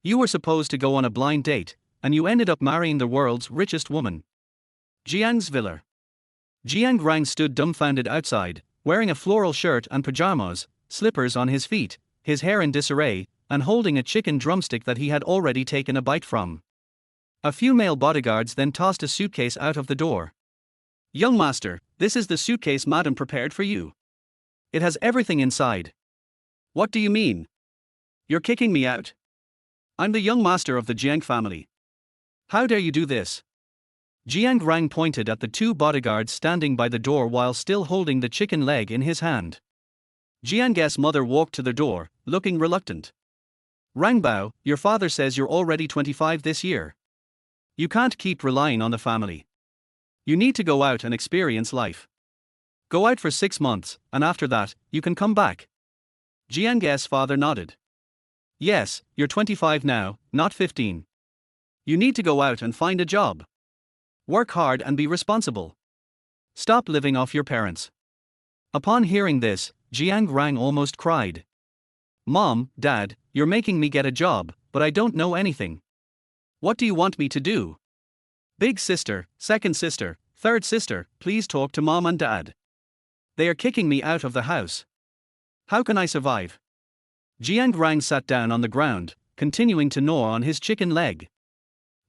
You were supposed to go on a blind date, and you ended up marrying the world's richest woman. Jiang's villa. Jiang Rang stood dumbfounded outside, wearing a floral shirt and pajamas, slippers on his feet, his hair in disarray, and holding a chicken drumstick that he had already taken a bite from. A few male bodyguards then tossed a suitcase out of the door. Young master, this is the suitcase madam prepared for you. It has everything inside. What do you mean? You're kicking me out. I'm the young master of the Jiang family. How dare you do this? Jiang Rang pointed at the two bodyguards standing by the door while still holding the chicken leg in his hand. Jiang's mother walked to the door, looking reluctant. Rangbao, your father says you're already 25 this year. You can't keep relying on the family. You need to go out and experience life. Go out for 6 months, and after that, you can come back. Jiang's father nodded. Yes, you're 25 now, not 15. You need to go out and find a job. Work hard and be responsible. Stop living off your parents. Upon hearing this, Jiang Rang almost cried. Mom, Dad, you're making me get a job, but I don't know anything. What do you want me to do? Big sister, second sister, third sister, please talk to Mom and Dad. They are kicking me out of the house. How can I survive? Jiang Rang sat down on the ground, continuing to gnaw on his chicken leg.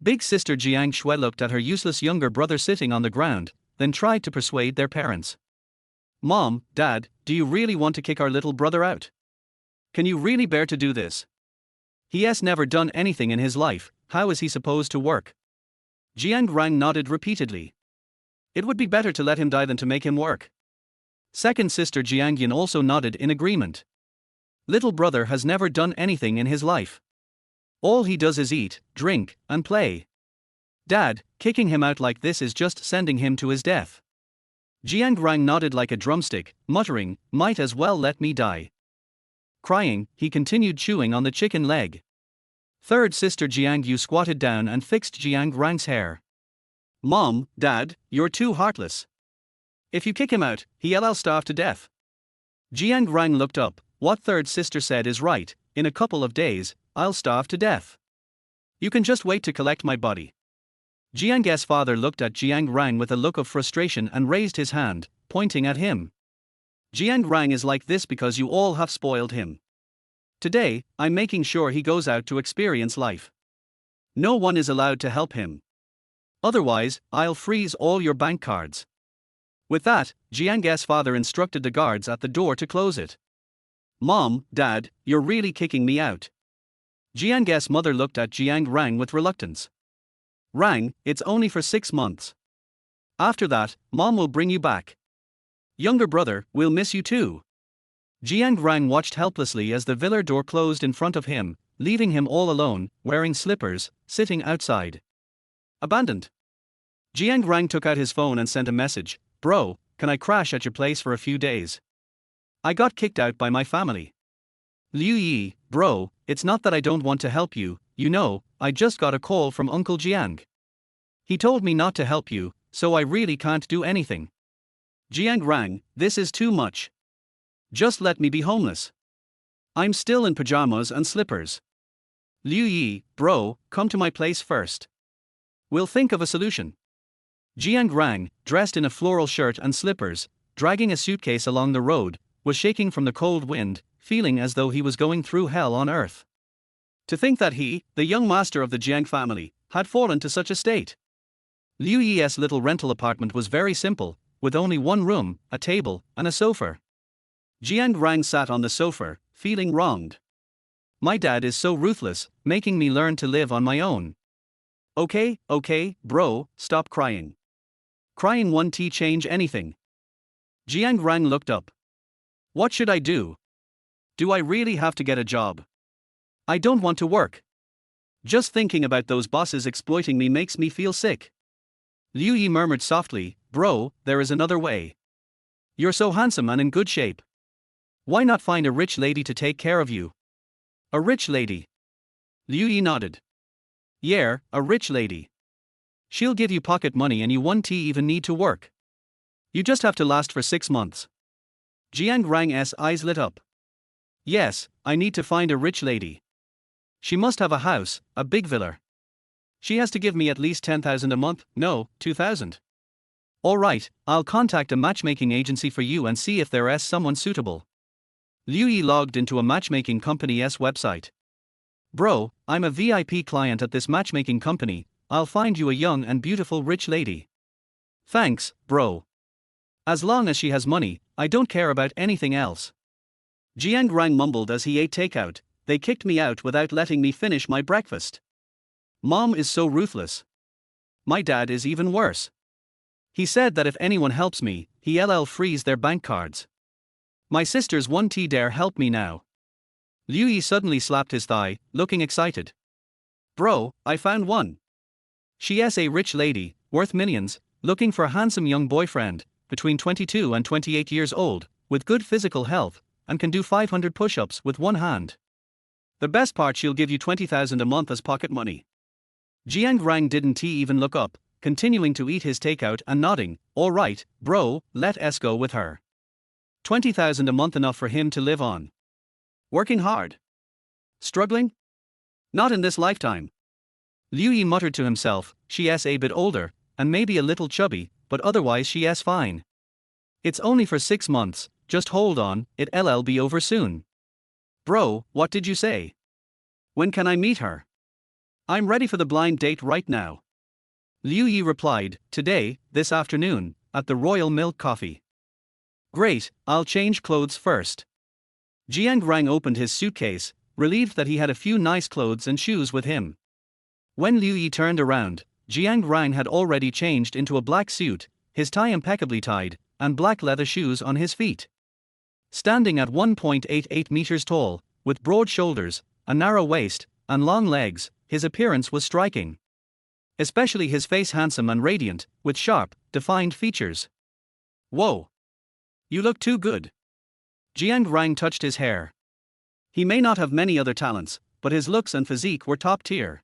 Big sister Jiang Shui looked at her useless younger brother sitting on the ground, then tried to persuade their parents. Mom, Dad, do you really want to kick our little brother out? Can you really bear to do this? He has never done anything in his life, how is he supposed to work? Jiang Rang nodded repeatedly. It would be better to let him die than to make him work. Second sister Jiang Yin also nodded in agreement. Little brother has never done anything in his life. All he does is eat, drink, and play. Dad, kicking him out like this is just sending him to his death. Jiang Rang nodded like a drumstick, muttering, might as well let me die. Crying, he continued chewing on the chicken leg. Third sister Jiang Yu squatted down and fixed Jiang Rang's hair. Mom, Dad, you're too heartless. If you kick him out, he'll starve to death. Jiang Rang looked up. What third sister said is right, in a couple of days, I'll starve to death. You can just wait to collect my body. Jiang's father looked at Jiang Rang with a look of frustration and raised his hand, pointing at him. Jiang Rang is like this because you all have spoiled him. Today, I'm making sure he goes out to experience life. No one is allowed to help him. Otherwise, I'll freeze all your bank cards. With that, Jiang's father instructed the guards at the door to close it. Mom, Dad, you're really kicking me out. Jiang's mother looked at Jiang Rang with reluctance. Rang, it's only for 6 months. After that, Mom will bring you back. Younger brother, we'll miss you too. Jiang Rang watched helplessly as the villa door closed in front of him, leaving him all alone, wearing slippers, sitting outside. Abandoned. Jiang Rang took out his phone and sent a message. Bro, can I crash at your place for a few days? I got kicked out by my family. Liu Yi, bro, it's not that I don't want to help you, you know, I just got a call from Uncle Jiang. He told me not to help you, so I really can't do anything. Jiang Rang, this is too much. Just let me be homeless. I'm still in pajamas and slippers. Liu Yi, bro, come to my place first. We'll think of a solution. Jiang Rang, dressed in a floral shirt and slippers, dragging a suitcase along the road, was shaking from the cold wind, feeling as though he was going through hell on earth. To think that he, the young master of the Jiang family, had fallen to such a state. Liu Yi's little rental apartment was very simple, with only one room, a table, and a sofa. Jiang Rang sat on the sofa, feeling wronged. My dad is so ruthless, making me learn to live on my own. Okay, bro, stop crying. Crying won't change anything. Jiang Rang looked up. What should I do? Do I really have to get a job? I don't want to work. Just thinking about those bosses exploiting me makes me feel sick. Liu Yi murmured softly, bro, there is another way. You're so handsome and in good shape. Why not find a rich lady to take care of you? A rich lady? Liu Yi nodded. Yeah, a rich lady. She'll give you pocket money and you won't even need to work. You just have to last for 6 months. Jiang Rang's eyes lit up. Yes, I need to find a rich lady. She must have a house, a big villa. She has to give me at least 10,000 a month, no, 2,000. Alright, I'll contact a matchmaking agency for you and see if there's someone suitable. Liu Yi logged into a matchmaking company's website. Bro, I'm a VIP client at this matchmaking company, I'll find you a young and beautiful rich lady. Thanks, bro. As long as she has money, I don't care about anything else. Jiang Rang mumbled as he ate takeout. They kicked me out without letting me finish my breakfast. Mom is so ruthless. My dad is even worse. He said that if anyone helps me, he'll freeze their bank cards. My sisters won't dare help me now. Liu Yi suddenly slapped his thigh, looking excited. Bro, I found one. She's a rich lady, worth millions, looking for a handsome young boyfriend, between 22 and 28 years old, with good physical health, and can do 500 push-ups with one hand. The best part, she'll give you 20,000 a month as pocket money. Jiang Rang didn't even look up, continuing to eat his takeout and nodding. Alright, bro, let's go with her. 20,000 a month enough for him to live on. Working hard? Struggling? Not in this lifetime. Liu Yi muttered to himself, she's a bit older, and maybe a little chubby, but otherwise she's fine. It's only for 6 months, just hold on, it'll be over soon. Bro, what did you say? When can I meet her? I'm ready for the blind date right now. Liu Yi replied, today, this afternoon, at the Royal Milk Coffee. Great, I'll change clothes first. Jiang Rang opened his suitcase, relieved that he had a few nice clothes and shoes with him. When Liu Yi turned around, Jiang Rang had already changed into a black suit, his tie impeccably tied, and black leather shoes on his feet. Standing at 1.88 meters tall, with broad shoulders, a narrow waist, and long legs, his appearance was striking. Especially his face, handsome and radiant, with sharp, defined features. Whoa! You look too good. Jiang Rang touched his hair. He may not have many other talents, but his looks and physique were top tier.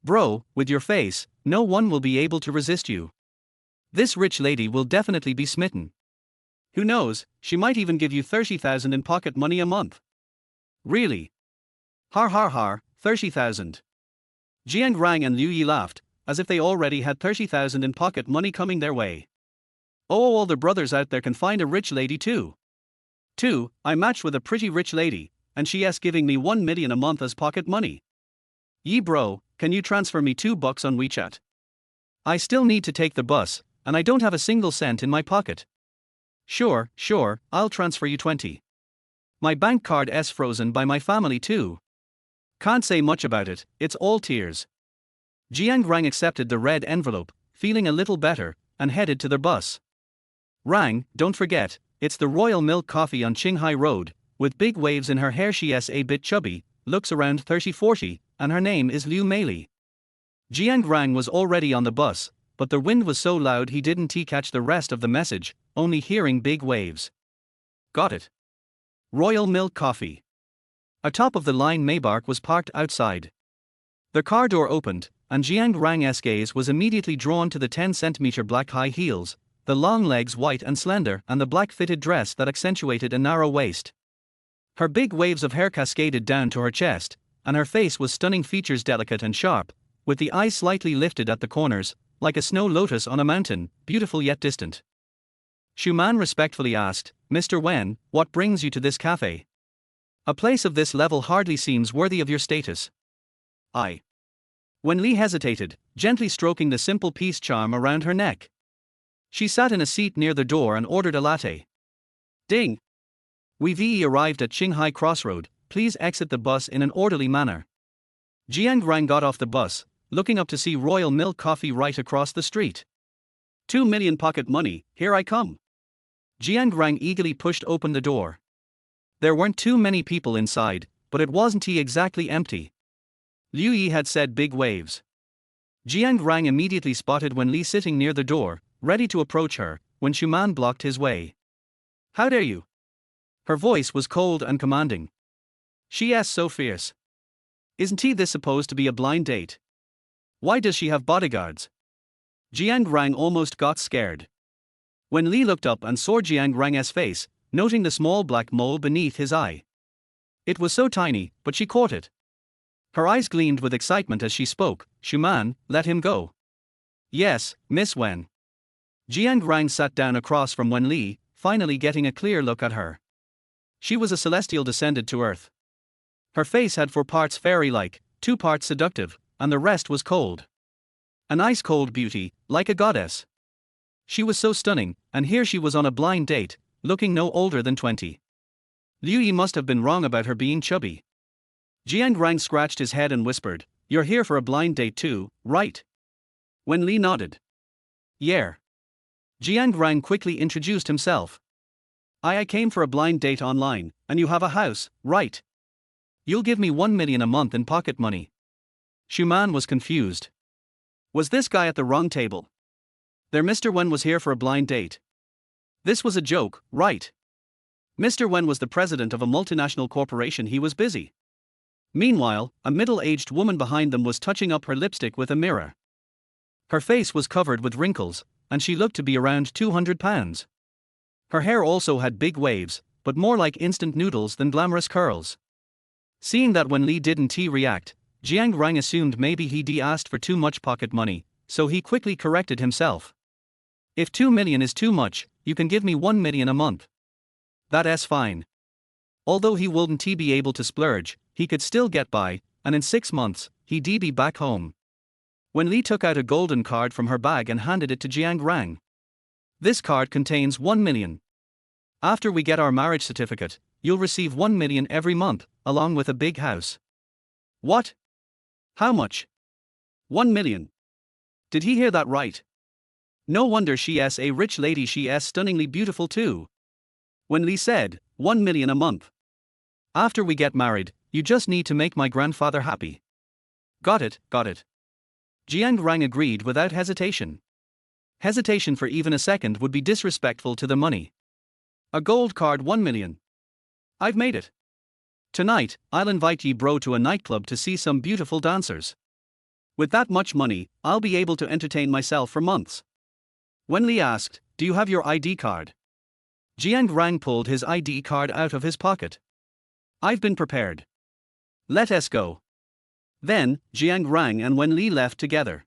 Bro, with your face, no one will be able to resist you. This rich lady will definitely be smitten. Who knows, she might even give you 30,000 in pocket money a month. Really? Har har har, 30,000. Jiang Rang and Liu Yi laughed, as if they already had 30,000 in pocket money coming their way. Oh, all the brothers out there can find a rich lady too. I matched with a pretty rich lady, and she's giving me 1 million a month as pocket money. Yi bro, can you transfer me $2 on WeChat? I still need to take the bus, and I don't have a single cent in my pocket. Sure, I'll transfer you 20. My bank card's frozen by my family too. Can't say much about it, it's all tears. Jiang Rang accepted the red envelope, feeling a little better, and headed to their bus. Rang, don't forget, it's the Royal Milk Coffee on Qinghai Road, with big waves in her hair. She's a bit chubby, looks around 30-40, and her name is Liu Meili. Jiang Rang was already on the bus, but the wind was so loud he didn't catch the rest of the message, only hearing big waves. Got it. Royal Milk Coffee. A top-of-the-line Maybach was parked outside. The car door opened, and Jiang Rang's gaze was immediately drawn to the 10-centimeter black high heels, the long legs white and slender, and the black fitted dress that accentuated a narrow waist. Her big waves of hair cascaded down to her chest, and her face was stunning, features delicate and sharp, with the eyes slightly lifted at the corners, like a snow lotus on a mountain, beautiful yet distant. Schumann respectfully asked, Mr. Wen, what brings you to this cafe? A place of this level hardly seems worthy of your status. Wen Li hesitated, gently stroking the simple peace charm around her neck. She sat in a seat near the door and ordered a latte. Ding! We've arrived at Qinghai Crossroad, please exit the bus in an orderly manner. Jiang Rang got off the bus, looking up to see Royal Milk Coffee right across the street. 2 million pocket money, here I come. Jiang Rang eagerly pushed open the door. There weren't too many people inside, but it wasn't exactly empty. Liu Yi had said big waves. Jiang Rang immediately spotted Wen Li sitting near the door, ready to approach her, when Schumann blocked his way. How dare you? Her voice was cold and commanding. She's so fierce. Isn't this supposed to be a blind date? Why does she have bodyguards? Jiang Rang almost got scared. When Li looked up and saw Jiang Rang's face, noting the small black mole beneath his eye. It was so tiny, but she caught it. Her eyes gleamed with excitement as she spoke. "Shuman, let him go." "Yes, Miss Wen." Jiang Rang sat down across from Wen Li, finally getting a clear look at her. She was a celestial descended to earth. Her face had 4 parts fairy-like, 2 parts seductive, and the rest was cold. An ice-cold beauty, like a goddess. She was so stunning, and here she was on a blind date, looking no older than 20. Liu Yi must have been wrong about her being chubby. Jiang Rang scratched his head and whispered, "You're here for a blind date too, right?" Wen Li nodded. "Yeah." Jiang Rang quickly introduced himself. I came for a blind date online, and you have a house, right? You'll give me 1 million a month in pocket money." Shuman was confused. Was this guy at the wrong table? Their Mr. Wen was here for a blind date. This was a joke, right? Mr. Wen was the president of a multinational corporation. He was busy. Meanwhile, a middle-aged woman behind them was touching up her lipstick with a mirror. Her face was covered with wrinkles, and she looked to be around 200 pounds. Her hair also had big waves, but more like instant noodles than glamorous curls. Seeing that Wen Li didn't react, Jiang Rang assumed maybe he'd asked for too much pocket money, so he quickly corrected himself. "If 2 million is too much, you can give me 1 million a month. That's fine." Although he wouldn't be able to splurge, he could still get by, and in 6 months, he'd be back home. Wen Li took out a golden card from her bag and handed it to Jiang Rang. "This card contains 1 million. After we get our marriage certificate, you'll receive 1 million every month, along with a big house." "What? How much?" "1 million. Did he hear that right? No wonder she's a rich lady. She's stunningly beautiful too." Wen Li said, 1 million a month. "After we get married, you just need to make my grandfather happy." Got it. Jiang Rang agreed without hesitation. Hesitation for even a second would be disrespectful to the money. A gold card 1 million. I've made it. Tonight, I'll invite ye bro to a nightclub to see some beautiful dancers. With that much money, I'll be able to entertain myself for months. Wen Li asked, "Do you have your ID card?" Jiang Rang pulled his ID card out of his pocket. "I've been prepared. Let us go." Then, Jiang Rang and Wen Li left together.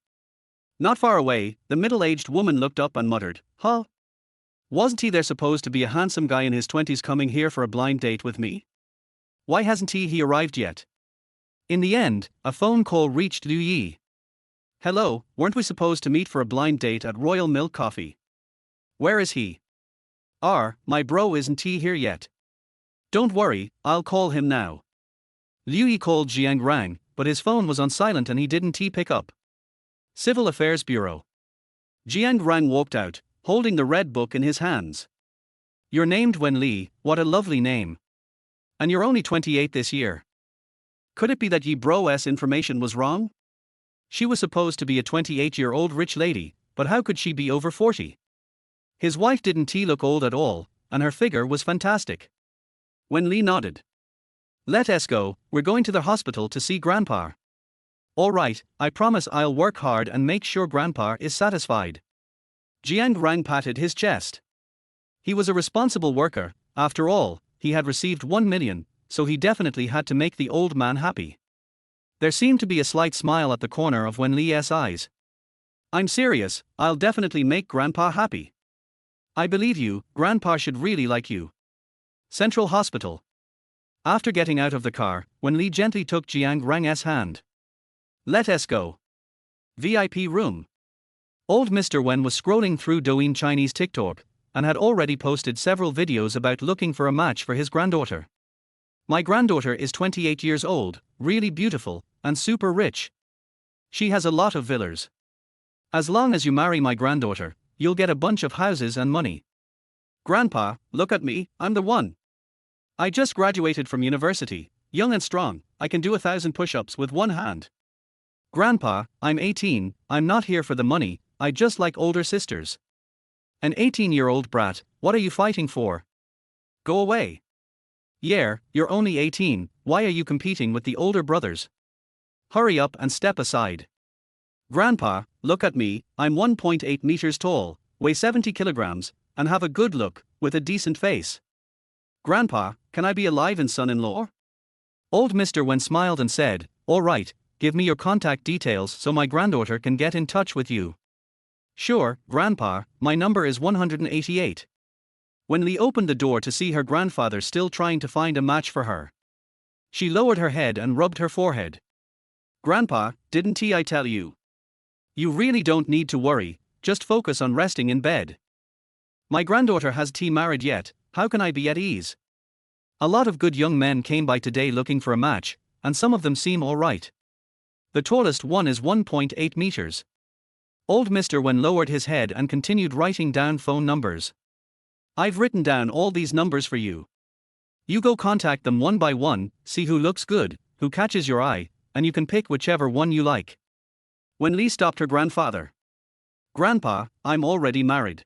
Not far away, the middle-aged woman looked up and muttered, "Huh? Wasn't he there supposed to be a handsome guy in his 20s coming here for a blind date with me? Why hasn't he arrived yet?" In the end, a phone call reached Liu Yi. "Hello, weren't we supposed to meet for a blind date at Royal Milk Coffee? Where is he?" My bro isn't here yet." "Don't worry, I'll call him now." Liu Yi called Jiang Rang, but his phone was on silent and he didn't pick up. Civil Affairs Bureau. Jiang Rang walked out, holding the red book in his hands. "You're named Wen Li, what a lovely name. And you're only 28 this year. Could it be that ye bro's information was wrong? She was supposed to be a 28-year-old rich lady, but how could she be over 40? His wife didn't look old at all, and her figure was fantastic." Wen Li nodded. "Let us go, we're going to the hospital to see Grandpa." "All right, I promise I'll work hard and make sure Grandpa is satisfied." Jiang Rang patted his chest. He was a responsible worker. After all, he had received 1 million, so he definitely had to make the old man happy. There seemed to be a slight smile at the corner of Wen Li's eyes. "I'm serious, I'll definitely make Grandpa happy. I believe you, Grandpa should really like you." Central Hospital. After getting out of the car, Wen Li gently took Jiang Rang's hand. "Let us go." VIP room. Old Mr. Wen was scrolling through Douyin Chinese TikTok, and had already posted several videos about looking for a match for his granddaughter. "My granddaughter is 28 years old, really beautiful, and super rich. She has a lot of villas. As long as you marry my granddaughter, you'll get a bunch of houses and money. Grandpa, look at me, I'm the one. I just graduated from university, young and strong, I can do 1,000 push-ups with one hand. Grandpa, I'm 18, I'm not here for the money, I just like older sisters." "An 18-year-old brat, what are you fighting for? Go away." "Yeah, you're only 18, why are you competing with the older brothers? Hurry up and step aside." "Grandpa, look at me, I'm 1.8 meters tall, weigh 70 kilograms, and have a good look, with a decent face. Grandpa, can I be a live-in son-in-law?" Old Mr. Wen smiled and said, All right, give me your contact details so my granddaughter can get in touch with you. Sure, Grandpa, my number is 188. When Lee opened the door to see her grandfather still trying to find a match for her, she lowered her head and rubbed her forehead. Grandpa, didn't I tell you? You really don't need to worry, just focus on resting in bed. My granddaughter has married yet, how can I be at ease? A lot of good young men came by today looking for a match, and some of them seem alright. The tallest one is 1.8 meters. Old Mr. Wen lowered his head and continued writing down phone numbers. I've written down all these numbers for you. You go contact them one by one, see who looks good, who catches your eye, and you can pick whichever one you like. Wen Lee stopped her grandfather. Grandpa, I'm already married.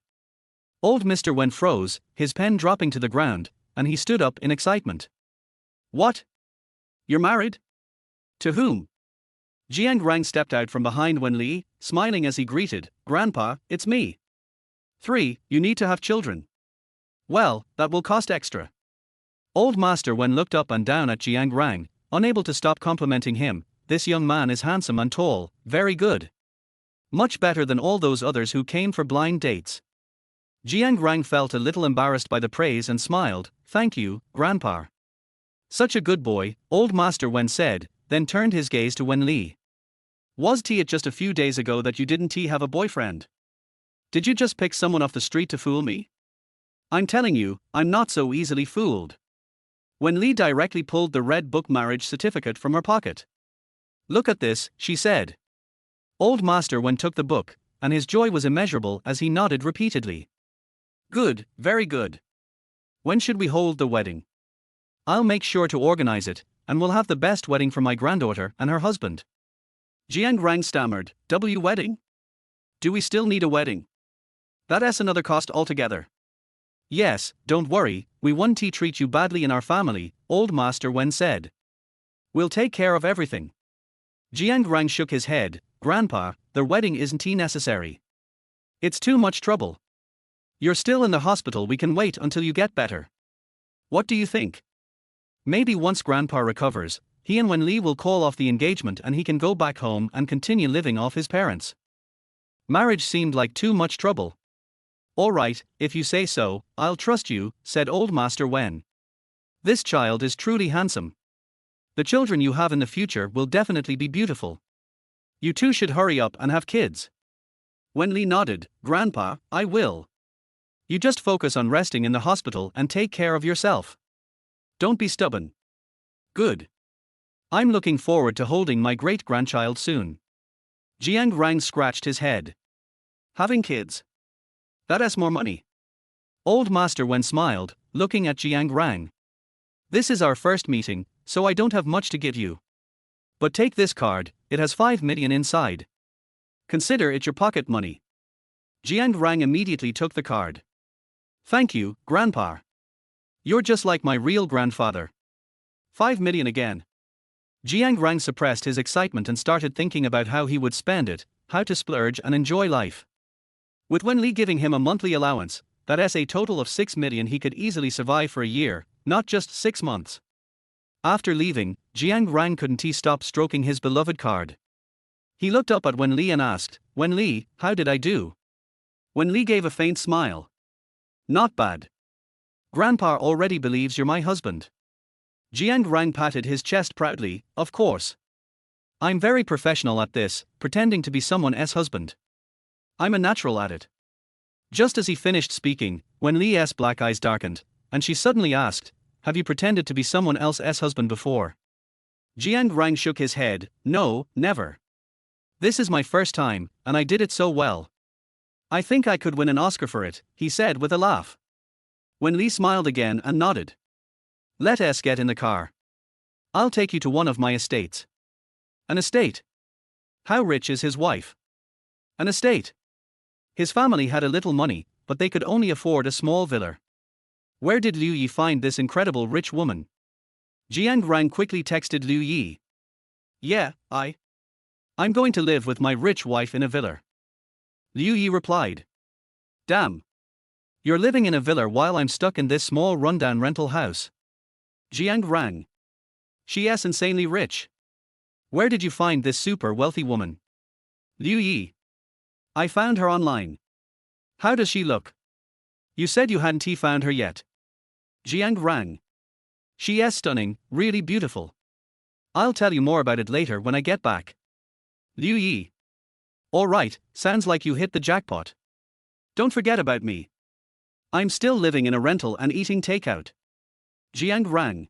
Old Mr. Wen froze, his pen dropping to the ground, and he stood up in excitement. What? You're married? To whom? Jiang Rang stepped out from behind Wen Lee, smiling as he greeted, Grandpa, it's me. 3. You need to have children. Well, that will cost extra. Old Master Wen looked up and down at Jiang Rang, unable to stop complimenting him. This young man is handsome and tall, very good. Much better than all those others who came for blind dates. Jiang Rang felt a little embarrassed by the praise and smiled, Thank you, Grandpa. Such a good boy, Old Master Wen said, then turned his gaze to Wen Lee. Was it just a few days ago that you didn't have a boyfriend? Did you just pick someone off the street to fool me? I'm telling you, I'm not so easily fooled. Wen Lee directly pulled the red book marriage certificate from her pocket. Look at this, she said. Old Master Wen took the book, and his joy was immeasurable as he nodded repeatedly. Good, very good. When should we hold the wedding? I'll make sure to organize it, and we'll have the best wedding for my granddaughter and her husband. Jiang Rang stammered, wedding? Do we still need a wedding? That's another cost altogether. Yes, don't worry, we won't treat you badly in our family, Old Master Wen said. We'll take care of everything. Jiang Rang shook his head, Grandpa, the wedding isn't necessary. It's too much trouble. You're still in the hospital, we can wait until you get better. What do you think? Maybe once Grandpa recovers, he and Wen Lee will call off the engagement and he can go back home and continue living off his parents. Marriage seemed like too much trouble. All right, if you say so, I'll trust you, said Old Master Wen. This child is truly handsome. The children you have in the future will definitely be beautiful. You two should hurry up and have kids. Wen Lee nodded, Grandpa, I will. You just focus on resting in the hospital and take care of yourself. Don't be stubborn. Good. I'm looking forward to holding my great-grandchild soon. Jiang Rang scratched his head. Having kids? That's more money. Old Master Wen smiled, looking at Jiang Rang. This is our first meeting, so I don't have much to give you. But take this card, it has 5 million inside. Consider it your pocket money. Jiang Rang immediately took the card. Thank you, Grandpa. You're just like my real grandfather. 5 million again. Jiang Rang suppressed his excitement and started thinking about how he would spend it, how to splurge and enjoy life. With Wen Lee giving him a monthly allowance, that's a total of 6 million, he could easily survive for a year, not just 6 months. After leaving, Jiang Rang couldn't stop stroking his beloved card. He looked up at Wen Lee and asked, Wen Lee, how did I do? Wen Lee gave a faint smile. Not bad. Grandpa already believes you're my husband. Jiang Rang patted his chest proudly, of course. I'm very professional at this, pretending to be someone else's husband. I'm a natural at it. Just as he finished speaking, Wen Lee's black eyes darkened, and she suddenly asked, Have you pretended to be someone else's husband before? Jiang Rang shook his head, No, never. This is my first time, and I did it so well. I think I could win an Oscar for it, he said with a laugh. Wen Lee smiled again and nodded. Let us get in the car. I'll take you to one of my estates. An estate? How rich is his wife? An estate. His family had a little money, but they could only afford a small villa. Where did Liu Yi find this incredible rich woman? Jiang Rang quickly texted Liu Yi. Yeah, I'm going to live with my rich wife in a villa. Liu Yi replied. Damn. You're living in a villa while I'm stuck in this small rundown rental house. Jiang Rang. She's insanely rich. Where did you find this super wealthy woman? Liu Yi. I found her online. How does she look? You said you hadn't found her yet. Jiang Rang. She is stunning, really beautiful. I'll tell you more about it later when I get back. Liu Yi. Alright, sounds like you hit the jackpot. Don't forget about me. I'm still living in a rental and eating takeout. Jiang Rang.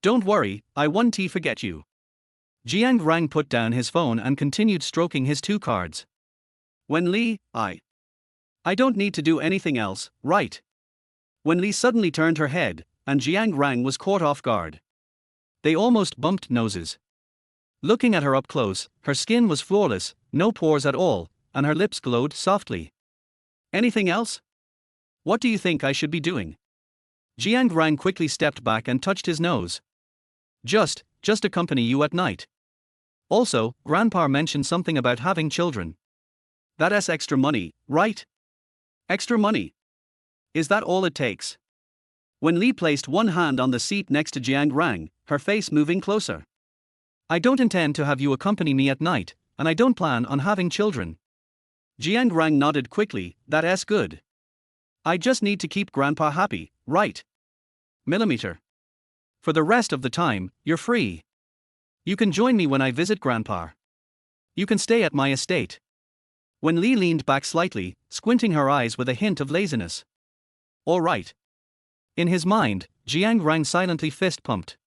Don't worry, I won't forget you. Jiang Rang put down his phone and continued stroking his 2 cards. Wen Li, I don't need to do anything else, right? Wen Li suddenly turned her head, and Jiang Rang was caught off guard. They almost bumped noses. Looking at her up close, her skin was flawless, no pores at all, and her lips glowed softly. Anything else? What do you think I should be doing? Jiang Rang quickly stepped back and touched his nose. Just accompany you at night. Also, Grandpa mentioned something about having children. That's extra money, right? Extra money. Is that all it takes? When Li placed one hand on the seat next to Jiang Rang, her face moving closer. I don't intend to have you accompany me at night, and I don't plan on having children. Jiang Rang nodded quickly, that's good. I just need to keep Grandpa happy, right? Millimeter. For the rest of the time, you're free. You can join me when I visit Grandpa. You can stay at my estate. When Li leaned back slightly, squinting her eyes with a hint of laziness. All right. In his mind, Jiang Rang silently fist-pumped.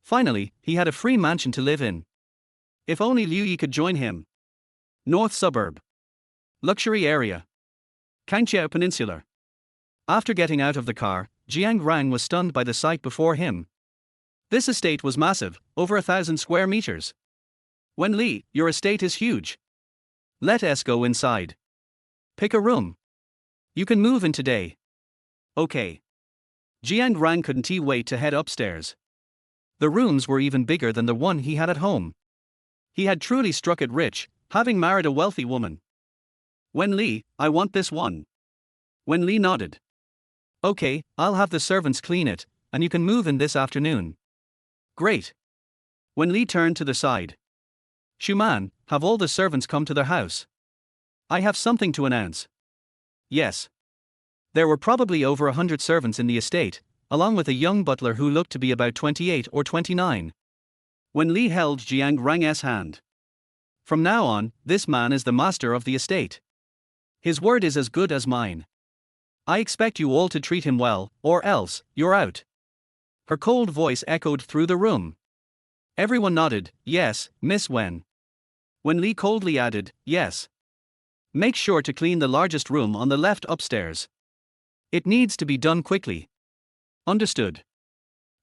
Finally, he had a free mansion to live in. If only Liu Yi could join him. North Suburb. Luxury area. Kangqiao Peninsula. After getting out of the car, Jiang Rang was stunned by the sight before him. This estate was massive, over 1,000 square meters. Wen Li, your estate is huge. Let us go inside. Pick a room. You can move in today. Okay. Jiang Rang couldn't wait to head upstairs. The rooms were even bigger than the one he had at home. He had truly struck it rich, having married a wealthy woman. Wen Li, I want this one. Wen Li nodded. Okay, I'll have the servants clean it, and you can move in this afternoon. Great. Wen Li turned to the side. Shuman, have all the servants come to their house? I have something to announce. Yes. There were probably over 100 servants in the estate, along with a young butler who looked to be about 28 or 29. Wen Li held Jiang Rang's hand. From now on, this man is the master of the estate. His word is as good as mine. I expect you all to treat him well, or else, you're out. Her cold voice echoed through the room. Everyone nodded, yes, Miss Wen. Wen Li coldly added, yes. Make sure to clean the largest room on the left upstairs. It needs to be done quickly. Understood.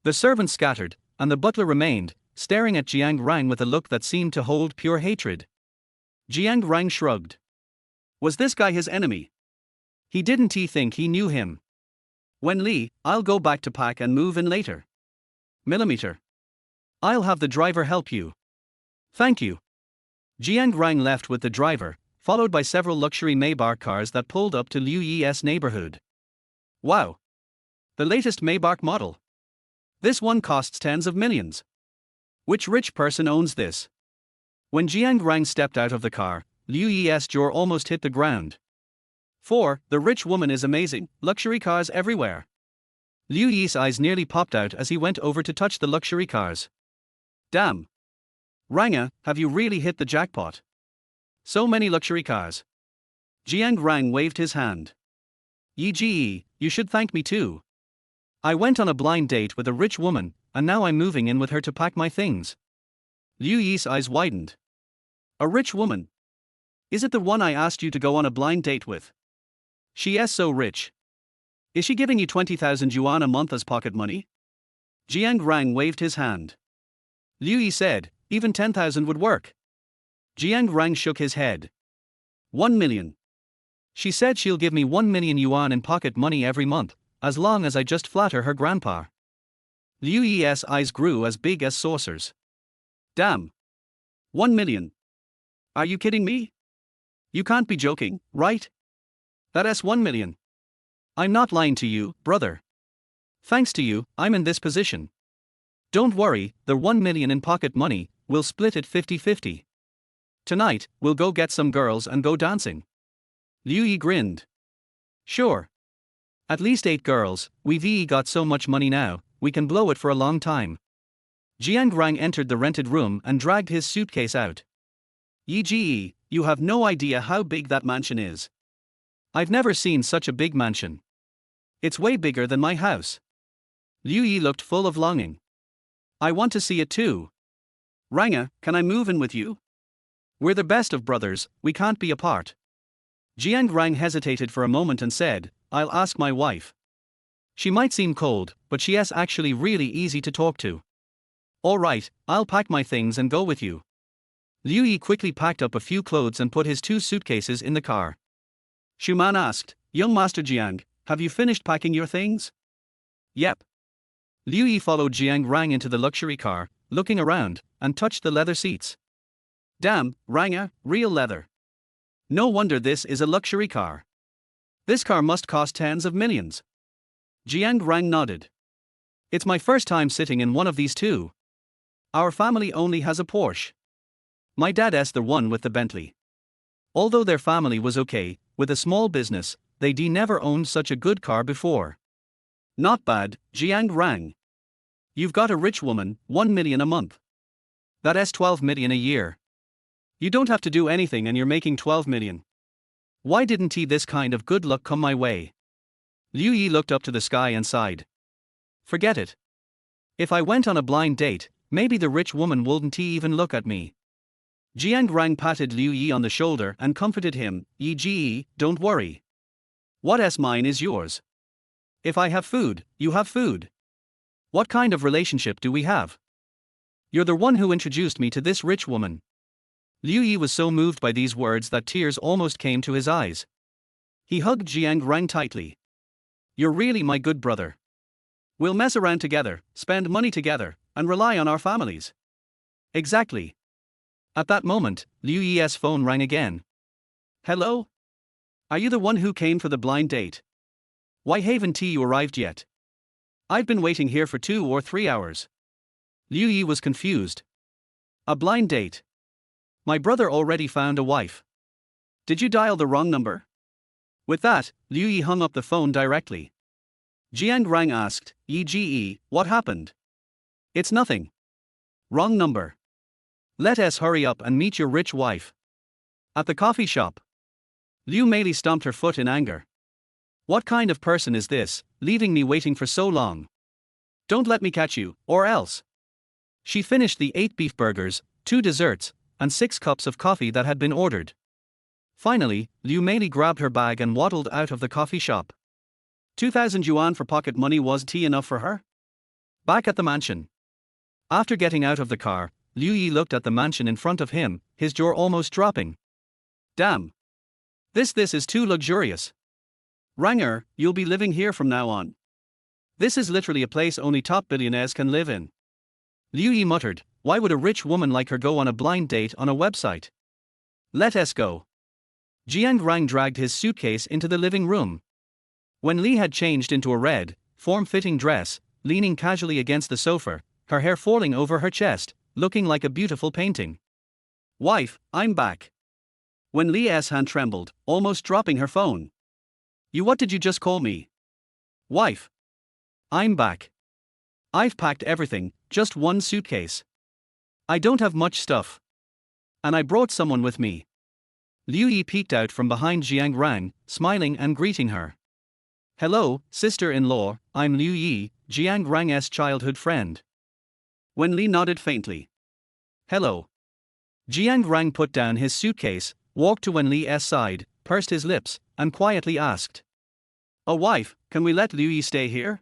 The servants scattered, and the butler remained, staring at Jiang Rang with a look that seemed to hold pure hatred. Jiang Rang shrugged. Was this guy his enemy? He didn't think he knew him. Wen Li, I'll go back to pack and move in later. Millimeter. I'll have the driver help you. Thank you. Jiang Rang left with the driver, followed by several luxury Maybach cars that pulled up to Liu Yi's neighborhood. Wow. The latest Maybach model. This one costs tens of millions. Which rich person owns this? When Jiang Rang stepped out of the car, Liu Yi's jaw almost hit the ground. The rich woman is amazing, luxury cars everywhere. Liu Yi's eyes nearly popped out as he went over to touch the luxury cars. Damn. Ranga, have you really hit the jackpot? So many luxury cars. Jiang Rang waved his hand. Yi, you should thank me too. I went on a blind date with a rich woman, and now I'm moving in with her to pack my things. Liu Yi's eyes widened. A rich woman? Is it the one I asked you to go on a blind date with? She is so rich. Is she giving you 20,000 yuan a month as pocket money? Jiang Rang waved his hand. Liu Yi said, even 10,000 would work. Jiang Rang shook his head. 1 million. She said she'll give me 1 million yuan in pocket money every month, as long as I just flatter her grandpa. Liu Yi's eyes grew as big as saucers. Damn. 1 million. Are you kidding me? You can't be joking, right? That's 1 million. I'm not lying to you, brother. Thanks to you, I'm in this position. Don't worry, the 1 million in pocket money, we'll split it 50-50. Tonight, we'll go get some girls and go dancing. Liu Yi grinned. Sure. At least 8 girls, we've got so much money now, we can blow it for a long time. Jiang Rang entered the rented room and dragged his suitcase out. Yi, you have no idea how big that mansion is. I've never seen such a big mansion. It's way bigger than my house. Liu Yi looked full of longing. I want to see it too. Ranga, can I move in with you? We're the best of brothers, we can't be apart. Jiang Rang hesitated for a moment and said, I'll ask my wife. She might seem cold, but she is actually really easy to talk to. All right, I'll pack my things and go with you. Liu Yi quickly packed up a few clothes and put his 2 suitcases in the car. Shuman asked, Young Master Jiang, have you finished packing your things? Yep. Liu Yi followed Jiang Rang into the luxury car, looking around, and touched the leather seats. Damn, Ranga, real leather. No wonder this is a luxury car. This car must cost tens of millions. Jiang Rang nodded. It's my first time sitting in one of these too. Our family only has a Porsche. My dad's the one with the Bentley. Although their family was okay, with a small business, they never owned such a good car before. Not bad, Jiang Rang. You've got a rich woman, 1 million a month. That's 12 million a year. You don't have to do anything and you're making 12 million. Why didn't this kind of good luck come my way? Liu Yi looked up to the sky and sighed. Forget it. If I went on a blind date, maybe the rich woman wouldn't even look at me. Jiang Rang patted Liu Yi on the shoulder and comforted him. Yi, don't worry. What's mine is yours. If I have food, you have food. What kind of relationship do we have? You're the one who introduced me to this rich woman. Liu Yi was so moved by these words that tears almost came to his eyes. He hugged Jiang Rang tightly. You're really my good brother. We'll mess around together, spend money together, and rely on our families. Exactly. At that moment, Liu Yi's phone rang again. Hello? Are you the one who came for the blind date? Why haven't you arrived yet? I've been waiting here for 2 or 3 hours. Liu Yi was confused. A blind date? My brother already found a wife. Did you dial the wrong number? With that, Liu Yi hung up the phone directly. Jiang Rang asked, Yi, what happened? It's nothing. Wrong number. Let us hurry up and meet your rich wife. At the coffee shop. Liu Mei stomped her foot in anger. What kind of person is this, leaving me waiting for so long? Don't let me catch you, or else. She finished the 8 beef burgers, 2 desserts, and 6 cups of coffee that had been ordered. Finally, Liu Mei grabbed her bag and waddled out of the coffee shop. 2,000 yuan for pocket money was enough for her? Back at the mansion. After getting out of the car, Liu Yi looked at the mansion in front of him, his jaw almost dropping. Damn. This is too luxurious. Ranger, you'll be living here from now on. This is literally a place only top billionaires can live in. Liu Yi muttered, why would a rich woman like her go on a blind date on a website? Let us go. Jiang Rang dragged his suitcase into the living room. When Li had changed into a red, form-fitting dress, leaning casually against the sofa, her hair falling over her chest, looking like a beautiful painting. Wife, I'm back. When Li's hand trembled, almost dropping her phone. What did you just call me? Wife. I'm back. I've packed everything, just 1 suitcase. I don't have much stuff. And I brought someone with me. Liu Yi peeked out from behind Jiang Rang, smiling and greeting her. Hello, sister-in-law, I'm Liu Yi, Jiang Rang's childhood friend. When Li nodded faintly. Hello. Jiang Rang put down his suitcase, walked to Wen Li's side, pursed his lips, and quietly asked. Oh wife, can we let Liu Yi stay here?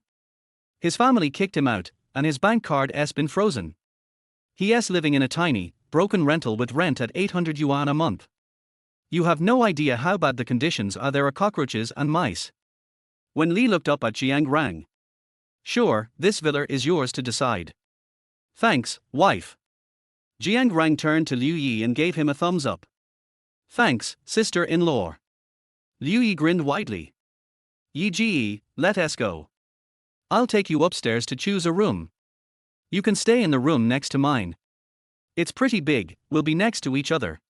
His family kicked him out, and his bank card's been frozen. He's living in a tiny, broken rental with rent at 800 yuan a month. You have no idea how bad the conditions are. There are cockroaches and mice. When Li looked up at Jiang Rang. Sure, this villa is yours to decide. Thanks, wife. Jiang Rang turned to Liu Yi and gave him a thumbs up. Thanks, sister-in-law. Liu Yi grinned widely. Yi, let us go. I'll take you upstairs to choose a room. You can stay in the room next to mine. It's pretty big, we'll be next to each other.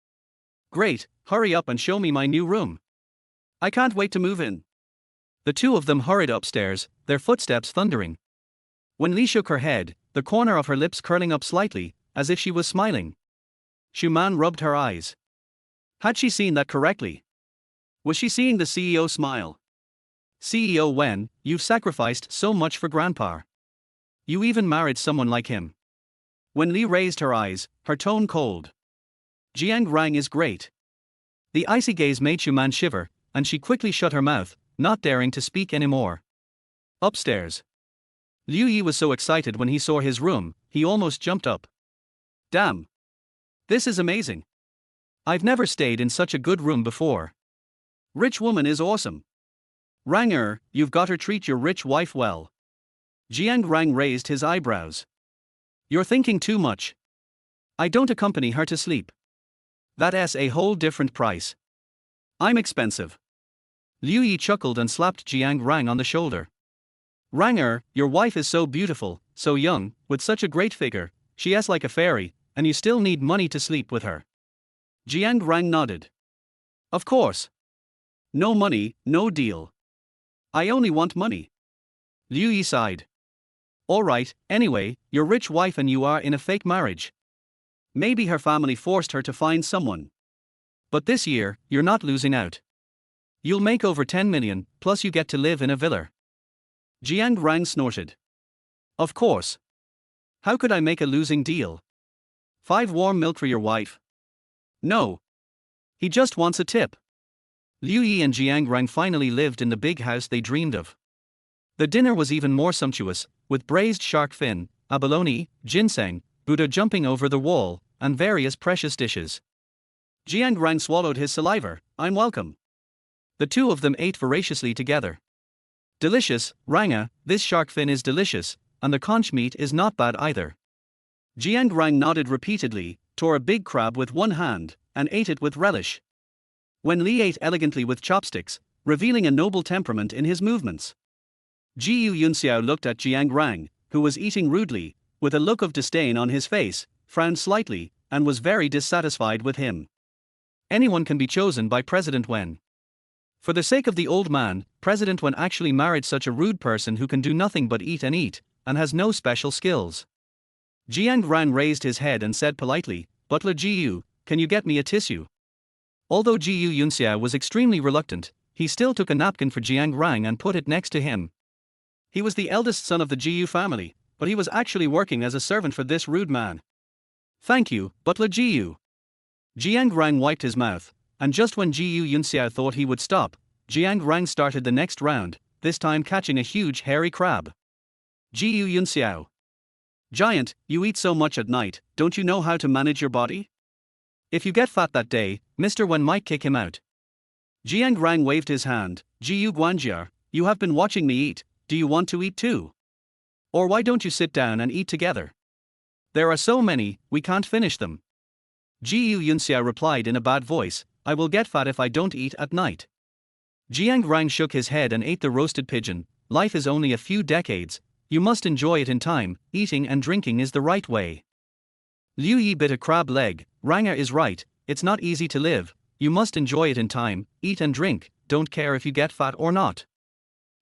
Great, hurry up and show me my new room. I can't wait to move in. The two of them hurried upstairs, their footsteps thundering. When Li shook her head, the corner of her lips curling up slightly, as if she was smiling. Xuman rubbed her eyes. Had she seen that correctly? Was she seeing the CEO smile? CEO Wen, you've sacrificed so much for Grandpa. You even married someone like him. When Li raised her eyes, her tone cold. Jiang Rang is great. The icy gaze made Xuman shiver, and she quickly shut her mouth, not daring to speak anymore. Upstairs. Liu Yi was so excited when he saw his room, he almost jumped up. Damn! This is amazing. I've never stayed in such a good room before. Rich woman is awesome. Rang, you've gotta treat your rich wife well. Jiang Rang raised his eyebrows. You're thinking too much. I don't accompany her to sleep. That's a whole different price. I'm expensive. Liu Yi chuckled and slapped Jiang Rang on the shoulder. Rang, your wife is so beautiful, so young, with such a great figure, she is like a fairy, and you still need money to sleep with her. Jiang Rang nodded. Of course. No money, no deal. I only want money. Liu Yi sighed. Alright, anyway, your rich wife and you are in a fake marriage. Maybe her family forced her to find someone. But this year, you're not losing out. You'll make over 10 million, plus you get to live in a villa. Jiang Rang snorted. Of course. How could I make a losing deal? 5 warm milk for your wife? No. He just wants a tip. Liu Yi and Jiang Rang finally lived in the big house they dreamed of. The dinner was even more sumptuous, with braised shark fin, abalone, ginseng, Buddha jumping over the wall, and various precious dishes. Jiang Rang swallowed his saliva. I'm welcome. The two of them ate voraciously together. Delicious, Ranga, this shark fin is delicious, and the conch meat is not bad either. Jiang Rang nodded repeatedly, tore a big crab with one hand, and ate it with relish. When Li ate elegantly with chopsticks, revealing a noble temperament in his movements. Jiu Yunxiao looked at Jiang Rang, who was eating rudely, with a look of disdain on his face, frowned slightly, and was very dissatisfied with him. Anyone can be chosen by President Wen. For the sake of the old man, President Wen actually married such a rude person who can do nothing but eat, and has no special skills. Jiang Rang raised his head and said politely, Butler Jiu, can you get me a tissue? Although Jiu Yunxiao was extremely reluctant, he still took a napkin for Jiang Rang and put it next to him. He was the eldest son of the Jiu family, but he was actually working as a servant for this rude man. Thank you, Butler Jiu. Jiang Rang wiped his mouth, and just when Jiu Yunxiao thought he would stop, Jiang Rang started the next round, this time catching a huge hairy crab. Jiu Yunxiao. Giant, you eat so much at night, don't you know how to manage your body? If you get fat that day, Mr. Wen might kick him out. Jiang Rang waved his hand. Jiu Guanjia, you have been watching me eat, do you want to eat too? Or why don't you sit down and eat together? There are so many, we can't finish them. Jiu Yunxia replied in a bad voice, I will get fat if I don't eat at night. Jiang Rang shook his head and ate the roasted pigeon. Life is only a few decades, you must enjoy it in time, eating and drinking is the right way. Liu Yi bit a crab leg. Ranga is right, it's not easy to live, you must enjoy it in time, eat and drink, don't care if you get fat or not.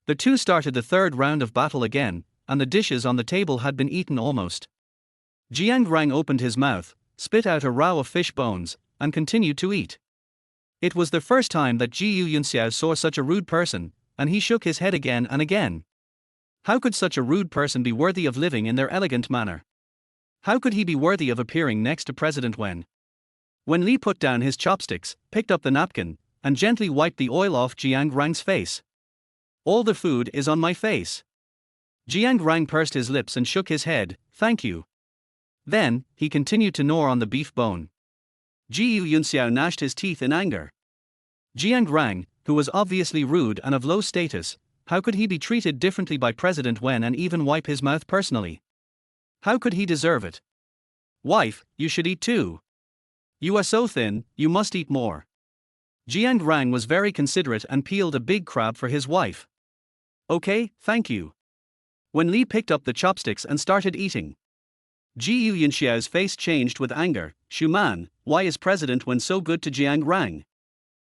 The two started the third round of battle again, and the dishes on the table had been eaten almost. Jiang Rang opened his mouth, spit out a row of fish bones, and continued to eat. It was the first time that Jiu Yunxiao saw such a rude person, and he shook his head again and again. How could such a rude person be worthy of living in their elegant manner? How could he be worthy of appearing next to President Wen? When Li put down his chopsticks, picked up the napkin, and gently wiped the oil off Jiang Rang's face. All the food is on my face. Jiang Rang pursed his lips and shook his head, thank you. Then, he continued to gnaw on the beef bone. Jiu Yunxiao gnashed his teeth in anger. Jiang Rang, who was obviously rude and of low status, how could he be treated differently by President Wen and even wipe his mouth personally? How could he deserve it? Wife, you should eat too. You are so thin, you must eat more. Jiang Rang was very considerate and peeled a big crab for his wife. Okay, thank you. When Li picked up the chopsticks and started eating. Ji Yunxiao's face changed with anger. "Shuman, why is President Wen so good to Jiang Rang?"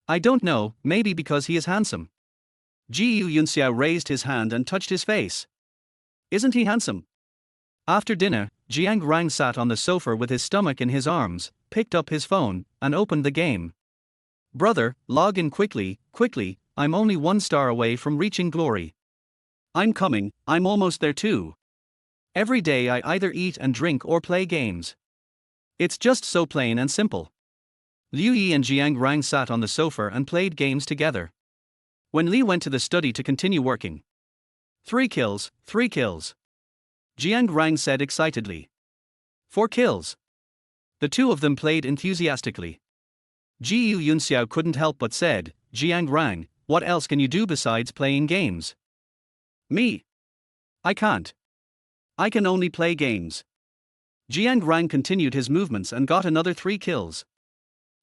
"I don't know, maybe because he is handsome." Ji Yunxiao raised his hand and touched his face. "Isn't he handsome?" After dinner, Jiang Rang sat on the sofa with his stomach in his arms, picked up his phone, and opened the game. "Brother, log in quickly, quickly, I'm only 1 star away from reaching glory." "I'm coming, I'm almost there too. Every day I either eat and drink or play games. It's just so plain and simple." Liu Yi and Jiang Rang sat on the sofa and played games together. When Li went to the study to continue working. 3 kills, 3 kills. Jiang Rang said excitedly. 4 kills. The two of them played enthusiastically. Ji Yunxiao couldn't help but said, "Jiang Rang, what else can you do besides playing games?" "Me? I can't. I can only play games." Jiang Rang continued his movements and got another 3 kills.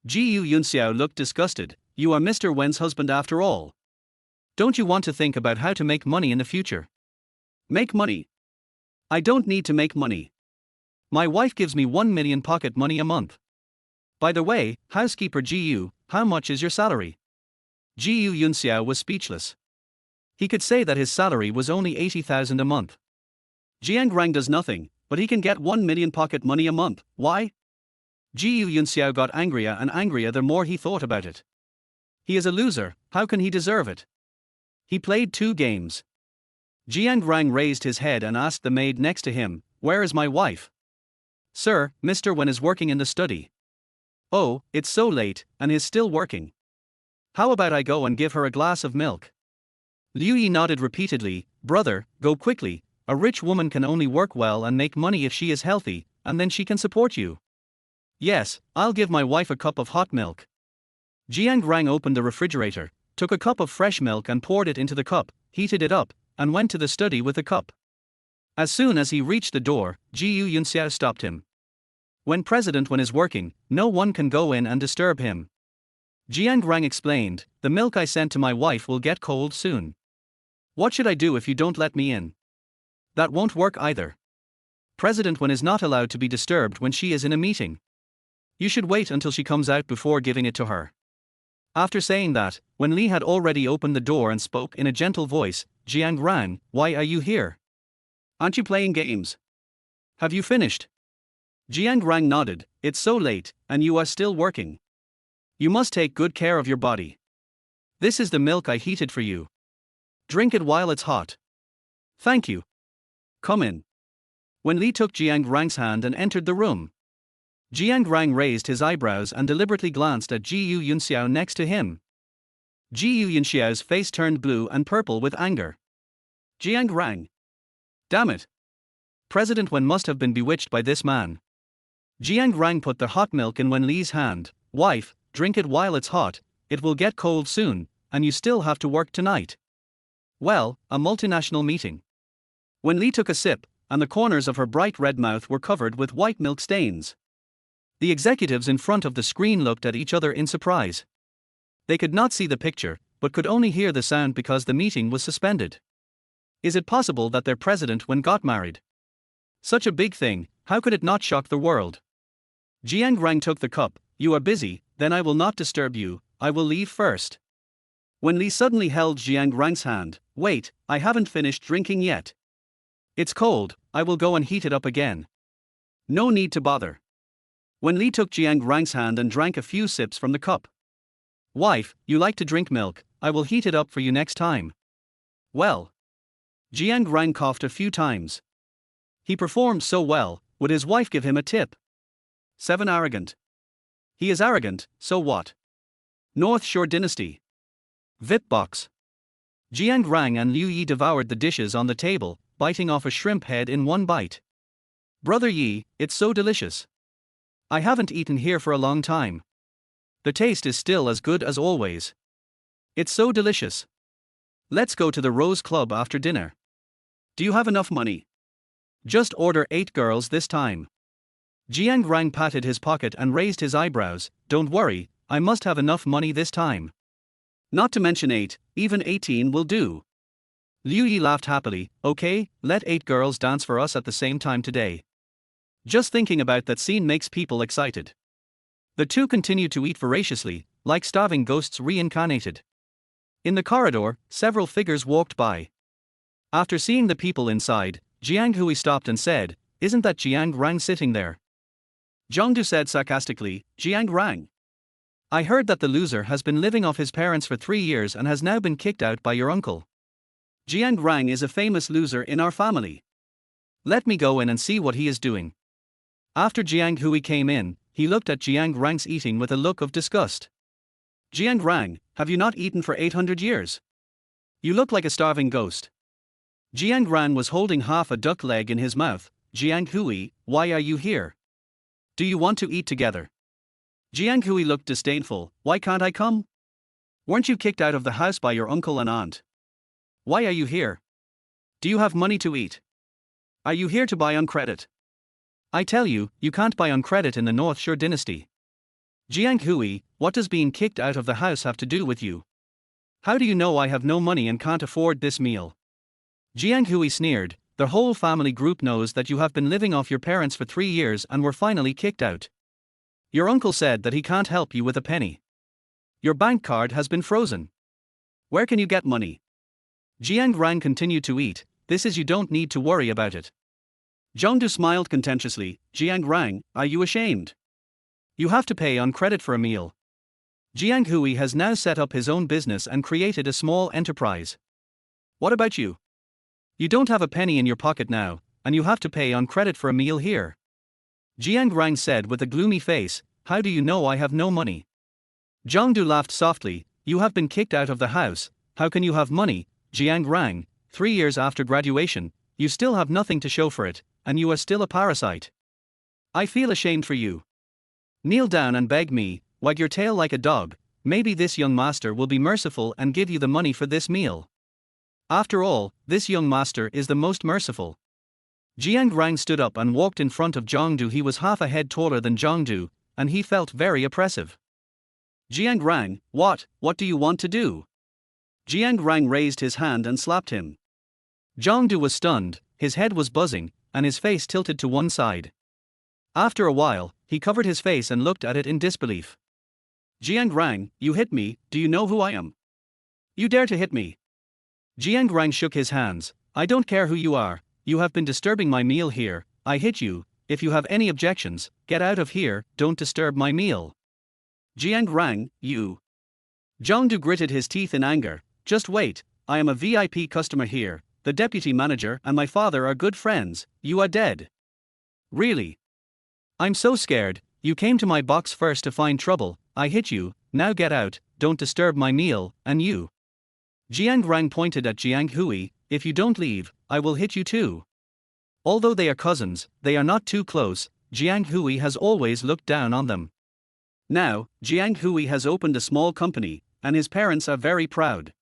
Ji Yunxiao looked disgusted. "You are Mr. Wen's husband after all. Don't you want to think about how to make money in the future?" "Make money? I don't need to make money. My wife gives me 1 million pocket money a month. By the way, housekeeper Ji, how much is your salary?" Ji Yunxiao was speechless. He could say that his salary was only 80,000 a month. Jiang Rang does nothing, but he can get 1 million pocket money a month. Why? Ji Yunxiao got angrier and angrier the more he thought about it. He is a loser, how can he deserve it? He played 2 games. Jiang Rang raised his head and asked the maid next to him, "Where is my wife?" "Sir, Mr. Wen is working in the study." "Oh, it's so late, and is still working. How about I go and give her a glass of milk?" Liu Yi nodded repeatedly. "Brother, go quickly, a rich woman can only work well and make money if she is healthy, and then she can support you." "Yes, I'll give my wife a cup of hot milk." Jiang Rang opened the refrigerator, took a cup of fresh milk and poured it into the cup, heated it up, and went to the study with the cup. As soon as he reached the door, Ji Yunxiao stopped him. "When President Wen is working, no one can go in and disturb him." Jiang Rang explained, "The milk I sent to my wife will get cold soon. What should I do if you don't let me in?" "That won't work either. President Wen is not allowed to be disturbed when she is in a meeting. You should wait until she comes out before giving it to her." After saying that, when Li had already opened the door and spoke in a gentle voice, "Jiang Rang, why are you here? Aren't you playing games? Have you finished?" Jiang Rang nodded. "It's so late, and you are still working. You must take good care of your body. This is the milk I heated for you. Drink it while it's hot." "Thank you. Come in." When Li took Jiang Rang's hand and entered the room, Jiang Rang raised his eyebrows and deliberately glanced at Ji Yunxiao next to him. Ji Yunxiao's face turned blue and purple with anger. "Jiang Rang. Damn it. President Wen must have been bewitched by this man." Jiang Rang put the hot milk in Wen Li's hand. "Wife, drink it while it's hot, it will get cold soon, and you still have to work tonight." Well, a multinational meeting. Wen Li took a sip, and the corners of her bright red mouth were covered with white milk stains. The executives in front of the screen looked at each other in surprise. They could not see the picture, but could only hear the sound because the meeting was suspended. Is it possible that their president got married? Such a big thing, how could it not shock the world? Jiang Rang took the cup. "You are busy, then I will not disturb you, I will leave first." When Li suddenly held Jiang Rang's hand. "Wait, I haven't finished drinking yet. It's cold, I will go and heat it up again." "No need to bother." When Li took Jiang Rang's hand and drank a few sips from the cup. "Wife, you like to drink milk, I will heat it up for you next time." "Well." Jiang Rang coughed a few times. He performed so well, would his wife give him a tip? 7. Arrogant. He is arrogant, so what? North Shore Dynasty. VIP box. Jiang Rang and Liu Yi devoured the dishes on the table, biting off a shrimp head in one bite. "Brother Yi, it's so delicious. I haven't eaten here for a long time. The taste is still as good as always. It's so delicious. Let's go to the Rose Club after dinner. Do you have enough money? Just order 8 girls this time." Jiang Rang patted his pocket and raised his eyebrows. "Don't worry, I must have enough money this time. Not to mention 8, even 18 will do." Liu Yi laughed happily. "Okay, let 8 girls dance for us at the same time today." Just thinking about that scene makes people excited. The two continued to eat voraciously, like starving ghosts reincarnated. In the corridor, several figures walked by. After seeing the people inside, Jiang Hui stopped and said, "Isn't that Jiang Rang sitting there?" Zhongdu said sarcastically, "Jiang Rang. I heard that the loser has been living off his parents for 3 years and has now been kicked out by your uncle. Jiang Rang is a famous loser in our family. Let me go in and see what he is doing." After Jiang Hui came in, he looked at Jiang Rang's eating with a look of disgust. "Jiang Rang, have you not eaten for 800 years? You look like a starving ghost." Jiang Rang was holding half a duck leg in his mouth. "Jiang Hui, why are you here? Do you want to eat together?" Jiang Hui looked disdainful. "Why can't I come? Weren't you kicked out of the house by your uncle and aunt? Why are you here? Do you have money to eat? Are you here to buy on credit? I tell you, you can't buy on credit in the North Shore dynasty. Jiang Hui, what does being kicked out of the house have to do with you? How do you know I have no money and can't afford this meal?" Jiang Hui sneered, "The whole family group knows that you have been living off your parents for 3 years and were finally kicked out. Your uncle said that he can't help you with a penny. Your bank card has been frozen. Where can you get money?" Jiang Rang continued to eat. "This is, you don't need to worry about it." Zhongdu smiled contemptuously. "Jiang Rang, are you ashamed? You have to pay on credit for a meal." Jiang Hui has now set up his own business and created a small enterprise. What about you? You don't have a penny in your pocket now, and you have to pay on credit for a meal here. Jiang Rang said with a gloomy face, "How do you know I have no money?" Zhongdu laughed softly. "You have been kicked out of the house, how can you have money, Jiang Rang? 3 years after graduation, you still have nothing to show for it, and you are still a parasite. I feel ashamed for you. Kneel down and beg me, wag your tail like a dog, maybe this young master will be merciful and give you the money for this meal. After all, this young master is the most merciful." Jiang Rang stood up and walked in front of Zhongdu. He was half a head taller than Zhongdu, and he felt very oppressive. "Jiang Rang, what do you want to do?" Jiang Rang raised his hand and slapped him. Zhongdu was stunned, his head was buzzing, and his face tilted to one side. After a while, he covered his face and looked at it in disbelief. "Jiang Rang, you hit me, do you know who I am? You dare to hit me?" Jiang Rang shook his hands. "I don't care who you are, you have been disturbing my meal here, I hit you. If you have any objections, get out of here, don't disturb my meal." "Jiang Rang, you..." Zhongdu gritted his teeth in anger. "Just wait, I am a VIP customer here, the deputy manager and my father are good friends, you are dead." "Really? I'm so scared, you came to my box first to find trouble, I hit you, now get out, don't disturb my meal, and you." Jiang Rang pointed at Jiang Hui, "If you don't leave, I will hit you too." Although they are cousins, they are not too close. Jiang Hui has always looked down on them. Now, Jiang Hui has opened a small company, and his parents are very proud.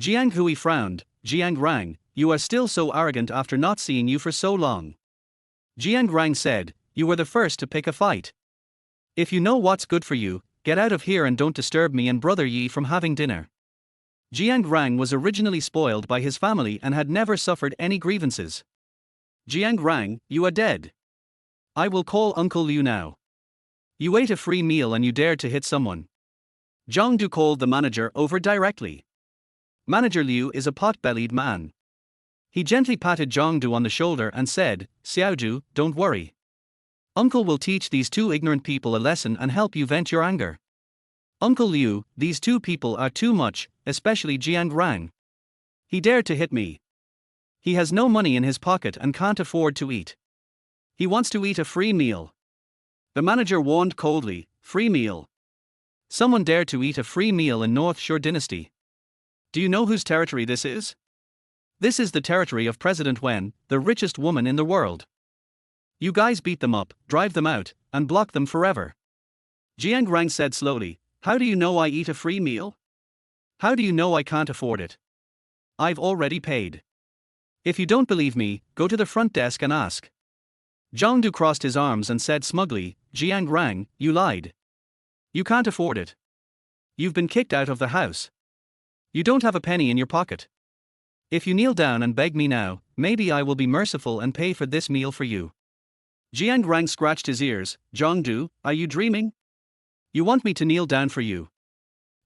Jiang Hui frowned. "Jiang Rang, you are still so arrogant after not seeing you for so long." Jiang Rang said, "You were the first to pick a fight. If you know what's good for you, get out of here and don't disturb me and brother Yi from having dinner." Jiang Rang was originally spoiled by his family and had never suffered any grievances. "Jiang Rang, you are dead. I will call Uncle Liu now. You ate a free meal and you dared to hit someone." Zhongdu called the manager over directly. Manager Liu is a pot-bellied man. He gently patted Zhongdu on the shoulder and said, "Xiaoju, don't worry. Uncle will teach these two ignorant people a lesson and help you vent your anger. Uncle Liu, these two people are too much, especially Jiang Rang. He dared to hit me. He has no money in his pocket and can't afford to eat. He wants to eat a free meal." The manager warned coldly, "Free meal? Someone dared to eat a free meal in North Shore dynasty. Do you know whose territory this is? This is the territory of President Wen, the richest woman in the world. You guys beat them up, drive them out, and block them forever." Jiang Rang said slowly, "How do you know I eat a free meal? How do you know I can't afford it? I've already paid. If you don't believe me, go to the front desk and ask." Zhongdu crossed his arms and said smugly, "Jiang Rang, you lied. You can't afford it. You've been kicked out of the house. You don't have a penny in your pocket. If you kneel down and beg me now, maybe I will be merciful and pay for this meal for you." Jiang Rang scratched his ears. Zhongdu, are you dreaming? You want me to kneel down for you?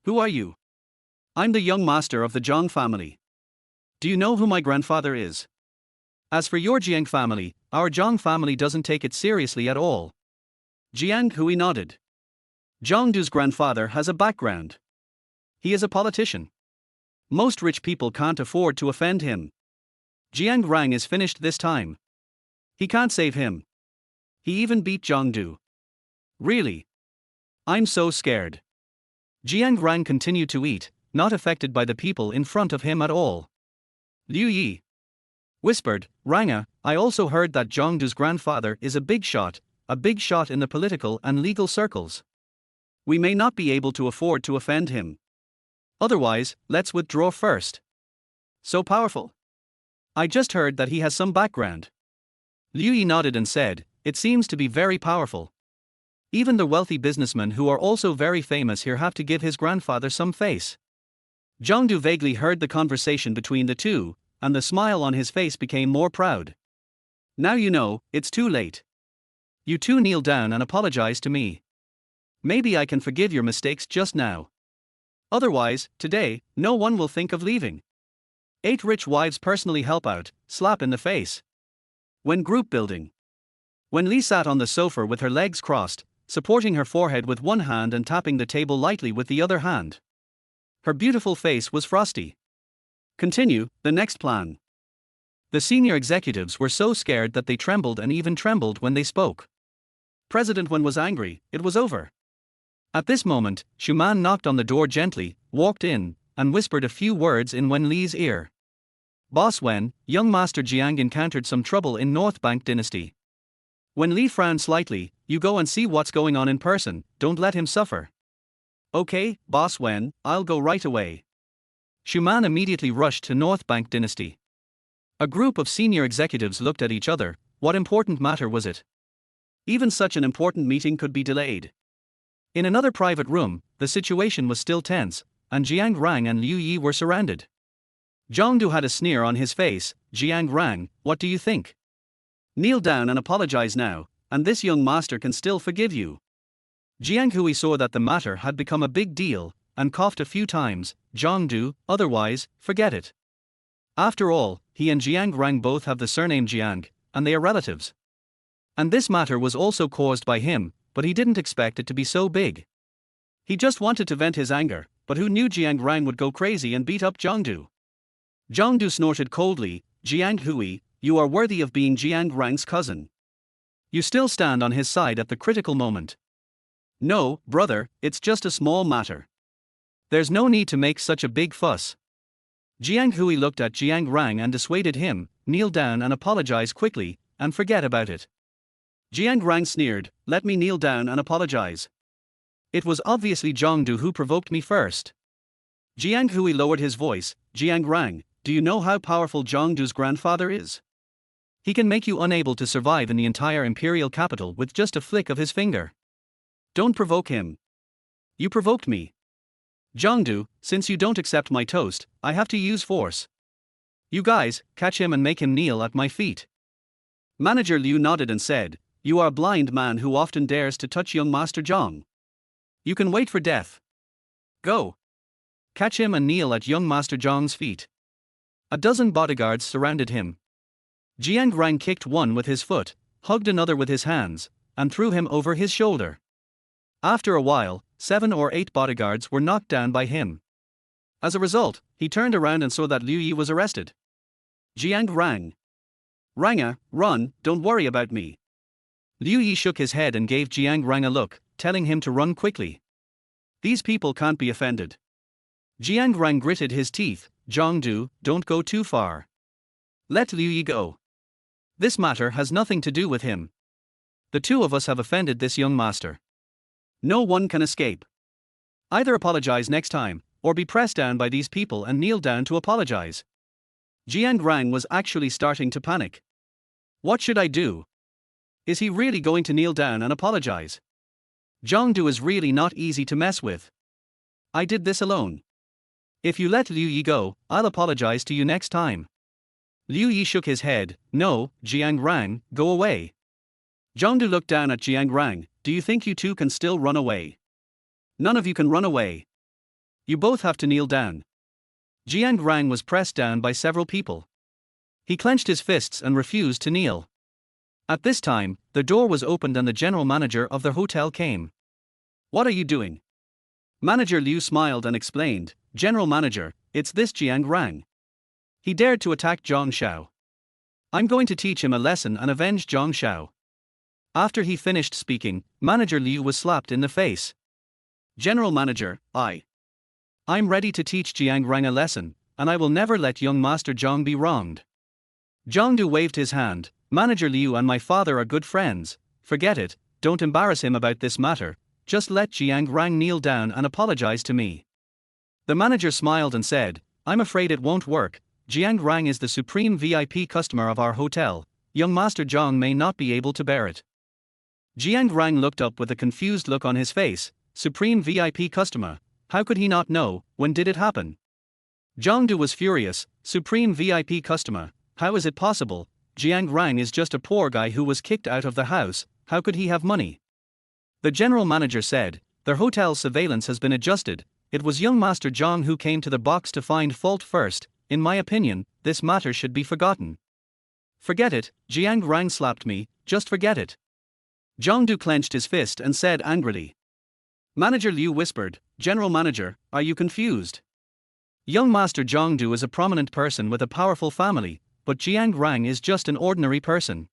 Who are you? I'm the young master of the Jiang family. Do you know who my grandfather is? As for your Jiang family, our Jiang family doesn't take it seriously at all. Jiang Hui nodded. Zhongdu's grandfather has a background. He is a politician. Most rich people can't afford to offend him. Jiang Rang is finished this time. He can't save him. He even beat Zhongdu. Really? I'm so scared. Jiang Rang continued to eat, not affected by the people in front of him at all. Liu Yi whispered, Ranga, I also heard that Zhongdu's grandfather is a big shot in the political and legal circles. We may not be able to afford to offend him. Otherwise, let's withdraw first. So powerful. I just heard that he has some background. Liu Yi nodded and said, it seems to be very powerful. Even the wealthy businessmen who are also very famous here have to give his grandfather some face. Zhongdu vaguely heard the conversation between the two, and the smile on his face became more proud. Now you know, it's too late. You two kneel down and apologize to me. Maybe I can forgive your mistakes just now. Otherwise, today, no one will think of leaving. 8 rich wives personally help out, slap in the face. When group building. When Li sat on the sofa with her legs crossed, supporting her forehead with one hand and tapping the table lightly with the other hand. Her beautiful face was frosty. Continue, the next plan. The senior executives were so scared that they trembled and even trembled when they spoke. President Wen was angry, it was over. At this moment, Shuman knocked on the door gently, walked in, and whispered a few words in Wen Li's ear. Boss Wen, young Master Jiang encountered some trouble in North Bank Dynasty. Wen Li frowned slightly, you go and see what's going on in person, don't let him suffer. Okay, Boss Wen, I'll go right away. Shuman immediately rushed to North Bank Dynasty. A group of senior executives looked at each other, what important matter was it? Even such an important meeting could be delayed. In another private room, the situation was still tense, and Jiang Rang and Liu Yi were surrounded. Zhongdu had a sneer on his face. Jiang Rang, what do you think? Kneel down and apologize now, and this young master can still forgive you. Jiang Hui saw that the matter had become a big deal, and coughed a few times. Zhongdu, otherwise, forget it. After all, he and Jiang Rang both have the surname Jiang, and they are relatives. And this matter was also caused by him, but he didn't expect it to be so big. He just wanted to vent his anger, but who knew Jiang Rang would go crazy and beat up Zhongdu? Zhongdu snorted coldly, Jiang Hui, you are worthy of being Jiang Rang's cousin. You still stand on his side at the critical moment. No, brother, it's just a small matter. There's no need to make such a big fuss. Jiang Hui looked at Jiang Rang and dissuaded him, kneel down and apologize quickly, and forget about it. Jiang Rang sneered, let me kneel down and apologize. It was obviously Zhongdu who provoked me first. Jiang Hui lowered his voice, Jiang Rang, do you know how powerful Zhongdu's grandfather is? He can make you unable to survive in the entire imperial capital with just a flick of his finger. Don't provoke him. You provoked me. Zhongdu, since you don't accept my toast, I have to use force. You guys, catch him and make him kneel at my feet. Manager Liu nodded and said, you are a blind man who often dares to touch young Master Zhang. You can wait for death. Go. Catch him and kneel at young Master Zhang's feet. A dozen bodyguards surrounded him. Jiang Rang kicked one with his foot, hugged another with his hands, and threw him over his shoulder. After a while, 7 or 8 bodyguards were knocked down by him. As a result, he turned around and saw that Liu Yi was arrested. Jiang Rang. Ranga, run, don't worry about me. Liu Yi shook his head and gave Jiang Rang a look, telling him to run quickly. These people can't be offended. Jiang Rang gritted his teeth, Zhongdu, don't go too far. Let Liu Yi go. This matter has nothing to do with him. The two of us have offended this young master. No one can escape. Either apologize next time, or be pressed down by these people and kneel down to apologize. Jiang Rang was actually starting to panic. What should I do? Is he really going to kneel down and apologize? Zhongdu is really not easy to mess with. I did this alone. If you let Liu Yi go, I'll apologize to you next time. Liu Yi shook his head, no, Jiang Rang, go away. Zhongdu looked down at Jiang Rang. Do you think you two can still run away? None of you can run away. You both have to kneel down. Jiang Rang was pressed down by several people. He clenched his fists and refused to kneel. At this time, the door was opened and the general manager of the hotel came. What are you doing? Manager Liu smiled and explained, General Manager, it's this Jiang Rang. He dared to attack Zhang Xiao. I'm going to teach him a lesson and avenge Zhang Xiao. After he finished speaking, Manager Liu was slapped in the face. General Manager, I'm ready to teach Jiang Rang a lesson, and I will never let young Master Zhang be wronged. Zhongdu waved his hand. Manager Liu and my father are good friends. Forget it, don't embarrass him about this matter, just let Jiang Rang kneel down and apologize to me. The manager smiled and said, I'm afraid it won't work. Jiang Rang is the supreme VIP customer of our hotel. Young Master Zhang may not be able to bear it. Jiang Rang looked up with a confused look on his face. Supreme VIP customer. How could he not know? When did it happen? Zhongdu was furious. Supreme VIP customer. How is it possible? Jiang Rang is just a poor guy who was kicked out of the house. How could he have money? The general manager said, their hotel's surveillance has been adjusted. It was young Master Zhang who came to the box to find fault first. In my opinion, this matter should be forgotten. Forget it, Jiang Rang slapped me, just forget it. Zhongdu clenched his fist and said angrily. Manager Liu whispered, General Manager, are you confused? Young Master Zhongdu is a prominent person with a powerful family, but Jiang Rang is just an ordinary person.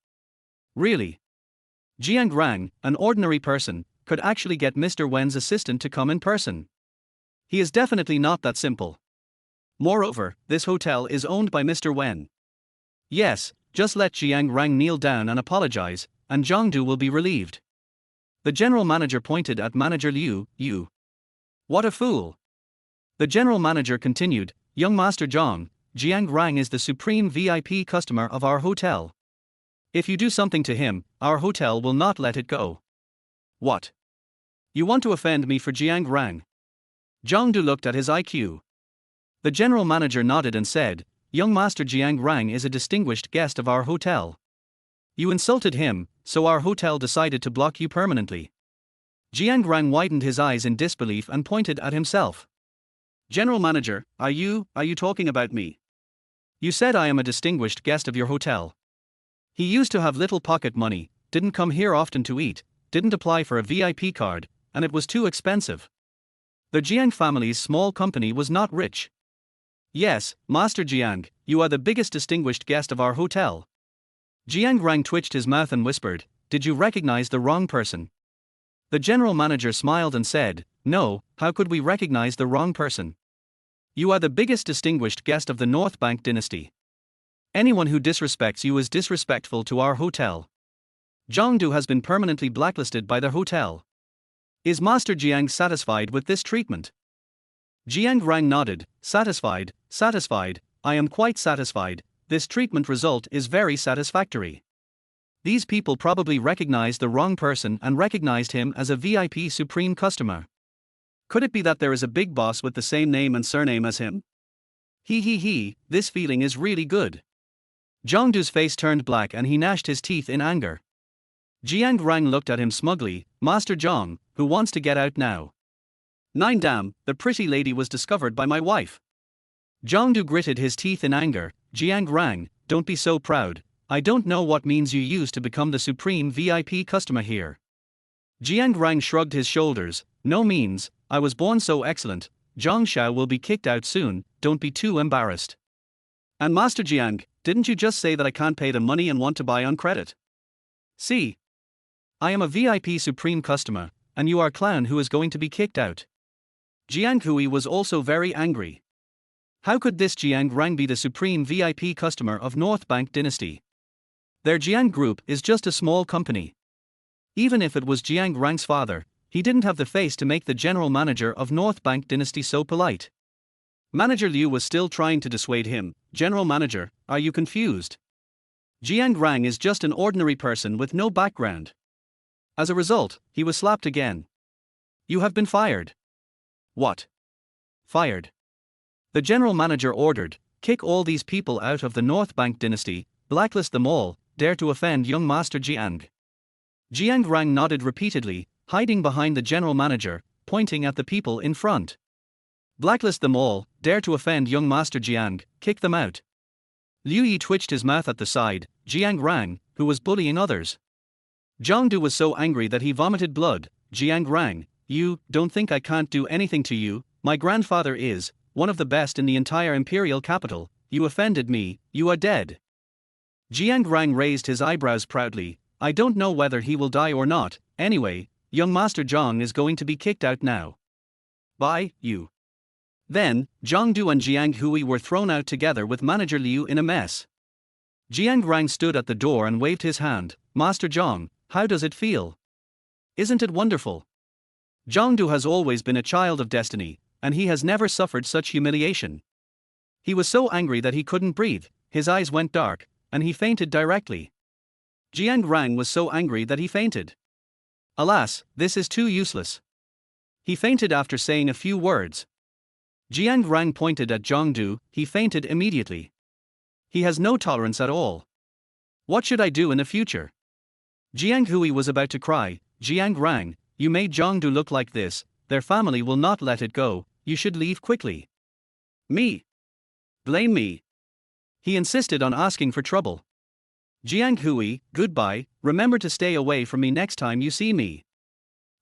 Really? Jiang Rang, an ordinary person, could actually get Mr. Wen's assistant to come in person. He is definitely not that simple. Moreover, this hotel is owned by Mr. Wen. Yes, just let Jiang Rang kneel down and apologize, and Zhongdu will be relieved. The general manager pointed at Manager Liu. You. What a fool. The general manager continued, Young Master Zhang, Jiang Rang is the supreme VIP customer of our hotel. If you do something to him, our hotel will not let it go. What? You want to offend me for Jiang Rang? Zhongdu looked at his IQ. The general manager nodded and said, Young Master Jiang Rang is a distinguished guest of our hotel. You insulted him, so our hotel decided to block you permanently. Jiang Rang widened his eyes in disbelief and pointed at himself. General manager, are you talking about me? You said I am a distinguished guest of your hotel. He used to have little pocket money, didn't come here often to eat, didn't apply for a VIP card, and it was too expensive. The Jiang family's small company was not rich. Yes, Master Jiang, you are the biggest distinguished guest of our hotel. Jiang Rang twitched his mouth and whispered, Did you recognize the wrong person? The general manager smiled and said, No, how could we recognize the wrong person? You are the biggest distinguished guest of the North Bank dynasty. Anyone who disrespects you is disrespectful to our hotel. Zhongdu has been permanently blacklisted by the hotel. Is Master Jiang satisfied with this treatment? Jiang Rang nodded, satisfied, I am quite satisfied, this treatment result is very satisfactory. These people probably recognized the wrong person and recognized him as a VIP supreme customer. Could it be that there is a big boss with the same name and surname as him? He, this feeling is really good. Zhongdu's face turned black and he gnashed his teeth in anger. Jiang Rang looked at him smugly, Master Zhang, who wants to get out now? Nine damn, the pretty lady was discovered by my wife. Zhongdu gritted his teeth in anger, Jiang Rang, don't be so proud, I don't know what means you use to become the supreme VIP customer here. Jiang Rang shrugged his shoulders, no means, I was born so excellent, Zhang Xiao will be kicked out soon, don't be too embarrassed. And Master Jiang, didn't you just say that I can't pay the money and want to buy on credit? See? I am a VIP supreme customer, and you are a clown who is going to be kicked out. Jiang Hui was also very angry. How could this Jiang Rang be the supreme VIP customer of North Bank dynasty? Their Jiang group is just a small company. Even if it was Jiang Rang's father, he didn't have the face to make the general manager of North Bank dynasty so polite. Manager Liu was still trying to dissuade him, General Manager, are you confused? Jiang Rang is just an ordinary person with no background. As a result, he was slapped again. You have been fired. What? Fired. The general manager ordered, kick all these people out of the North Bank dynasty, blacklist them all, dare to offend young Master Jiang. Jiang Rang nodded repeatedly, hiding behind the general manager, pointing at the people in front. Blacklist them all, dare to offend young Master Jiang, kick them out. Liu Yi twitched his mouth at the side, Jiang Rang, who was bullying others. Zhangdu was so angry that he vomited blood. Jiang Rang, you don't think I can't do anything to you? My grandfather is one of the best in the entire imperial capital. You offended me, you are dead. Jiang Rang raised his eyebrows proudly. I don't know whether he will die or not. Anyway, young Master Zhang is going to be kicked out now. Bye, you. Then, Zhangdu and Jiang Hui were thrown out together with manager Liu in a mess. Jiang Rang stood at the door and waved his hand. Master Zhang, how does it feel? Isn't it wonderful? Zhangdu has always been a child of destiny, and he has never suffered such humiliation. He was so angry that he couldn't breathe, his eyes went dark, and he fainted directly. Jiang Rang was so angry that he fainted. Alas, this is too useless. He fainted after saying a few words. Jiang Rang pointed at Zhangdu, he fainted immediately. He has no tolerance at all. What should I do in the future? Jiang Hui was about to cry. Jiang Rang, you made Zhangdu look like this, their family will not let it go, you should leave quickly. Me? Blame me. He insisted on asking for trouble. Jiang Hui, goodbye, remember to stay away from me next time you see me.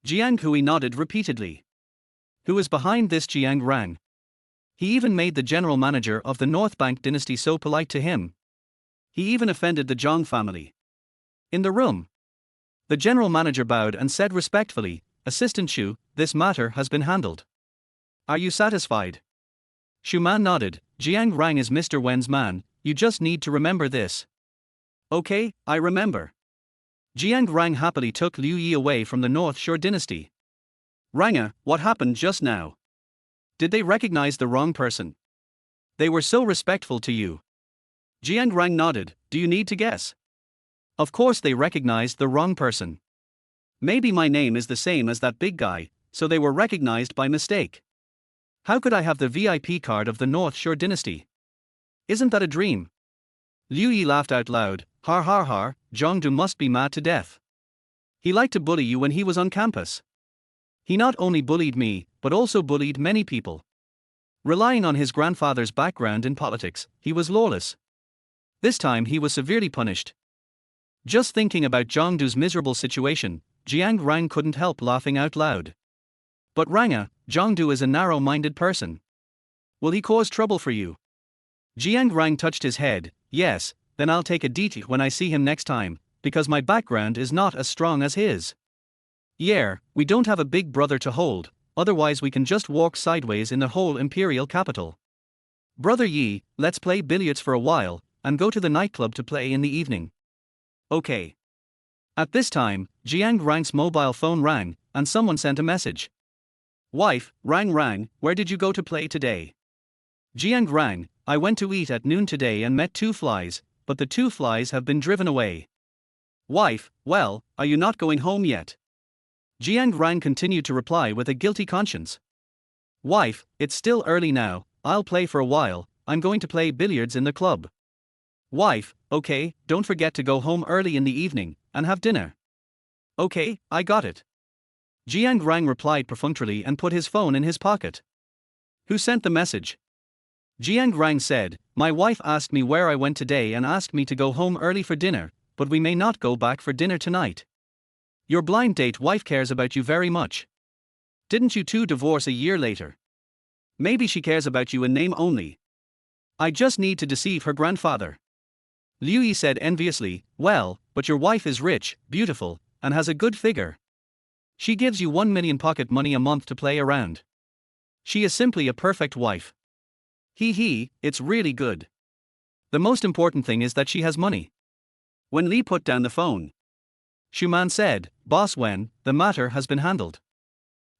Jiang Hui nodded repeatedly. Who is behind this Jiang Rang? He even made the general manager of the North Bank dynasty so polite to him. He even offended the Zhang family. In the room, the general manager bowed and said respectfully, Assistant Shu, this matter has been handled. Are you satisfied? Shu Man nodded. Jiang Rang is Mr. Wen's man, you just need to remember this. Okay, I remember. Jiang Rang happily took Liu Yi away from the North Shore dynasty. Ranga, what happened just now? Did they recognize the wrong person? They were so respectful to you. Jiang Rang nodded. Do you need to guess? Of course they recognized the wrong person. Maybe my name is the same as that big guy, so they were recognized by mistake. How could I have the VIP card of the North Shore dynasty? Isn't that a dream? Liu Yi laughed out loud. Har har har, Zhangdu must be mad to death. He liked to bully you when he was on campus. He not only bullied me, but also bullied many people. Relying on his grandfather's background in politics, he was lawless. This time he was severely punished. Just thinking about Zhangdu's miserable situation, Jiang Rang couldn't help laughing out loud. But Ranga, Zhangdu is a narrow-minded person. Will he cause trouble for you? Jiang Rang touched his head. Yes, then I'll take a DT when I see him next time, because my background is not as strong as his. Yeah, we don't have a big brother to hold, otherwise we can just walk sideways in the whole imperial capital. Brother Yi, let's play billiards for a while, and go to the nightclub to play in the evening. Okay. At this time, Jiang Rang's mobile phone rang, and someone sent a message. Wife, Rang, where did you go to play today? Jiang Rang, I went to eat at noon today and met 2 flies, but the 2 flies have been driven away. Wife, well, are you not going home yet? Jiang Rang continued to reply with a guilty conscience. Wife, it's still early now, I'll play for a while, I'm going to play billiards in the club. Wife, okay, don't forget to go home early in the evening, and have dinner. Okay, I got it. Jiang Rang replied perfunctorily and put his phone in his pocket. Who sent the message? Jiang Rang said, my wife asked me where I went today and asked me to go home early for dinner, but we may not go back for dinner tonight. Your blind date wife cares about you very much. Didn't you two divorce a year later? Maybe she cares about you in name only. I just need to deceive her grandfather. Liu Yi said enviously, well, but your wife is rich, beautiful, and has a good figure. She gives you 1 million pocket money a month to play around. She is simply a perfect wife. It's really good. The most important thing is that she has money. When Li put down the phone, Shuman said, Boss Wen, the matter has been handled.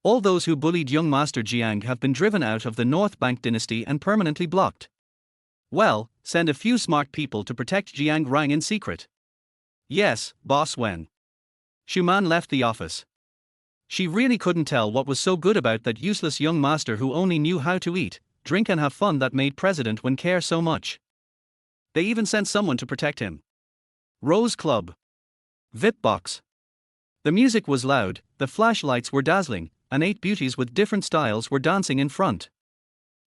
All those who bullied young Master Jiang have been driven out of the North Bank dynasty and permanently blocked. Well, send a few smart people to protect Jiang Rang in secret. Yes, Boss Wen. Shuman left the office. She really couldn't tell what was so good about that useless young master who only knew how to eat, drink and have fun that made President Wen care so much. They even sent someone to protect him. Rose Club. VIP box. The music was loud, the flashlights were dazzling, and 8 beauties with different styles were dancing in front.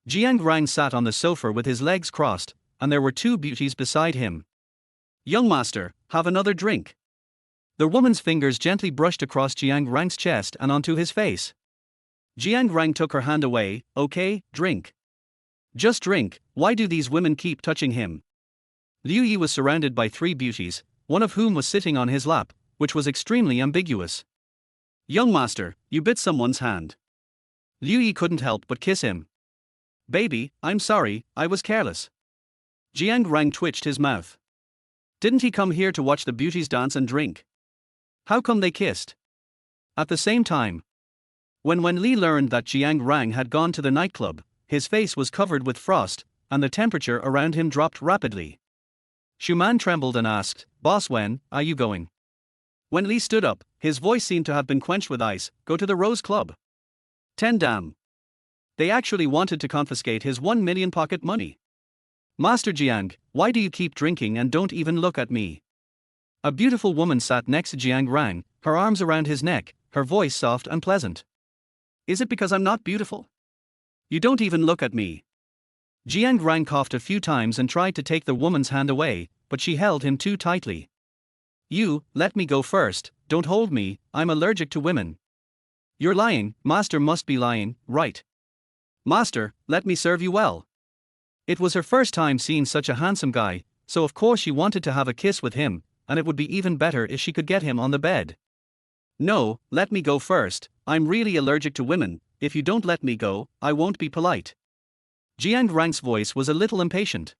Jiang Rang sat on the sofa with his legs crossed, and there were 2 beauties beside him. "Young master, have another drink." The woman's fingers gently brushed across Jiang Rang's chest and onto his face. Jiang Rang took her hand away. "Okay, drink. Just drink, why do these women keep touching him?" Liu Yi was surrounded by 3 beauties, one of whom was sitting on his lap, which was extremely ambiguous. "Young master, you bit someone's hand." Liu Yi couldn't help but kiss him. "Baby, I'm sorry, I was careless." Jiang Rang twitched his mouth. Didn't he come here to watch the beauties dance and drink? How come they kissed? At the same time, when Wen Li learned that Jiang Rang had gone to the nightclub, his face was covered with frost, and the temperature around him dropped rapidly. Schumann trembled and asked, "Boss, when are you going?" Wen Li stood up, his voice seemed to have been quenched with ice. "Go to the Rose Club." 10 damn. They actually wanted to confiscate his 1 million pocket money. "Master Jiang, why do you keep drinking and don't even look at me?" A beautiful woman sat next to Jiang Rang, her arms around his neck, her voice soft and pleasant. "Is it because I'm not beautiful? You don't even look at me." Jiang Rang coughed a few times and tried to take the woman's hand away, but she held him too tightly. "You, let me go first, don't hold me, I'm allergic to women." "You're lying, master must be lying, right? Master, let me serve you well." It was her first time seeing such a handsome guy, so of course she wanted to have a kiss with him, and it would be even better if she could get him on the bed. "No, let me go first, I'm really allergic to women, if you don't let me go, I won't be polite." Jiang Rang's voice was a little impatient.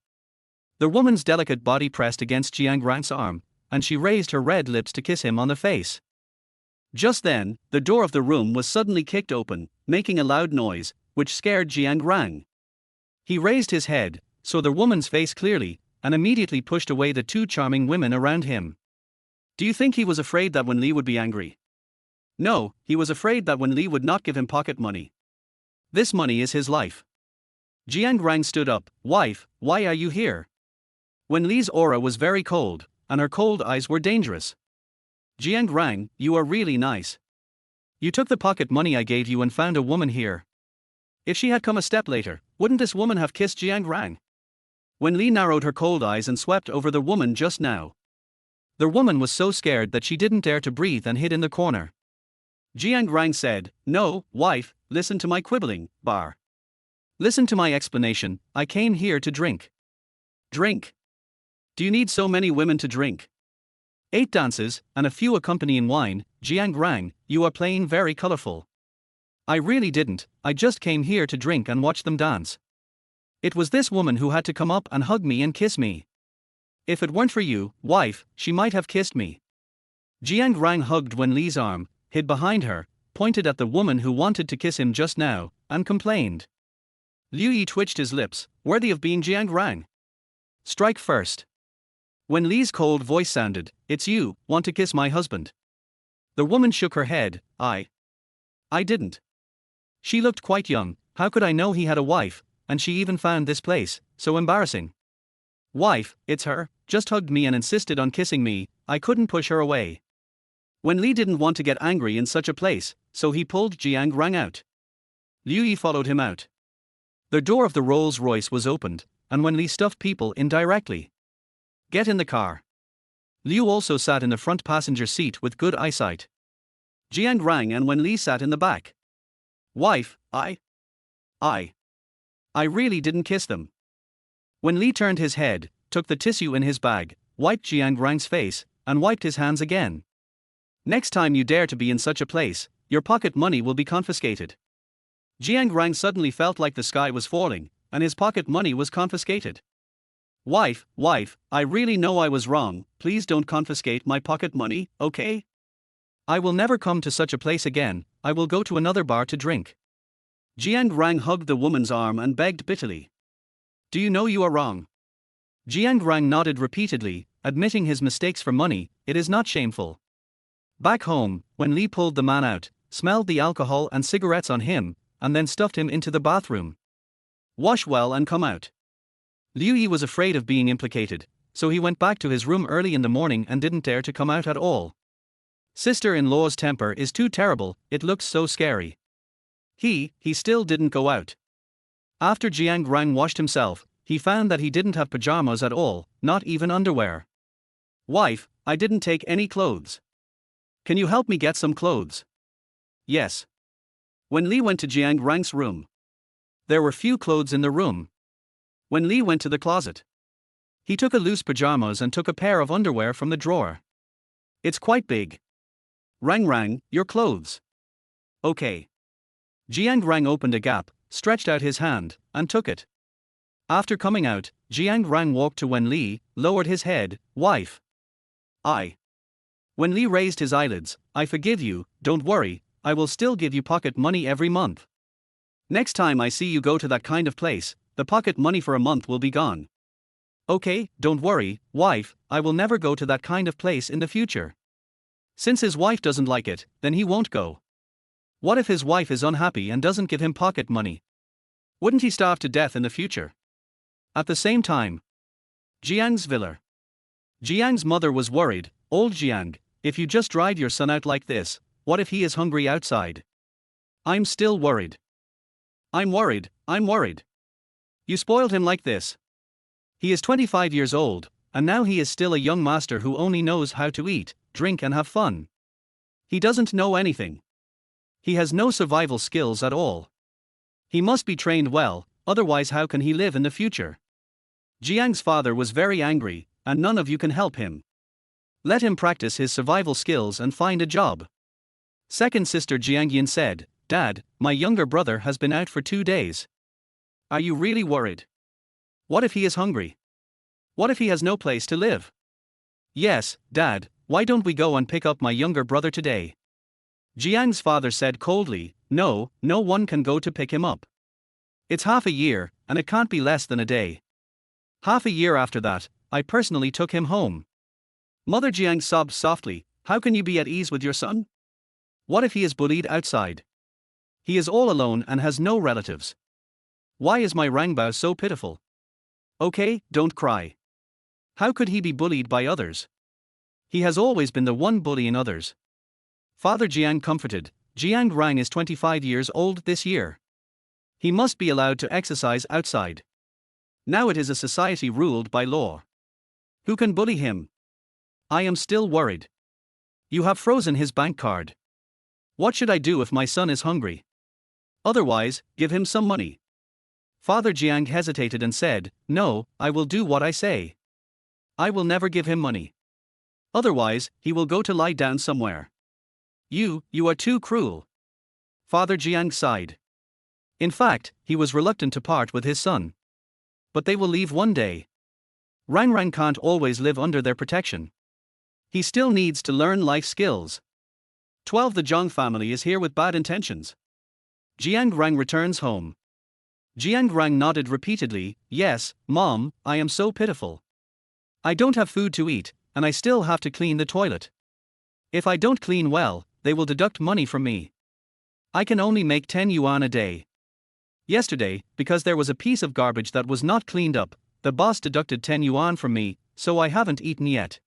The woman's delicate body pressed against Jiang Rang's arm, and she raised her red lips to kiss him on the face. Just then, the door of the room was suddenly kicked open, making a loud noise, which scared Jiang Rang. He raised his head, saw the woman's face clearly, and immediately pushed away the 2 charming women around him. Do you think he was afraid that Wen Li would be angry? No, he was afraid that Wen Li would not give him pocket money. This money is his life. Jiang Rang stood up. "Wife, why are you here?" Wen Li's aura was very cold, and her cold eyes were dangerous. "Jiang Rang, you are really nice. You took the pocket money I gave you and found a woman here. If she had come a step later, wouldn't this woman have kissed Jiang Rang?" Wen Li narrowed her cold eyes and swept over the woman just now. The woman was so scared that she didn't dare to breathe and hid in the corner. Jiang Rang said, "No, wife, listen to my quibbling, bar. Listen to my explanation, I came here to drink." "Drink? Do you need so many women to drink?" 8 dances, and a few accompanying wine. "Jiang Rang, you are playing very colorful." "I really didn't, I just came here to drink and watch them dance. It was this woman who had to come up and hug me and kiss me. If it weren't for you, wife, she might have kissed me." Jiang Rang hugged Wen Li's arm, hid behind her, pointed at the woman who wanted to kiss him just now, and complained. Liu Yi twitched his lips, worthy of being Jiang Rang. "Strike first." Wen Li's cold voice sounded, "It's you, want to kiss my husband?" The woman shook her head. I didn't. She looked quite young, how could I know he had a wife, and she even found this place so embarrassing. "Wife, it's her, just hugged me and insisted on kissing me, I couldn't push her away." Wen Li didn't want to get angry in such a place, so he pulled Jiang Rang out. Liu Yi followed him out. The door of the Rolls-Royce was opened, and Wen Li stuffed people in directly. "Get in the car." Liu also sat in the front passenger seat with good eyesight. Jiang Rang and Wen Li sat in the back. "Wife, I really didn't kiss them." Wen Li turned his head, took the tissue in his bag, wiped Jiang Rang's face, and wiped his hands again. "Next time you dare to be in such a place, your pocket money will be confiscated." Jiang Rang suddenly felt like the sky was falling, and his pocket money was confiscated. Wife, I really know I was wrong, please don't confiscate my pocket money, okay? I will never come to such a place again, I will go to another bar to drink." Jiang Rang hugged the woman's arm and begged bitterly. "Do you know you are wrong?" Jiang Rang nodded repeatedly, admitting his mistakes for money. "It is not shameful." Back home, when Li pulled the man out, smelled the alcohol and cigarettes on him, and then stuffed him into the bathroom. "Wash well and come out." Liu Yi was afraid of being implicated, so he went back to his room early in the morning and didn't dare to come out at all. Sister-in-law's temper is too terrible, it looks so scary. He still didn't go out. After Jiang Rang washed himself, he found that he didn't have pajamas at all, not even underwear. Wife, I didn't take any clothes. Can you help me get some clothes? Yes. When Li went to Jiang Rang's room, there were few clothes in the room. When Li went to the closet, he took a loose pajamas and took a pair of underwear from the drawer. It's quite big. Rang, your clothes. Okay. Jiang Rang opened a gap, stretched out his hand, and took it. After coming out, Jiang Rang walked to Wen Li, lowered his head. Wife. When Li raised his eyelids, I forgive you, don't worry, I will still give you pocket money every month. Next time I see you go to that kind of place, the pocket money for a month will be gone. Okay, don't worry, wife, I will never go to that kind of place in the future. Since his wife doesn't like it, then he won't go. What if his wife is unhappy and doesn't give him pocket money? Wouldn't he starve to death in the future? At the same time, Jiang's villa. Jiang's mother was worried. Old Jiang, if you just dried your son out like this, what if he is hungry outside? I'm still worried. I'm worried. You spoiled him like this. He is 25 years old, and now he is still a young master who only knows how to eat, drink and have fun. He doesn't know anything. He has no survival skills at all. He must be trained well, otherwise how can he live in the future? Jiang's father was very angry, and none of you can help him. Let him practice his survival skills and find a job. Second sister Jiangyin said, Dad, my younger brother has been out for 2 days. Are you really worried? What if he is hungry? What if he has no place to live? Yes, Dad, why don't we go and pick up my younger brother today? Jiang's father said coldly, No one can go to pick him up. It's half a year, and it can't be less than a day. Half a year after that, I personally took him home. Mother Jiang sobbed softly, How can you be at ease with your son? What if he is bullied outside? He is all alone and has no relatives. Why is my Rangbao so pitiful? Okay, don't cry. How could he be bullied by others? He has always been the one bullying others. Father Jiang comforted, Jiang Rang is 25 years old this year. He must be allowed to exercise outside. Now it is a society ruled by law. Who can bully him? I am still worried. You have frozen his bank card. What should I do if my son is hungry? Otherwise, give him some money. Father Jiang hesitated and said, No, I will do what I say. I will never give him money. Otherwise, he will go to lie down somewhere. You are too cruel. Father Jiang sighed. In fact, he was reluctant to part with his son. But they will leave one day. Rang can't always live under their protection. He still needs to learn life skills. 12 The Jiang family is here with bad intentions. Jiang Rang returns home. Jiang Rang nodded repeatedly, Yes, Mom, I am so pitiful. I don't have food to eat, and I still have to clean the toilet. If I don't clean well, they will deduct money from me. I can only make 10 yuan a day. Yesterday, because there was a piece of garbage that was not cleaned up, the boss deducted 10 yuan from me, so I haven't eaten yet.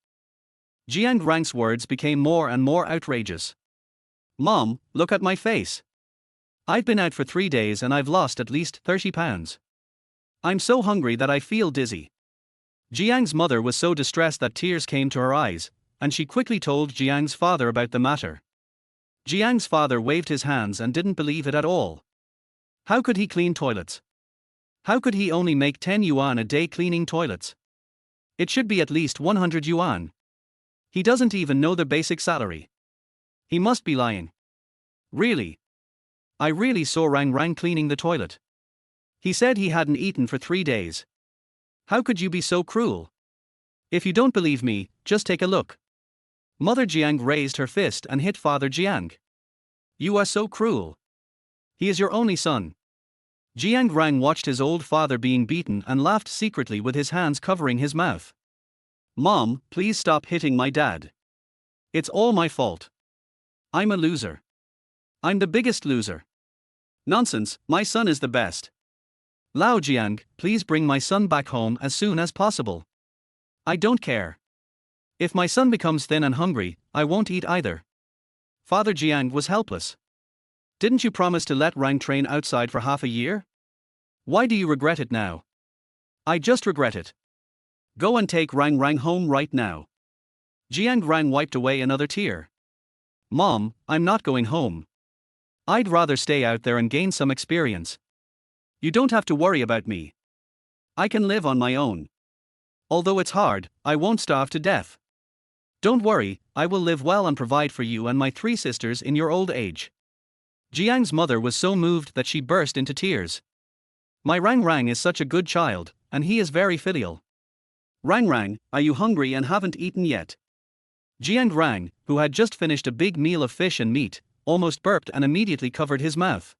Jiang Rang's words became more and more outrageous. Mom, look at my face. I've been out for 3 days and I've lost at least 30 pounds. I'm so hungry that I feel dizzy. Jiang's mother was so distressed that tears came to her eyes, and she quickly told Jiang's father about the matter. Jiang's father waved his hands and didn't believe it at all. How could he clean toilets? How could he only make 10 yuan a day cleaning toilets? It should be at least 100 yuan. He doesn't even know the basic salary. He must be lying. Really? I really saw Rang cleaning the toilet. He said he hadn't eaten for 3 days. How could you be so cruel? If you don't believe me, just take a look. Mother Jiang raised her fist and hit Father Jiang. You are so cruel. He is your only son. Jiang Rang watched his old father being beaten and laughed secretly with his hands covering his mouth. Mom, please stop hitting my dad. It's all my fault. I'm a loser. I'm the biggest loser. Nonsense, my son is the best. Lao Jiang, please bring my son back home as soon as possible. I don't care. If my son becomes thin and hungry, I won't eat either. Father Jiang was helpless. Didn't you promise to let Rang train outside for half a year? Why do you regret it now? I just regret it. Go and take Rang home right now. Jiang Rang wiped away another tear. Mom, I'm not going home. I'd rather stay out there and gain some experience. You don't have to worry about me. I can live on my own. Although it's hard, I won't starve to death. Don't worry, I will live well and provide for you and my 3 sisters in your old age. Jiang's mother was so moved that she burst into tears. My Rang is such a good child, and he is very filial. Rang, are you hungry and haven't eaten yet? Jiang Rang, who had just finished a big meal of fish and meat, almost burped and immediately covered his mouth.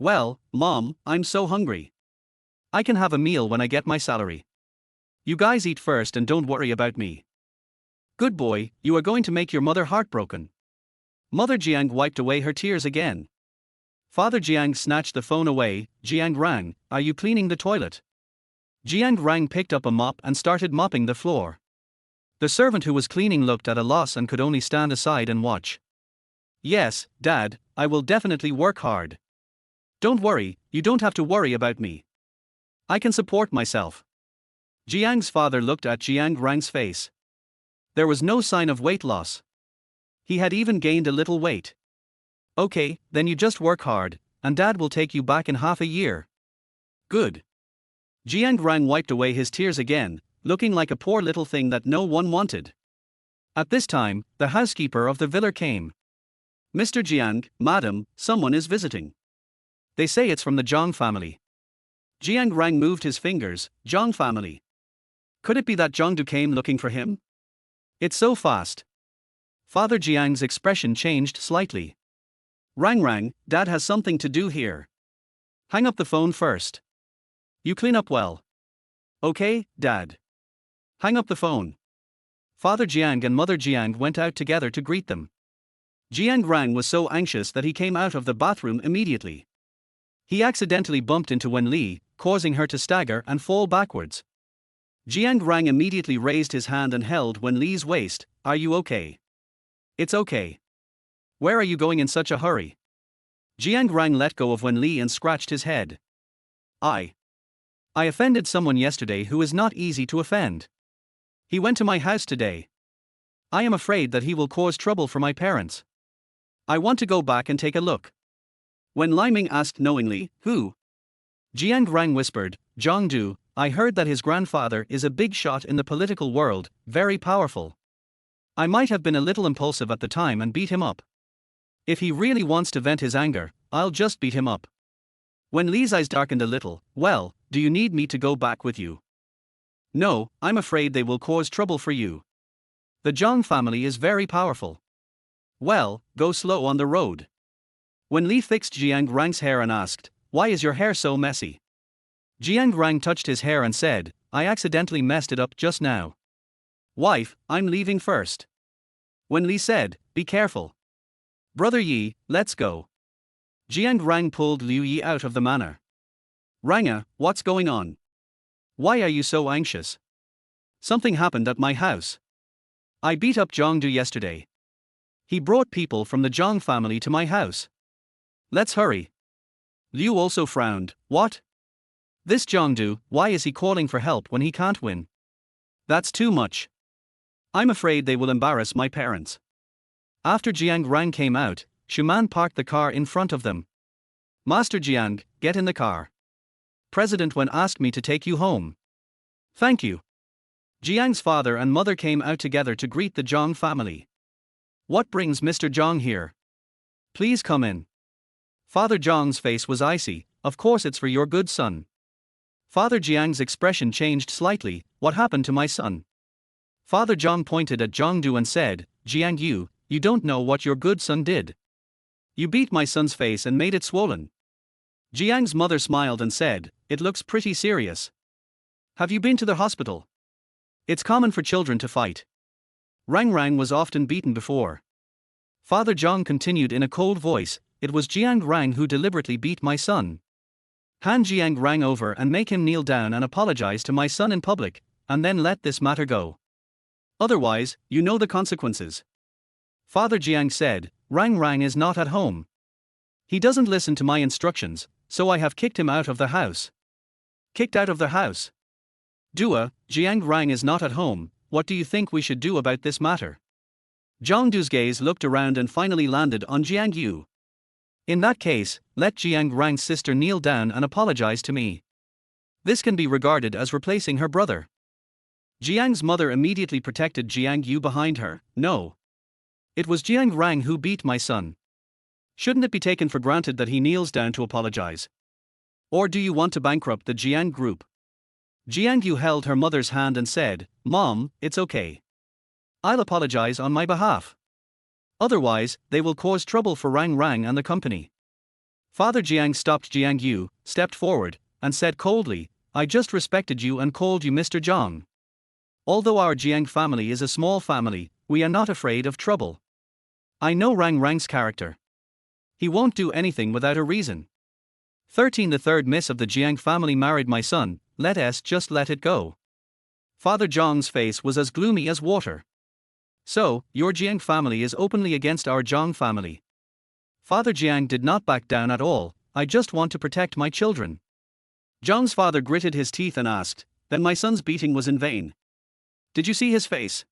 Well, Mom, I'm so hungry. I can have a meal when I get my salary. You guys eat first and don't worry about me. Good boy, you are going to make your mother heartbroken. Mother Jiang wiped away her tears again. Father Jiang snatched the phone away. Jiang Rang, are you cleaning the toilet? Jiang Rang picked up a mop and started mopping the floor. The servant who was cleaning looked at a loss and could only stand aside and watch. Yes, Dad, I will definitely work hard. Don't worry, you don't have to worry about me. I can support myself. Jiang's father looked at Jiang Rang's face. There was no sign of weight loss. He had even gained a little weight. Okay, then you just work hard, and Dad will take you back in half a year. Good. Jiang Rang wiped away his tears again, looking like a poor little thing that no one wanted. At this time, the housekeeper of the villa came. Mr. Jiang, Madam, someone is visiting. They say it's from the Jiang family. Jiang Rang moved his fingers. Jiang family. Could it be that Jiangdu came looking for him? It's so fast. Father Jiang's expression changed slightly. Rang, Dad has something to do here. Hang up the phone first. You clean up well. Okay, Dad. Hang up the phone. Father Jiang and Mother Jiang went out together to greet them. Jiang Rang was so anxious that he came out of the bathroom immediately. He accidentally bumped into Wen Li, causing her to stagger and fall backwards. Jiang Rang immediately raised his hand and held Wen Li's waist. Are you okay? It's okay. Where are you going in such a hurry? Jiang Rang let go of Wen Li and scratched his head. I offended someone yesterday who is not easy to offend. He went to my house today. I am afraid that he will cause trouble for my parents. I want to go back and take a look. When Liming asked knowingly, who? Jiang Rang whispered, Jiangdu. I heard that his grandfather is a big shot in the political world, very powerful. I might have been a little impulsive at the time and beat him up. If he really wants to vent his anger, I'll just beat him up. When Li's eyes darkened a little, well, do you need me to go back with you? No, I'm afraid they will cause trouble for you. The Jiang family is very powerful. Well, go slow on the road. When Li fixed Jiang Rang's hair and asked, why is your hair so messy? Jiang Rang touched his hair and said, I accidentally messed it up just now. Wife, I'm leaving first. When Li said, be careful. Brother Yi, let's go. Jiang Rang pulled Liu Yi out of the manor. Ranga, what's going on? Why are you so anxious? Something happened at my house. I beat up Jiangdu yesterday. He brought people from the Jiang family to my house. Let's hurry. Liu also frowned. What? This Jiangdu, why is he calling for help when he can't win? That's too much. I'm afraid they will embarrass my parents. After Jiang Rang came out, Shuman parked the car in front of them. Master Jiang, get in the car. President Wen asked me to take you home. Thank you. Jiang's father and mother came out together to greet the Jiang family. What brings Mr. Jiang here? Please come in. Father Jiang's face was icy. Of course it's for your good son. Father Jiang's expression changed slightly. What happened to my son? Father Jiang pointed at Jiangdu and said, Jiang you don't know what your good son did. You beat my son's face and made it swollen. Jiang's mother smiled and said, it looks pretty serious. Have you been to the hospital? It's common for children to fight. Rang was often beaten before. Father Jiang continued in a cold voice, it was Jiang Rang who deliberately beat my son. Hand Jiang Rang over and make him kneel down and apologize to my son in public, and then let this matter go. Otherwise, you know the consequences. Father Jiang said, Rang Rang is not at home. He doesn't listen to my instructions, so I have kicked him out of the house. Kicked out of the house? Dua, Jiang Rang is not at home. What do you think we should do about this matter? Zhang Du's gaze looked around and finally landed on Jiang Yu. In that case, let Jiang Rang's sister kneel down and apologize to me. This can be regarded as replacing her brother. Jiang's mother immediately protected Jiang Yu behind her. No. It was Jiang Rang who beat my son. Shouldn't it be taken for granted that he kneels down to apologize? Or do you want to bankrupt the Jiang group? Jiang Yu held her mother's hand and said, Mom, it's okay. I'll apologize on my behalf. Otherwise, they will cause trouble for Rang Rang and the company. Father Jiang stopped Jiang Yu, stepped forward, and said coldly, I just respected you and called you Mr. Zhang. Although our Jiang family is a small family, we are not afraid of trouble. I know Rang Rang's character. He won't do anything without a reason. 13 The third miss of the Jiang family married my son, let's just let it go. Father Zhang's face was as gloomy as water. So, your Jiang family is openly against our Zhang family. Father Jiang did not back down at all. I just want to protect my children. Zhang's father gritted his teeth and asked, then my son's beating was in vain. Did you see his face?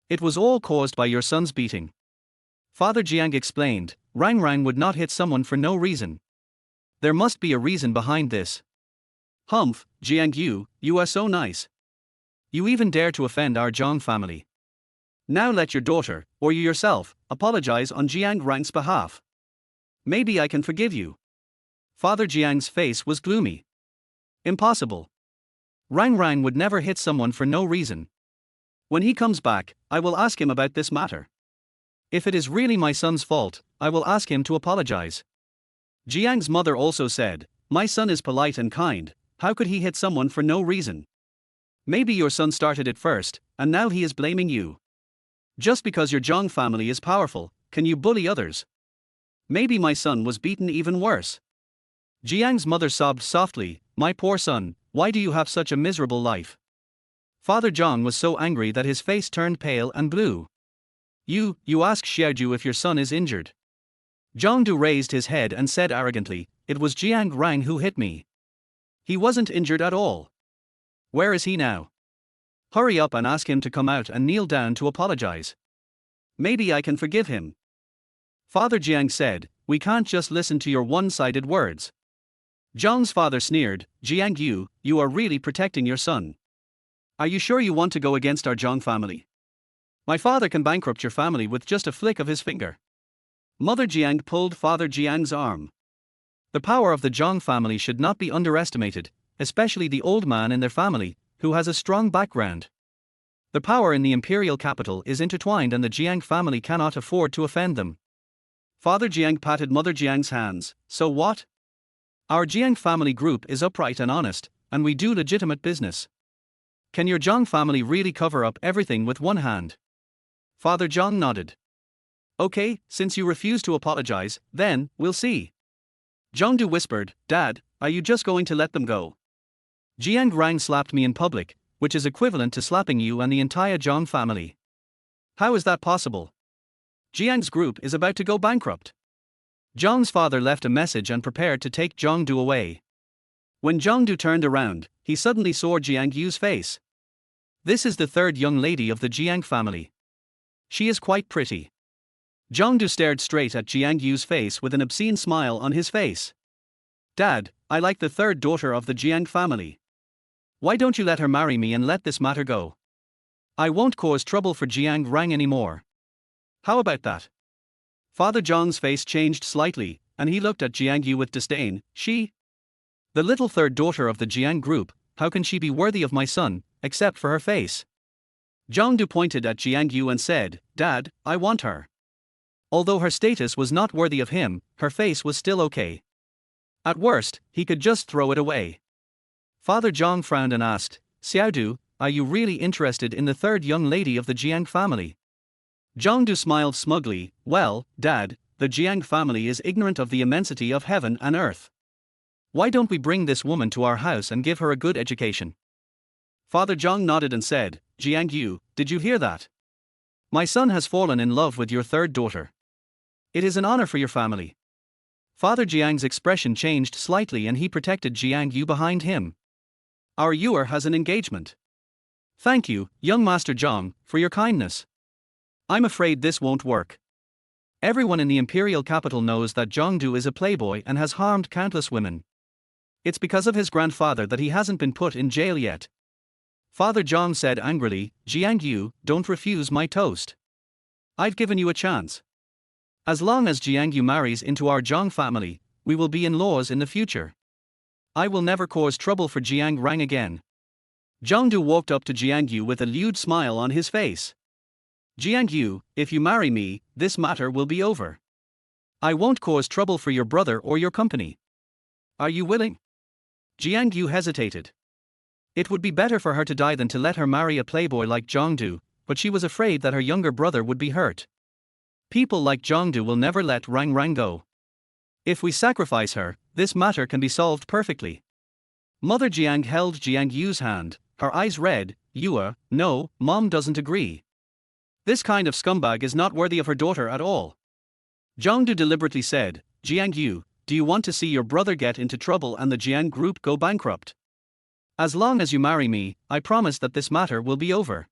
It was all caused by your son's beating. Father Jiang explained, Rang Rang would not hit someone for no reason. There must be a reason behind this. Humph, Jiang Yu, you are so nice. You even dare to offend our Zhang family. Now let your daughter, or you yourself, apologize on Jiang Rang's behalf. Maybe I can forgive you. Father Jiang's face was gloomy. Impossible. Rang Rang would never hit someone for no reason. When he comes back, I will ask him about this matter. If it is really my son's fault, I will ask him to apologize. Jiang's mother also said, my son is polite and kind, how could he hit someone for no reason? Maybe your son started it first, and now he is blaming you. Just because your Zhang family is powerful, can you bully others? Maybe my son was beaten even worse. Jiang's mother sobbed softly, my poor son, why do you have such a miserable life? Father Zhang was so angry that his face turned pale and blue. You ask Xiaoju if your son is injured. Zhang Du raised his head and said arrogantly, it was Jiang Rang who hit me. He wasn't injured at all. Where is he now? Hurry up and ask him to come out and kneel down to apologize. Maybe I can forgive him. Father Jiang said, we can't just listen to your one-sided words. Zhang's father sneered, Jiang Yu, you are really protecting your son. Are you sure you want to go against our Zhang family? My father can bankrupt your family with just a flick of his finger. Mother Jiang pulled Father Jiang's arm. The power of the Zhang family should not be underestimated, especially the old man in their family, who has a strong background. The power in the imperial capital is intertwined and the Jiang family cannot afford to offend them. Father Jiang patted Mother Jiang's hands, so what? Our Jiang family group is upright and honest, and we do legitimate business. Can your Zhang family really cover up everything with one hand? Father Zhang nodded. Okay, since you refuse to apologize, then, we'll see. Zhang Du whispered, Dad, are you just going to let them go? Jiang Rang slapped me in public, which is equivalent to slapping you and the entire Zhang family. How is that possible? Jiang's group is about to go bankrupt. Zhang's father left a message and prepared to take Zhang Du away. When Zhang Du turned around, he suddenly saw Jiang Yu's face. This is the third young lady of the Jiang family. She is quite pretty. Zhang Du stared straight at Jiang Yu's face with an obscene smile on his face. Dad, I like the third daughter of the Jiang family. Why don't you let her marry me and let this matter go? I won't cause trouble for Jiang Rang anymore. How about that? Father Zhang's face changed slightly, and he looked at Jiang Yu with disdain. She? The little third daughter of the Jiang group, how can she be worthy of my son, except for her face? Zhang Du pointed at Jiang Yu and said, Dad, I want her. Although her status was not worthy of him, her face was still okay. At worst, he could just throw it away. Father Zhang frowned and asked, Xiaodu, are you really interested in the third young lady of the Jiang family? Zhang Du smiled smugly, well, Dad, the Jiang family is ignorant of the immensity of heaven and earth. Why don't we bring this woman to our house and give her a good education? Father Zhang nodded and said, Jiang Yu, did you hear that? My son has fallen in love with your third daughter. It is an honor for your family. Father Jiang's expression changed slightly and he protected Jiang Yu behind him. Our Yuer has an engagement. Thank you, young Master Jiang, for your kindness. I'm afraid this won't work. Everyone in the imperial capital knows that Zhongdu is a playboy and has harmed countless women. It's because of his grandfather that he hasn't been put in jail yet. Father Jiang said angrily, Jiang Yu, don't refuse my toast. I've given you a chance. As long as Jiang Yu marries into our Jiang family, we will be in-laws in the future. I will never cause trouble for Jiang Rang again. Zhongdu walked up to Jiang Yu with a lewd smile on his face. Jiang Yu, if you marry me, this matter will be over. I won't cause trouble for your brother or your company. Are you willing? Jiang Yu hesitated. It would be better for her to die than to let her marry a playboy like Zhongdu, but she was afraid that her younger brother would be hurt. People like Zhongdu will never let Rang Rang go. If we sacrifice her, this matter can be solved perfectly. Mother Jiang held Jiang Yu's hand, her eyes red. Yua, no, Mom doesn't agree. This kind of scumbag is not worthy of her daughter at all. Zhongdu deliberately said, Jiang Yu, do you want to see your brother get into trouble and the Jiang group go bankrupt? As long as you marry me, I promise that this matter will be over.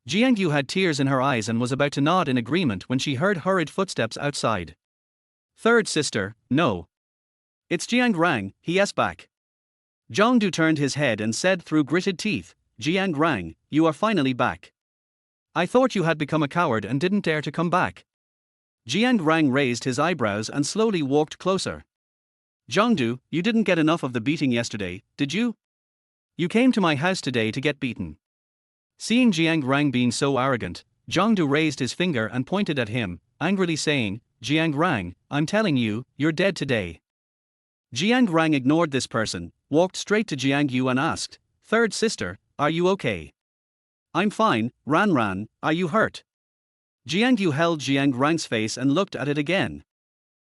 Jiang Yu had tears in her eyes and was about to nod in agreement when she heard hurried footsteps outside. Third sister, no. It's Jiang Rang, yes back. Zhongdu turned his head and said through gritted teeth, Jiang Rang, you are finally back. I thought you had become a coward and didn't dare to come back. Jiang Rang raised his eyebrows and slowly walked closer. Zhongdu, you didn't get enough of the beating yesterday, did you? You came to my house today to get beaten. Seeing Jiang Rang being so arrogant, Zhongdu raised his finger and pointed at him, angrily saying, Jiang Rang, I'm telling you, you're dead today. Jiang Rang ignored this person, walked straight to Jiang Yu and asked, Third sister, are you okay? I'm fine, Ran, are you hurt? Jiang Yu held Jiang Rang's face and looked at it again.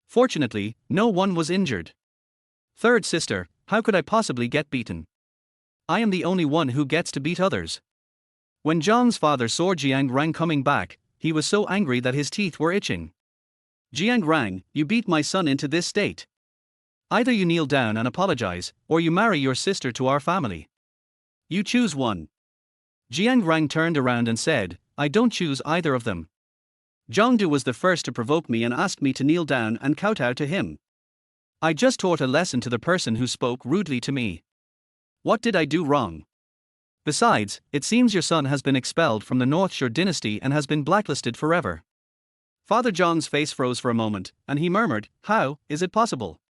Fortunately, no one was injured. Third sister, how could I possibly get beaten? I am the only one who gets to beat others. When Zhang's father saw Jiang Rang coming back, he was so angry that his teeth were itching. Jiang Rang, you beat my son into this state. Either you kneel down and apologize, or you marry your sister to our family. You choose one. Jiang Rang turned around and said, I don't choose either of them. Zhongdu was the first to provoke me and asked me to kneel down and kowtow to him. I just taught a lesson to the person who spoke rudely to me. What did I do wrong? Besides, it seems your son has been expelled from the North Shore dynasty and has been blacklisted forever. Father Zhang's face froze for a moment, and he murmured, How is it possible?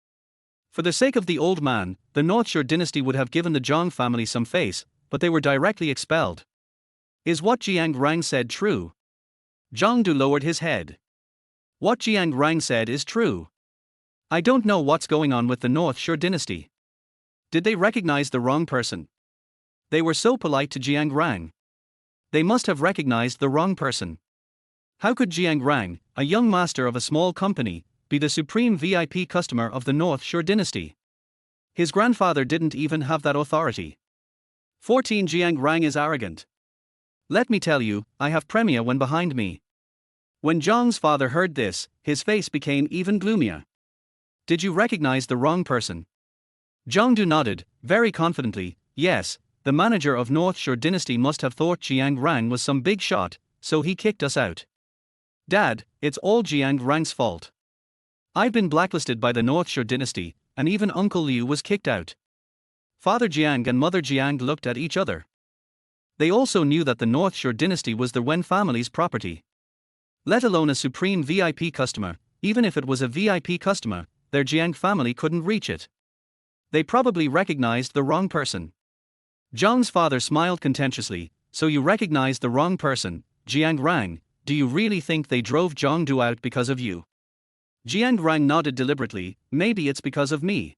For the sake of the old man, the North Shore dynasty would have given the Zhang family some face, but they were directly expelled. Is what Jiang Rang said true? Zhongdu lowered his head. What Jiang Rang said is true. I don't know what's going on with the North Shore dynasty. Did they recognize the wrong person? They were so polite to Jiang Rang. They must have recognized the wrong person. How could Jiang Rang, a young master of a small company, be the supreme VIP customer of the North Shore dynasty? His grandfather didn't even have that authority. 14 Jiang Rang is arrogant. Let me tell you, I have Premier Wen behind me. When Zhang's father heard this, his face became even gloomier. Did you recognize the wrong person? Zhongdu nodded, very confidently, yes, the manager of North Shore dynasty must have thought Jiang Rang was some big shot, so he kicked us out. Dad, it's all Jiang Rang's fault. I've been blacklisted by the North Shore dynasty, and even Uncle Liu was kicked out. Father Jiang and Mother Jiang looked at each other. They also knew that the North Shore dynasty was the Wen family's property. Let alone a supreme VIP customer, even if it was a VIP customer, their Jiang family couldn't reach it. They probably recognized the wrong person. Zhang's father smiled contemptuously, so you recognized the wrong person, Jiang Rang, do you really think they drove Zhongdu out because of you? Jiang Rang nodded deliberately, maybe it's because of me.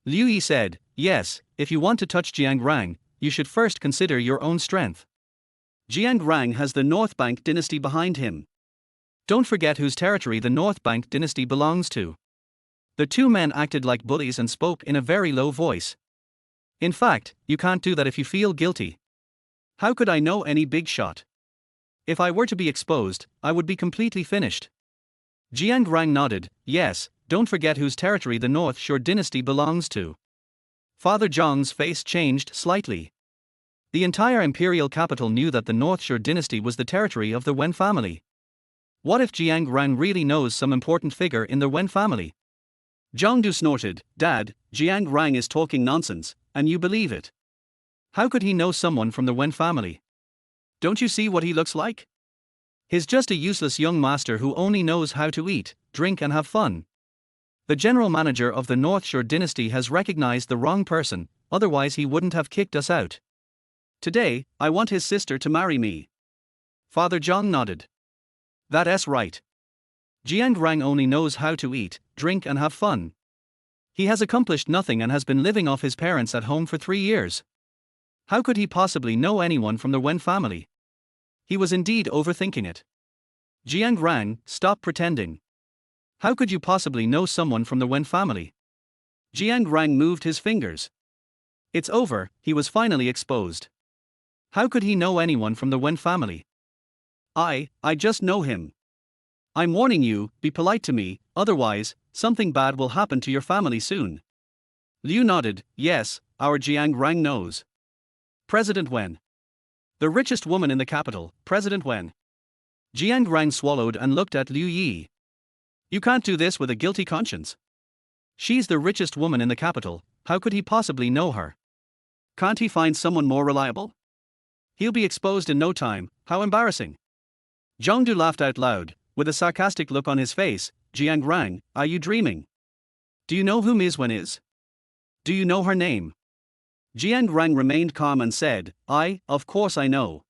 Liu Yi said, yes, if you want to touch Jiang Rang, you should first consider your own strength. Jiang Rang has the North Bank dynasty behind him. Don't forget whose territory the North Bank dynasty belongs to. The two men acted like bullies and spoke in a very low voice. In fact, you can't do that if you feel guilty. How could I know any big shot? If I were to be exposed, I would be completely finished. Jiang Rang nodded, yes, don't forget whose territory the North Shore dynasty belongs to. Father Zhang's face changed slightly. The entire imperial capital knew that the North Shore dynasty was the territory of the Wen family. What if Jiang Rang really knows some important figure in the Wen family? Zhangdu snorted, Dad, Jiang Rang is talking nonsense, and you believe it. How could he know someone from the Wen family? Don't you see what he looks like? He's just a useless young master who only knows how to eat, drink and have fun. The general manager of the North Shore dynasty has recognized the wrong person, otherwise he wouldn't have kicked us out. Today, I want his sister to marry me. Father Zhang nodded. That's right. Jiang Rang only knows how to eat, drink and have fun. He has accomplished nothing and has been living off his parents at home for 3 years. How could he possibly know anyone from the Wen family? He was indeed overthinking it. Jiang Rang, stop pretending. How could you possibly know someone from the Wen family? Jiang Rang moved his fingers. It's over, he was finally exposed. How could he know anyone from the Wen family? I just know him. I'm warning you, be polite to me, otherwise, something bad will happen to your family soon. Liu nodded, yes, our Jiang Rang knows. President Wen. The richest woman in the capital, President Wen. Jiang Rang swallowed and looked at Liu Yi. You can't do this with a guilty conscience. She's the richest woman in the capital, how could he possibly know her? Can't he find someone more reliable? He'll be exposed in no time, how embarrassing. Zhangdu laughed out loud, with a sarcastic look on his face. Jiang Rang, are you dreaming? Do you know who Ms. Wen is? Do you know her name? Jiang Rang remained calm and said, of course I know.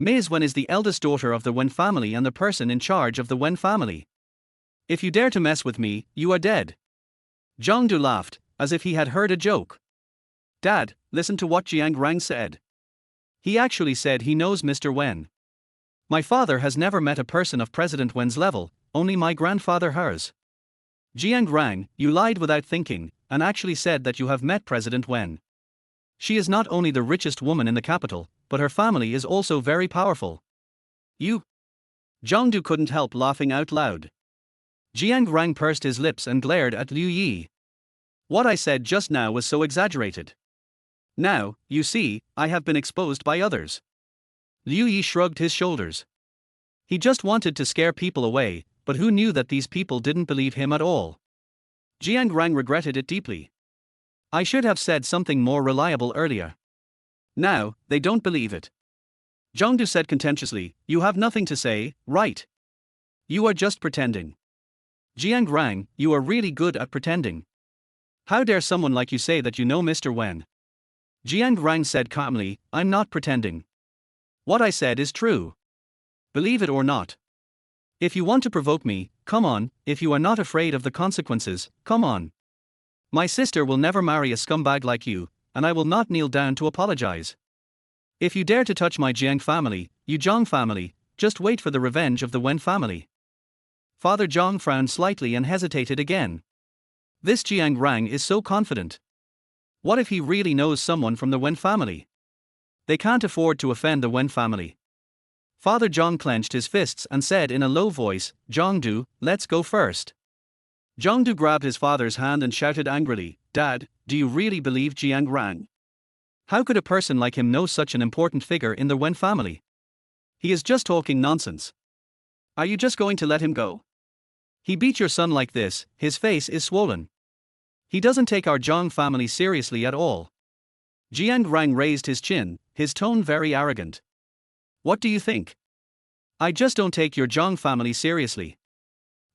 Ms. Wen is the eldest daughter of the Wen family and the person in charge of the Wen family. If you dare to mess with me, you are dead. Zhangdu laughed, as if he had heard a joke. Dad, listen to what Jiang Rang said. He actually said he knows Mr. Wen. My father has never met a person of President Wen's level, only my grandfather hers. Jiang Rang, you lied without thinking, and actually said that you have met President Wen. She is not only the richest woman in the capital, but her family is also very powerful. You? Zhangdu couldn't help laughing out loud. Jiang Rang pursed his lips and glared at Liu Yi. What I said just now was so exaggerated. Now, you see, I have been exposed by others. Liu Yi shrugged his shoulders. He just wanted to scare people away, but who knew that these people didn't believe him at all? Jiang Rang regretted it deeply. I should have said something more reliable earlier. Now, they don't believe it. Zhangdu said contemptuously, you have nothing to say, right? You are just pretending. Jiang Rang, you are really good at pretending. How dare someone like you say that you know Mr. Wen? Jiang Rang said calmly, I'm not pretending. What I said is true. Believe it or not. If you want to provoke me, come on, if you are not afraid of the consequences, come on. My sister will never marry a scumbag like you, and I will not kneel down to apologize. If you dare to touch my Jiang family, you Zhang family, just wait for the revenge of the Wen family. Father Zhang frowned slightly and hesitated again. This Jiang Rang is so confident. What if he really knows someone from the Wen family? They can't afford to offend the Wen family. Father Zhang clenched his fists and said in a low voice, Zhangdu, let's go first. Zhangdu grabbed his father's hand and shouted angrily, Dad, do you really believe Jiang Rang? How could a person like him know such an important figure in the Wen family? He is just talking nonsense. Are you just going to let him go? He beat your son like this, his face is swollen. He doesn't take our Zhang family seriously at all. Jiang Rang raised his chin, his tone very arrogant. What do you think? I just don't take your Zhang family seriously.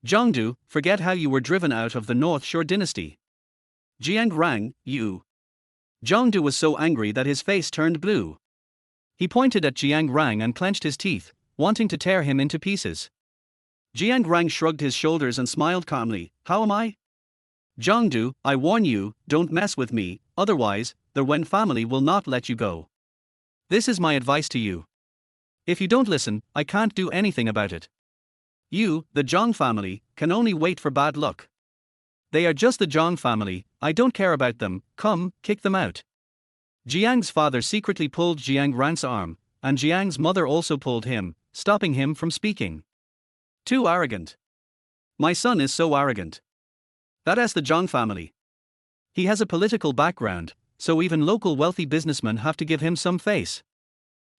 Zhangdu, forget how you were driven out of the North Shore dynasty. Jiang Rang, you. Zhangdu was so angry that his face turned blue. He pointed at Jiang Rang and clenched his teeth, wanting to tear him into pieces. Jiang Rang shrugged his shoulders and smiled calmly, how am I? Zhangdu, I warn you, don't mess with me, otherwise, the Wen family will not let you go. This is my advice to you. If you don't listen, I can't do anything about it. You, the Zhang family, can only wait for bad luck. They are just the Zhang family, I don't care about them, come, kick them out. Jiang's father secretly pulled Jiang Rang's arm, and Jiang's mother also pulled him, stopping him from speaking. Too arrogant. My son is so arrogant. That's the Jiang family. He has a political background, so even local wealthy businessmen have to give him some face.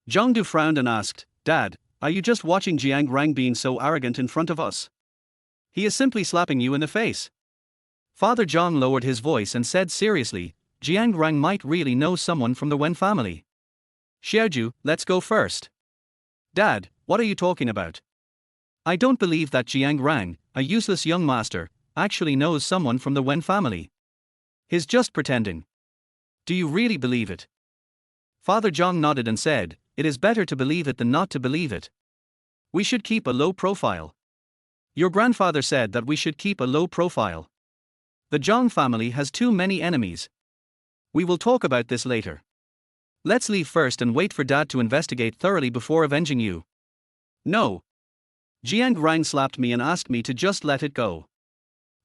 Jiangdu frowned and asked, Dad, are you just watching Jiang Rang being so arrogant in front of us? He is simply slapping you in the face. Father Jiang lowered his voice and said seriously, Jiang Rang might really know someone from the Wen family. Xiaoju, let's go first. Dad, what are you talking about? I don't believe that Jiang Rang, a useless young master, actually knows someone from the Wen family. He's just pretending. Do you really believe it? Father Jiang nodded and said, it is better to believe it than not to believe it. We should keep a low profile. Your grandfather said that we should keep a low profile. The Jiang family has too many enemies. We will talk about this later. Let's leave first and wait for Dad to investigate thoroughly before avenging you. No. Jiang Rang slapped me and asked me to just let it go.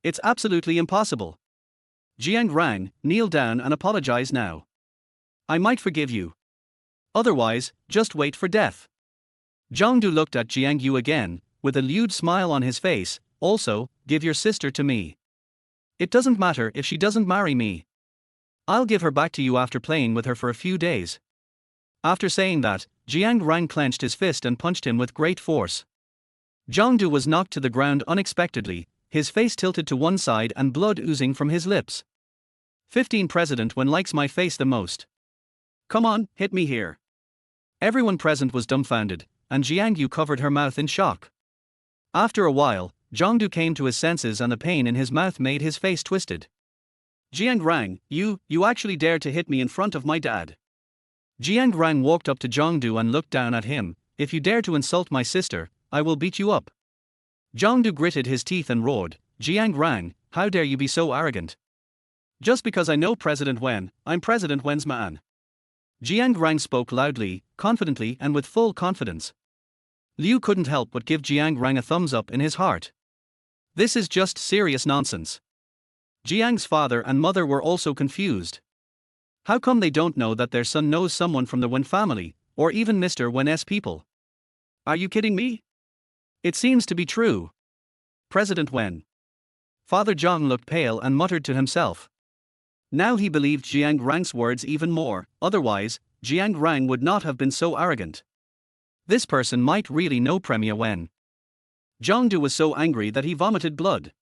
It's absolutely impossible. Jiang Rang, kneel down and apologize now. I might forgive you. Otherwise, just wait for death. Jiangdu looked at Jiang Yu again, with a lewd smile on his face. Also, give your sister to me. It doesn't matter if she doesn't marry me. I'll give her back to you after playing with her for a few days. After saying that, Jiang Rang clenched his fist and punched him with great force. Jiangdu was knocked to the ground unexpectedly, his face tilted to one side and blood oozing from his lips. 15 President Wen likes my face the most. Come on, hit me here. Everyone present was dumbfounded, and Jiang Yu covered her mouth in shock. After a while, Jiangdu came to his senses and the pain in his mouth made his face twisted. Jiang Rang, you actually dared to hit me in front of my dad. Jiang Rang walked up to Jiangdu and looked down at him. If you dare to insult my sister, I will beat you up. Jiangdu gritted his teeth and roared, Jiang Rang, how dare you be so arrogant? Just because I know President Wen, I'm President Wen's man. Jiang Rang spoke loudly, confidently and with full confidence. Liu couldn't help but give Jiang Rang a thumbs up in his heart. This is just serious nonsense. Jiang's father and mother were also confused. How come they don't know that their son knows someone from the Wen family, or even Mr. Wen's people? Are you kidding me? It seems to be true. President Wen. Father Jiang looked pale and muttered to himself. Now he believed Jiang Rang's words even more, otherwise, Jiang Rang would not have been so arrogant. This person might really know Premier Wen. Jiangdu was so angry that he vomited blood.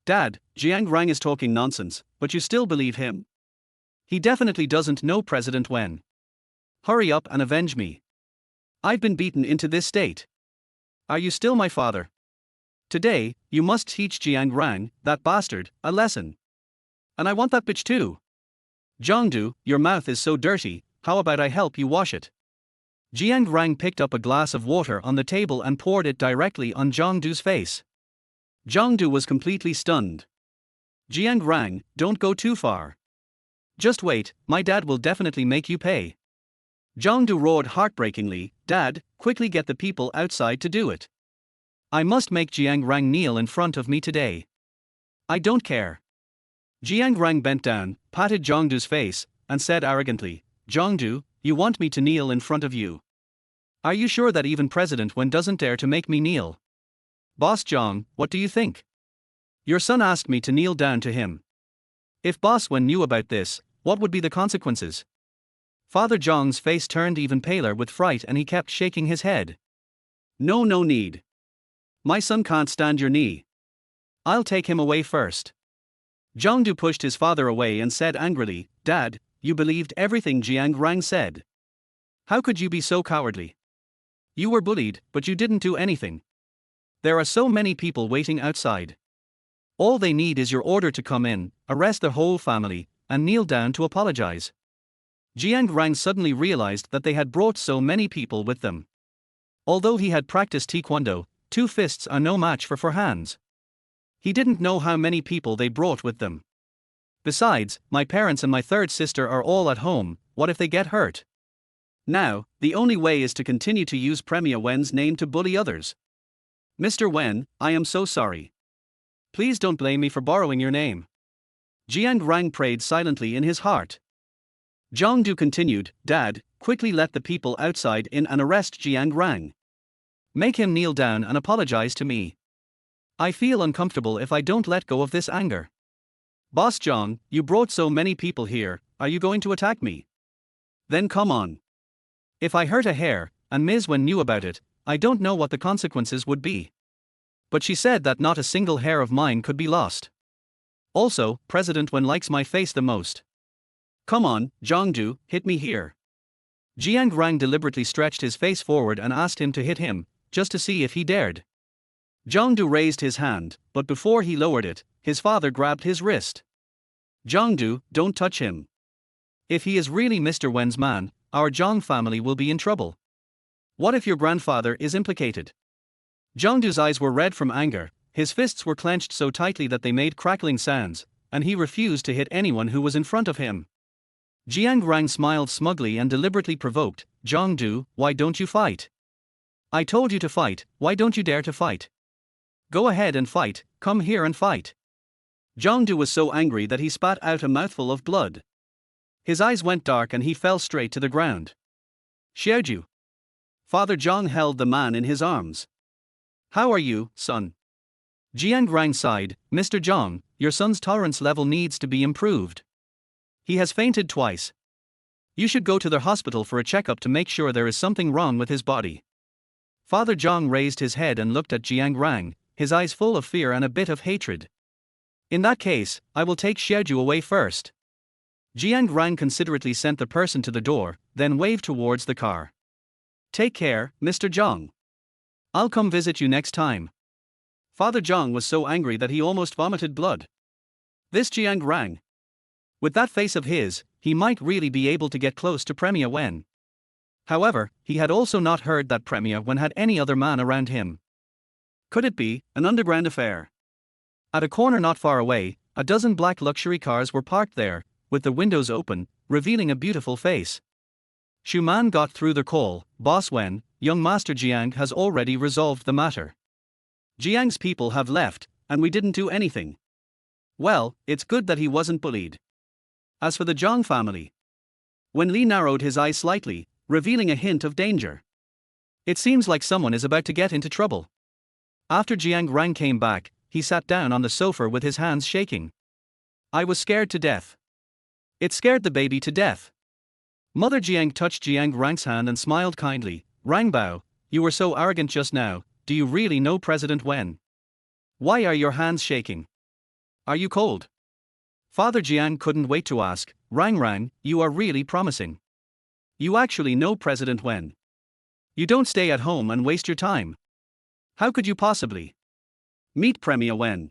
Dad, Jiang Rang is talking nonsense, but you still believe him? He definitely doesn't know President Wen. Hurry up and avenge me. I've been beaten into this state. Are you still my father? Today, you must teach Jiang Rang, that bastard, a lesson. And I want that bitch too. Jiangdu, your mouth is so dirty, how about I help you wash it? Jiang Rang picked up a glass of water on the table and poured it directly on Jiangdu's face. Jiangdu was completely stunned. Jiang Rang, don't go too far. Just wait, my dad will definitely make you pay. Jiangdu roared heartbreakingly, Dad, quickly get the people outside to do it. I must make Jiang Rang kneel in front of me today. I don't care. Jiang Rang bent down, patted Jiangdu's face, and said arrogantly, Jiangdu, you want me to kneel in front of you? Are you sure that even President Wen doesn't dare to make me kneel? Boss Jiang, what do you think? Your son asked me to kneel down to him. If Boss Wen knew about this, what would be the consequences? Father Jiang's face turned even paler with fright and he kept shaking his head. No need. My son can't stand your knee. I'll take him away first. Jiangdu pushed his father away and said angrily, Dad, you believed everything Jiang Rang said. How could you be so cowardly? You were bullied, but you didn't do anything. There are so many people waiting outside. All they need is your order to come in, arrest the whole family, and kneel down to apologize. Jiang Rang suddenly realized that they had brought so many people with them. Although he had practiced taekwondo, 2 fists are no match for 4 hands. He didn't know how many people they brought with them. Besides, my parents and my third sister are all at home, what if they get hurt? Now, the only way is to continue to use Premier Wen's name to bully others. Mr. Wen, I am so sorry. Please don't blame me for borrowing your name. Jiang Rang prayed silently in his heart. Jiangdu continued, Dad, quickly let the people outside in and arrest Jiang Rang. Make him kneel down and apologize to me. I feel uncomfortable if I don't let go of this anger. Boss Jiang, you brought so many people here, are you going to attack me? Then come on. If I hurt a hair, and Ms. Wen knew about it, I don't know what the consequences would be. But she said that not a single hair of mine could be lost. Also, President Wen likes my face the most. Come on, Jiangdu, hit me here. Jiang Rang deliberately stretched his face forward and asked him to hit him, just to see if he dared. Jiangdu raised his hand, but before he lowered it, his father grabbed his wrist. Jiangdu, don't touch him. If he is really Mr. Wen's man, our Jiang family will be in trouble. What if your grandfather is implicated? Jiangdu's eyes were red from anger, his fists were clenched so tightly that they made crackling sounds, and he refused to hit anyone who was in front of him. Jiang Rang smiled smugly and deliberately provoked, Jiangdu, why don't you fight? I told you to fight, why don't you dare to fight? Go ahead and fight, come here and fight. Jiangdu was so angry that he spat out a mouthful of blood. His eyes went dark and he fell straight to the ground. Xiaoju. Father Jiang held the man in his arms. How are you, son? Jiang Rang sighed, Mr. Jiang, your son's tolerance level needs to be improved. He has fainted twice. You should go to the hospital for a checkup to make sure there is something wrong with his body. Father Jiang raised his head and looked at Jiang Rang, his eyes full of fear and a bit of hatred. In that case, I will take Xiaoju away first. Jiang Rang considerately sent the person to the door, then waved towards the car. Take care, Mr. Jiang. I'll come visit you next time. Father Jiang was so angry that he almost vomited blood. This Jiang Rang. With that face of his, he might really be able to get close to Premier Wen. However, he had also not heard that Premier Wen had any other man around him. Could it be an underground affair? At a corner not far away, a dozen black luxury cars were parked there, with the windows open, revealing a beautiful face. Shuman got through the call, Boss Wen, young Master Jiang has already resolved the matter. Jiang's people have left, and we didn't do anything. Well, it's good that he wasn't bullied. As for the Jiang family. Wen Li narrowed his eyes slightly, revealing a hint of danger. It seems like someone is about to get into trouble. After Jiang Rang came back, he sat down on the sofa with his hands shaking. I was scared to death. It scared the baby to death. Mother Jiang touched Jiang Rang's hand and smiled kindly. Rangbao, you were so arrogant just now, do you really know President Wen? Why are your hands shaking? Are you cold? Father Jiang couldn't wait to ask, Rang, you are really promising. You actually know President Wen. You don't stay at home and waste your time. How could you possibly meet Premier Wen?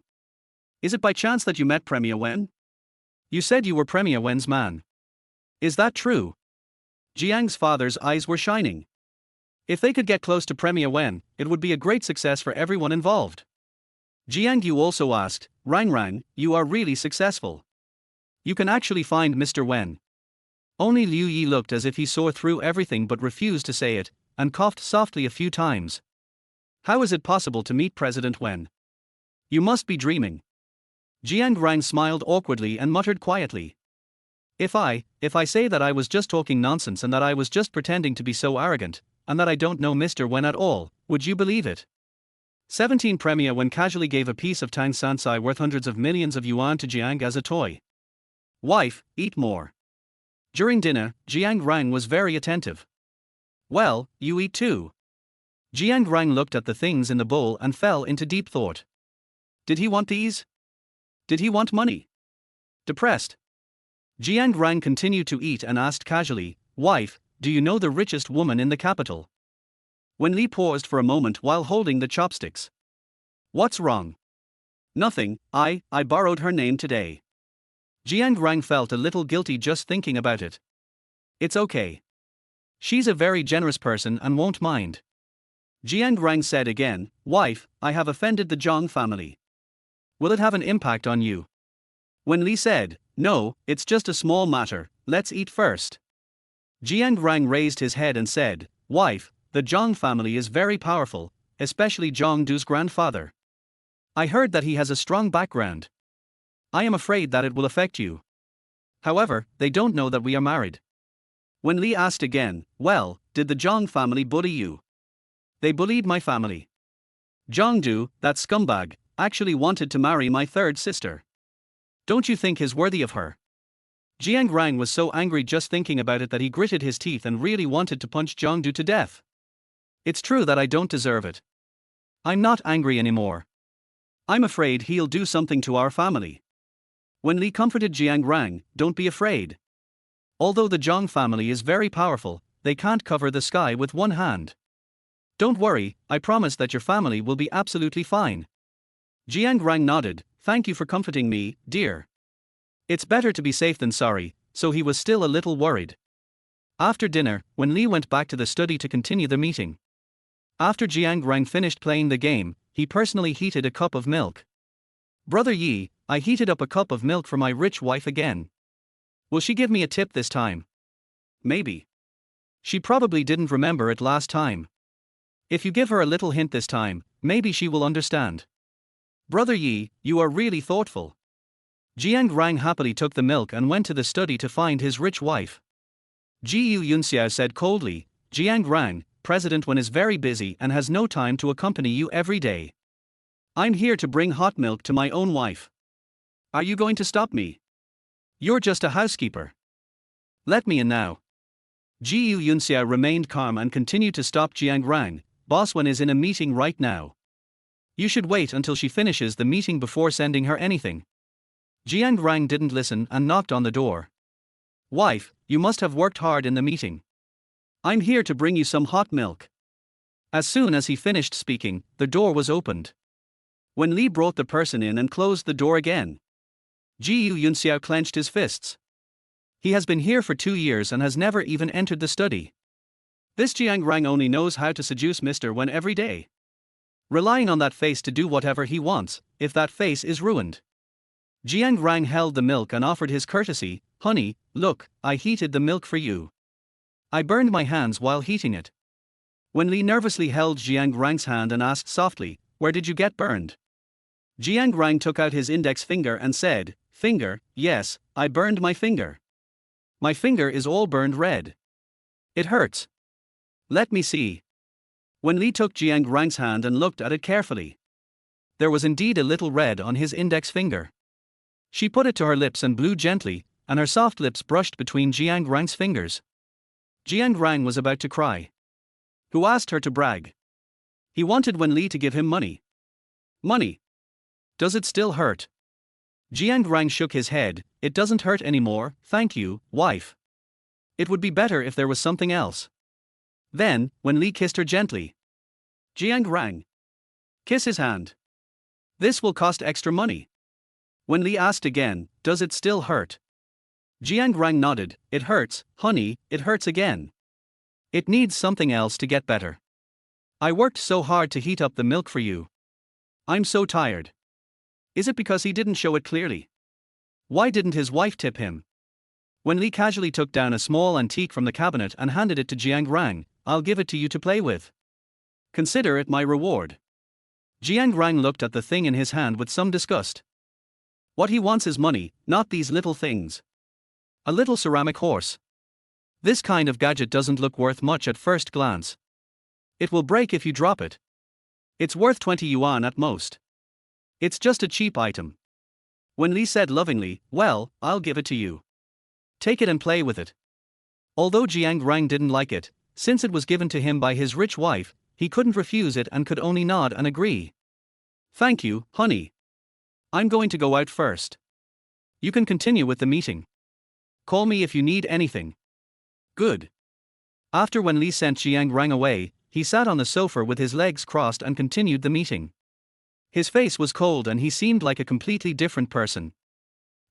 Is it by chance that you met Premier Wen? You said you were Premier Wen's man. Is that true? Jiang's father's eyes were shining. If they could get close to Premier Wen, it would be a great success for everyone involved. Jiang Yu also asked, Rang, you are really successful. You can actually find Mr. Wen. Only Liu Yi looked as if he saw through everything but refused to say it, and coughed softly a few times. How is it possible to meet President Wen? You must be dreaming. Jiang Rang smiled awkwardly and muttered quietly. If I say that I was just talking nonsense and that I was just pretending to be so arrogant, and that I don't know Mr. Wen at all, would you believe it? 17 Premier Wen casually gave a piece of Tang Sansai worth hundreds of millions of yuan to Jiang as a toy. Wife, eat more. During dinner, Jiang Rang was very attentive. Well, you eat too. Jiang Rang looked at the things in the bowl and fell into deep thought. Did he want these? Did he want money? Depressed. Jiang Rang continued to eat and asked casually, Wife, do you know the richest woman in the capital? Wen Li paused for a moment while holding the chopsticks. What's wrong? Nothing, I borrowed her name today. Jiang Rang felt a little guilty just thinking about it. It's okay. She's a very generous person and won't mind. Jiang Rang said again, Wife, I have offended the Jiang family. Will it have an impact on you? Wen Li said, No, it's just a small matter, let's eat first. Jiang Rang raised his head and said, Wife, the Jiang family is very powerful, especially Jiangdu's grandfather. I heard that he has a strong background. I am afraid that it will affect you. However, they don't know that we are married. Wen Li asked again, Well, did the Jiang family bully you? They bullied my family. Jiangdu, that scumbag, actually wanted to marry my third sister. Don't you think he's worthy of her? Jiang Rang was so angry just thinking about it that he gritted his teeth and really wanted to punch Jiangdu to death. It's true that I don't deserve it. I'm not angry anymore. I'm afraid he'll do something to our family. Wen Li comforted Jiang Rang, don't be afraid. Although the Jiang family is very powerful, they can't cover the sky with one hand. Don't worry, I promise that your family will be absolutely fine. Jiang Rang nodded, thank you for comforting me, dear. It's better to be safe than sorry, so he was still a little worried. After dinner, Wen Li went back to the study to continue the meeting. After Jiang Rang finished playing the game, he personally heated a cup of milk. Brother Yi, I heated up a cup of milk for my rich wife again. Will she give me a tip this time? Maybe. She probably didn't remember it last time. If you give her a little hint this time, maybe she will understand. Brother Yi, you are really thoughtful. Jiang Rang happily took the milk and went to the study to find his rich wife. Ji Yunxiao said coldly, Jiang Rang, President Wen is very busy and has no time to accompany you every day. I'm here to bring hot milk to my own wife. Are you going to stop me? You're just a housekeeper. Let me in now. Ji Yunxiao remained calm and continued to stop Jiang Rang. Boss Wen is in a meeting right now. You should wait until she finishes the meeting before sending her anything. Jiang Rang didn't listen and knocked on the door. Wife, you must have worked hard in the meeting. I'm here to bring you some hot milk. As soon as he finished speaking, the door was opened. Wen Li brought the person in and closed the door again. Ji Yunxiao clenched his fists. He has been here for 2 years and has never even entered the study. This Jiang Rang only knows how to seduce Mr. Wen every day. Relying on that face to do whatever he wants, if that face is ruined. Jiang Rang held the milk and offered his courtesy, honey, look, I heated the milk for you. I burned my hands while heating it. Wen Li nervously held Jiang Rang's hand and asked softly, where did you get burned? Jiang Rang took out his index finger and said, finger, yes, I burned my finger. My finger is all burned red. It hurts. Let me see. Wen Li took Jiang Rang's hand and looked at it carefully. There was indeed a little red on his index finger. She put it to her lips and blew gently, and her soft lips brushed between Jiang Rang's fingers. Jiang Rang was about to cry. Who asked her to brag? He wanted Wen Li to give him money. Money. Does it still hurt? Jiang Rang shook his head, it doesn't hurt anymore, thank you, wife. It would be better if there was something else. Then, Wen Li kissed her gently. Jiang Rang. Kiss his hand. This will cost extra money. Wen Li asked again, does it still hurt? Jiang Rang nodded, it hurts, honey, it hurts again. It needs something else to get better. I worked so hard to heat up the milk for you. I'm so tired. Is it because he didn't show it clearly? Why didn't his wife tip him? Wen Li casually took down a small antique from the cabinet and handed it to Jiang Rang, I'll give it to you to play with. Consider it my reward. Jiang Rang looked at the thing in his hand with some disgust. What he wants is money, not these little things. A little ceramic horse. This kind of gadget doesn't look worth much at first glance. It will break if you drop it. It's worth 20 yuan at most. It's just a cheap item. Wen Li said lovingly, well, I'll give it to you. Take it and play with it. Although Jiang Rang didn't like it, since it was given to him by his rich wife, he couldn't refuse it and could only nod and agree. Thank you, honey. I'm going to go out first. You can continue with the meeting. Call me if you need anything. Good. After Wen Li sent Jiang Rang away, he sat on the sofa with his legs crossed and continued the meeting. His face was cold and he seemed like a completely different person.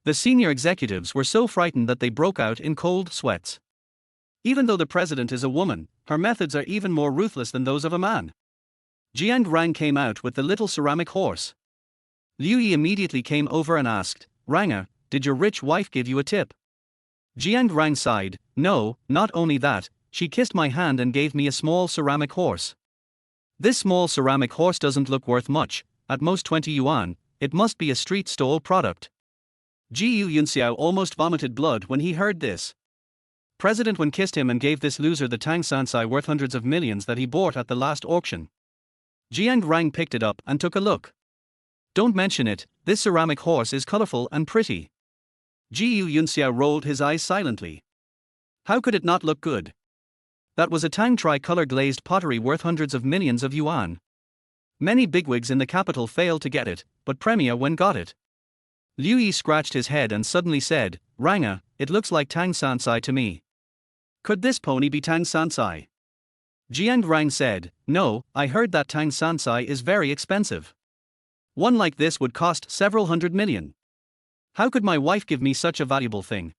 The senior executives were so frightened that they broke out in cold sweats. Even though the president is a woman, her methods are even more ruthless than those of a man. Jiang Rang came out with the little ceramic horse. Liu Yi immediately came over and asked, Ranga, did your rich wife give you a tip? Jiang Rang sighed, no, not only that, she kissed my hand and gave me a small ceramic horse. This small ceramic horse doesn't look worth much, at most 20 yuan, it must be a street stall product. Ji Yunxiao almost vomited blood when he heard this. President Wen kissed him and gave this loser the Tang Sansai worth hundreds of millions that he bought at the last auction. Jiang Rang picked it up and took a look. Don't mention it, this ceramic horse is colorful and pretty. Jiu Yunxia rolled his eyes silently. How could it not look good? That was a Tang tri-color glazed pottery worth hundreds of millions of yuan. Many bigwigs in the capital failed to get it, but Premier Wen got it. Liu Yi scratched his head and suddenly said, Ranga, it looks like Tang Sansai to me. Could this pony be Tang Sansai? Jiang Rang said, no, I heard that Tang Sansai is very expensive. One like this would cost several hundred million. How could my wife give me such a valuable thing?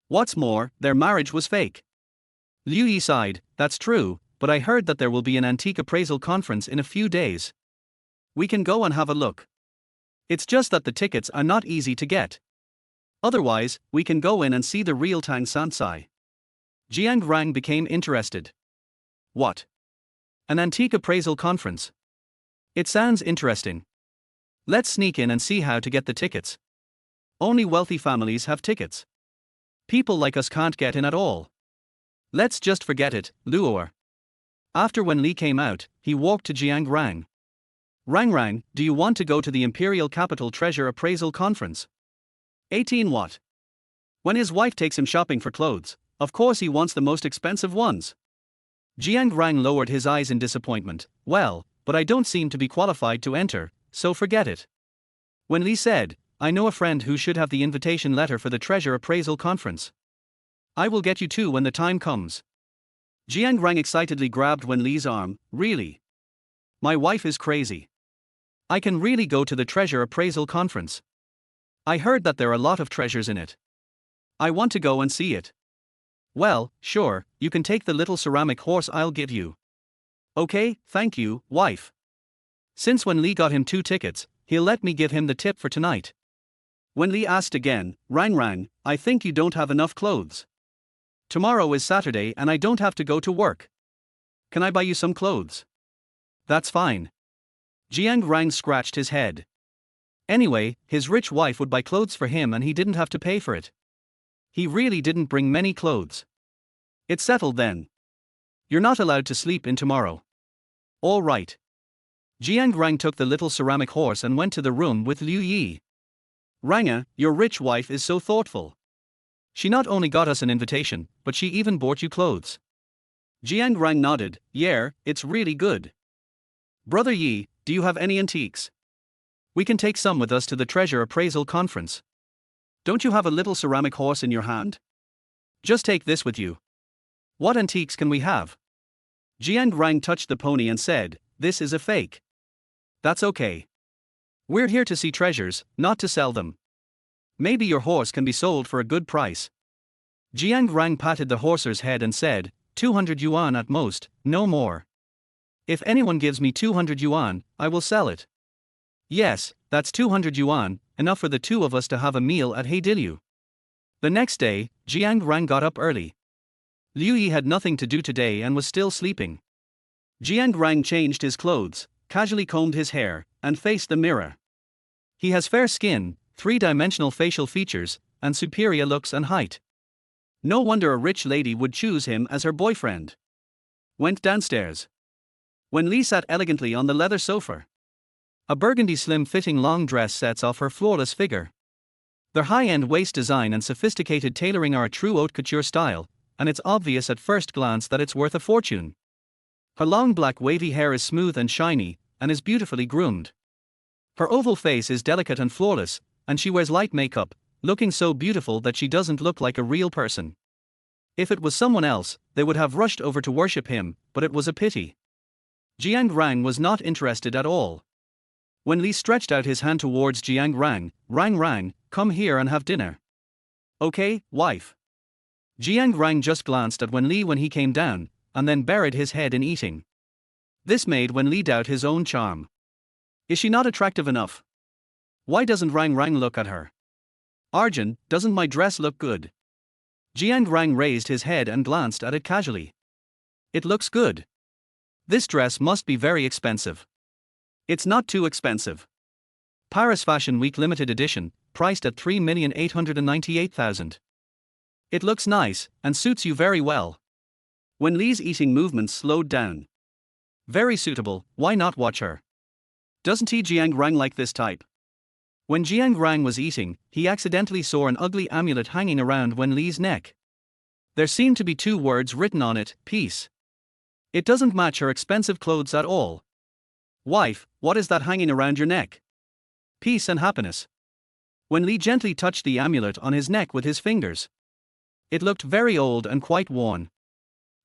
What's more, their marriage was fake. Liu Yi sighed, that's true, but I heard that there will be an antique appraisal conference in a few days. We can go and have a look. It's just that the tickets are not easy to get. Otherwise, we can go in and see the real Tang Sansai. Jiang Rang became interested. What? An antique appraisal conference? It sounds interesting. Let's sneak in and see how to get the tickets. Only wealthy families have tickets. People like us can't get in at all. Let's just forget it, Luo. After Wen Li came out, he walked to Jiang Rang. Rang, do you want to go to the Imperial Capital Treasure Appraisal Conference? 18 what? When his wife takes him shopping for clothes, of course he wants the most expensive ones. Jiang Rang lowered his eyes in disappointment. Well, but I don't seem to be qualified to enter, so forget it. Wen Li said, I know a friend who should have the invitation letter for the Treasure Appraisal Conference. I will get you too when the time comes. Jiang Rang excitedly grabbed Wen Li's arm. Really? My wife is crazy. I can really go to the Treasure Appraisal Conference. I heard that there are a lot of treasures in it. I want to go and see it. Well, sure, you can take the little ceramic horse I'll give you. Okay, thank you, wife. Since Wen Li got him 2 tickets, he'll let me give him the tip for tonight. Wen Li asked again, Rang, I think you don't have enough clothes. Tomorrow is Saturday and I don't have to go to work. Can I buy you some clothes? That's fine. Jiang Rang scratched his head. Anyway, his rich wife would buy clothes for him and he didn't have to pay for it. He really didn't bring many clothes. It's settled then. You're not allowed to sleep in tomorrow. All right. Jiang Rang took the little ceramic horse and went to the room with Liu Yi. Ranga, your rich wife is so thoughtful. She not only got us an invitation, but she even bought you clothes. Jiang Rang nodded, yeah, it's really good. Brother Yi, do you have any antiques? We can take some with us to the Treasure Appraisal Conference. Don't you have a little ceramic horse in your hand? Just take this with you. What antiques can we have? Jiang Rang touched the pony and said, this is a fake. That's okay. We're here to see treasures, not to sell them. Maybe your horse can be sold for a good price. Jiang Rang patted the horse's head and said, 200 yuan at most, no more. If anyone gives me 200 yuan, I will sell it. Yes, that's 200 yuan, enough for the 2 of us to have a meal at Heidilu. The next day, Jiang Rang got up early. Liu Yi had nothing to do today and was still sleeping. Jiang Rang changed his clothes, casually combed his hair, and faced the mirror. He has fair skin, 3-dimensional facial features, and superior looks and height. No wonder a rich lady would choose him as her boyfriend. Went downstairs. Wen Li sat elegantly on the leather sofa. A burgundy slim-fitting long dress sets off her flawless figure. Their high-end waist design and sophisticated tailoring are a true haute couture style, and it's obvious at first glance that it's worth a fortune. Her long black wavy hair is smooth and shiny, and is beautifully groomed. Her oval face is delicate and flawless, and she wears light makeup, looking so beautiful that she doesn't look like a real person. If it was someone else, they would have rushed over to worship him, but it was a pity. Jiang Rang was not interested at all. Wen Li stretched out his hand towards Jiang Rang, Rang, come here and have dinner. Okay, wife. Jiang Rang just glanced at Wen Li when he came down, and then buried his head in eating. This made Wen Li doubt his own charm. Is she not attractive enough? Why doesn't Rang look at her? Arjun, doesn't my dress look good? Jiang Rang raised his head and glanced at it casually. It looks good. This dress must be very expensive. It's not too expensive. Paris Fashion Week limited edition, priced at 3,898,000. It looks nice, and suits you very well. Wen Li's eating movements slowed down. Very suitable, why not watch her? Doesn't he? Jiang Rang like this type. When Jiang Rang was eating, he accidentally saw an ugly amulet hanging around Wen Li's neck. There seemed to be two words written on it, peace. It doesn't match her expensive clothes at all. Wife, what is that hanging around your neck? Peace and happiness. Wen Li gently touched the amulet on his neck with his fingers. It looked very old and quite worn.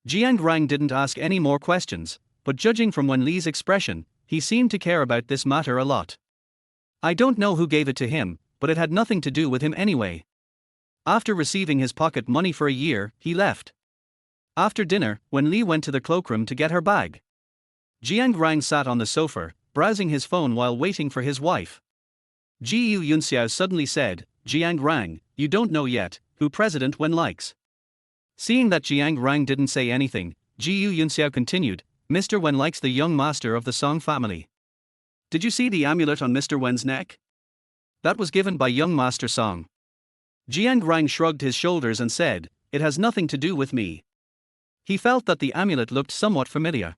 Jiang Rang didn't ask any more questions, but judging from Wen Li's expression, he seemed to care about this matter a lot. I don't know who gave it to him, but it had nothing to do with him anyway. After receiving his pocket money for a year, he left. After dinner, Wen Li went to the cloakroom to get her bag. Jiang Rang sat on the sofa, browsing his phone while waiting for his wife. Ji Yunxiao suddenly said, Jiang Rang, you don't know yet who President Wen likes. Seeing that Jiang Rang didn't say anything, Ji Yunxiao continued, Mr. Wen likes the young master of the Song family. Did you see the amulet on Mr. Wen's neck? That was given by young Master Song. Jiang Rang shrugged his shoulders and said, it has nothing to do with me. He felt that the amulet looked somewhat familiar.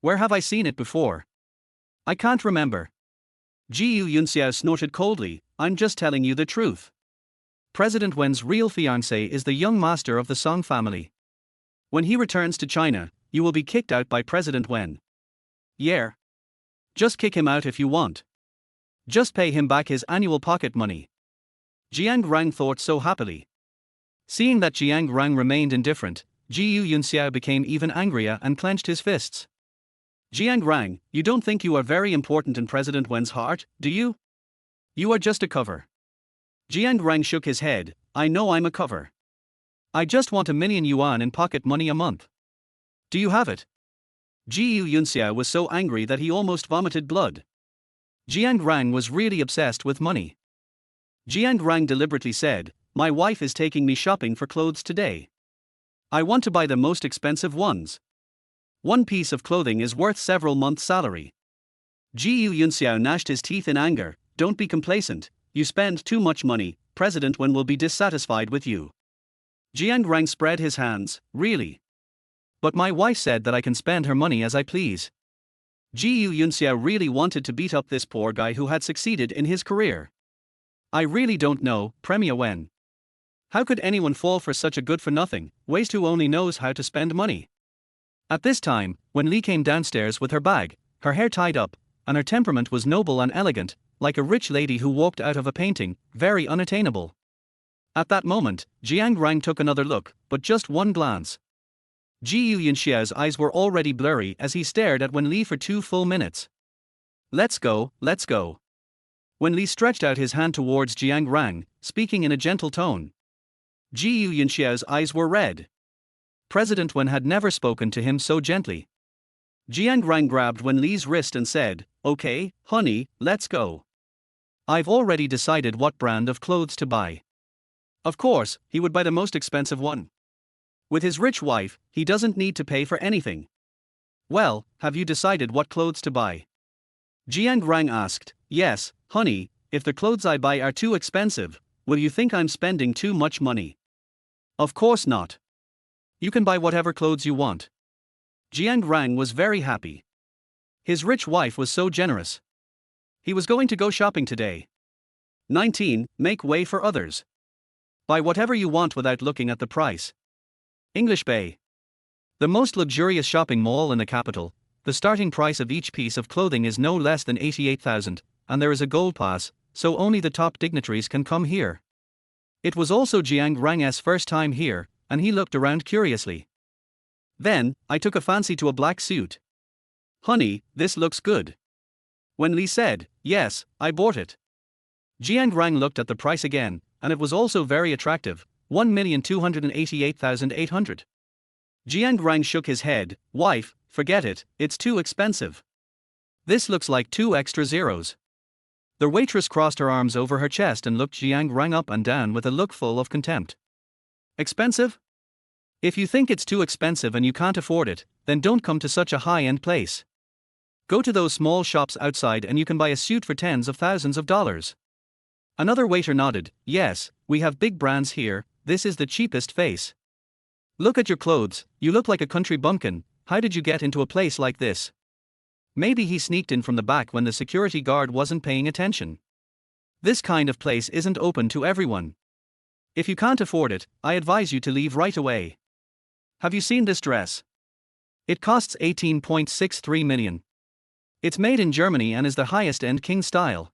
Where have I seen it before? I can't remember. Ji Yunxiao snorted coldly, I'm just telling you the truth. President Wen's real fiancé is the young master of the Song family. When he returns to China, you will be kicked out by President Wen. Yeah. Just kick him out if you want. Just pay him back his annual pocket money. Jiang Rang thought so happily. Seeing that Jiang Rang remained indifferent, Ji Yunxiao became even angrier and clenched his fists. Jiang Rang, you don't think you are very important in President Wen's heart, do you? You are just a cover. Jiang Rang shook his head, I know I'm a cover. I just want 1,000,000 yuan in pocket money a month. Do you have it? Ji Yunxiao was so angry that he almost vomited blood. Jiang Rang was really obsessed with money. Jiang Rang deliberately said, my wife is taking me shopping for clothes today. I want to buy the most expensive ones. One piece of clothing is worth several months' salary. Ji Yunxiao gnashed his teeth in anger, don't be complacent, you spend too much money, President Wen will be dissatisfied with you. Jiang Rang spread his hands, really? But my wife said that I can spend her money as I please. Ji Yunxiao really wanted to beat up this poor guy who had succeeded in his career. I really don't know, Premier Wen. How could anyone fall for such a good-for-nothing waste who only knows how to spend money? At this time, when Li came downstairs with her bag, her hair tied up, and her temperament was noble and elegant, like a rich lady who walked out of a painting, very unattainable. At that moment, Jiang Rang took another look, but just one glance. Ji Yunxiao's eyes were already blurry as he stared at Wen Li for 2 full minutes. Let's go, let's go. Wen Li stretched out his hand towards Jiang Rang, speaking in a gentle tone. Ji Yunxiao's eyes were red. President Wen had never spoken to him so gently. Jiang Rang grabbed Wen Li's wrist and said, okay, honey, let's go. I've already decided what brand of clothes to buy. Of course, he would buy the most expensive one. With his rich wife, he doesn't need to pay for anything. Well, have you decided what clothes to buy? Jiang Rang asked, yes, honey, if the clothes I buy are too expensive, will you think I'm spending too much money? Of course not. You can buy whatever clothes you want. Jiang Rang was very happy. His rich wife was so generous. He was going to go shopping today. 19. Make way for others. Buy whatever you want without looking at the price. English Bay. The most luxurious shopping mall in the capital, the starting price of each piece of clothing is no less than 88,000, and there is a gold pass, so only the top dignitaries can come here. It was also Jiang Rang's first time here, and he looked around curiously. Then, I took a fancy to a black suit. Honey, this looks good. Wen Li said, yes, I bought it. Jiang Rang looked at the price again, and it was also very attractive, 1,288,800. Jiang Rang shook his head, wife, forget it, it's too expensive. This looks like 2 extra zeros. The waitress crossed her arms over her chest and looked Jiang Rang up and down with a look full of contempt. Expensive? If you think it's too expensive and you can't afford it, then don't come to such a high-end place. Go to those small shops outside and you can buy a suit for tens of thousands of dollars. Another waiter nodded, yes, we have big brands here, this is the cheapest face. Look at your clothes, you look like a country bumpkin, how did you get into a place like this? Maybe he sneaked in from the back when the security guard wasn't paying attention. This kind of place isn't open to everyone. If you can't afford it, I advise you to leave right away. Have you seen this dress? It costs 18.63 million. It's made in Germany and is the highest-end king style.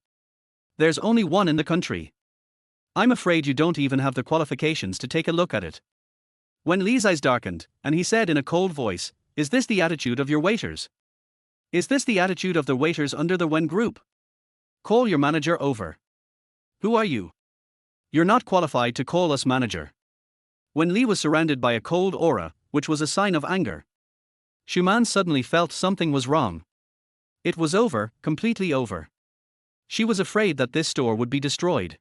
There's only one in the country. I'm afraid you don't even have the qualifications to take a look at it. When Lee's eyes darkened, and he said in a cold voice, "Is this the attitude of your waiters? Is this the attitude of the waiters under the Wen Group? Call your manager over." "Who are you? You're not qualified to call us manager." When Lee was surrounded by a cold aura, which was a sign of anger, Shuman suddenly felt something was wrong. It was over, completely over. She was afraid that this store would be destroyed.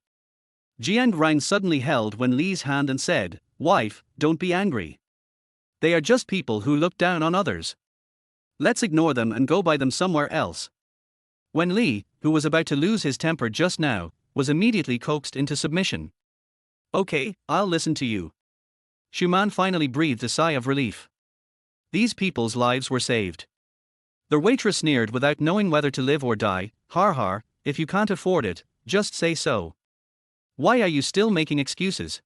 Jiang Rang suddenly held Wen Li's hand and said, "Wife, don't be angry. They are just people who look down on others. Let's ignore them and go buy them somewhere else." Wen Li, who was about to lose his temper just now, was immediately coaxed into submission. "Okay, I'll listen to you." Shuman finally breathed a sigh of relief. These people's lives were saved. The waitress sneered without knowing whether to live or die. "Har har, if you can't afford it, just say so. Why are you still making excuses?"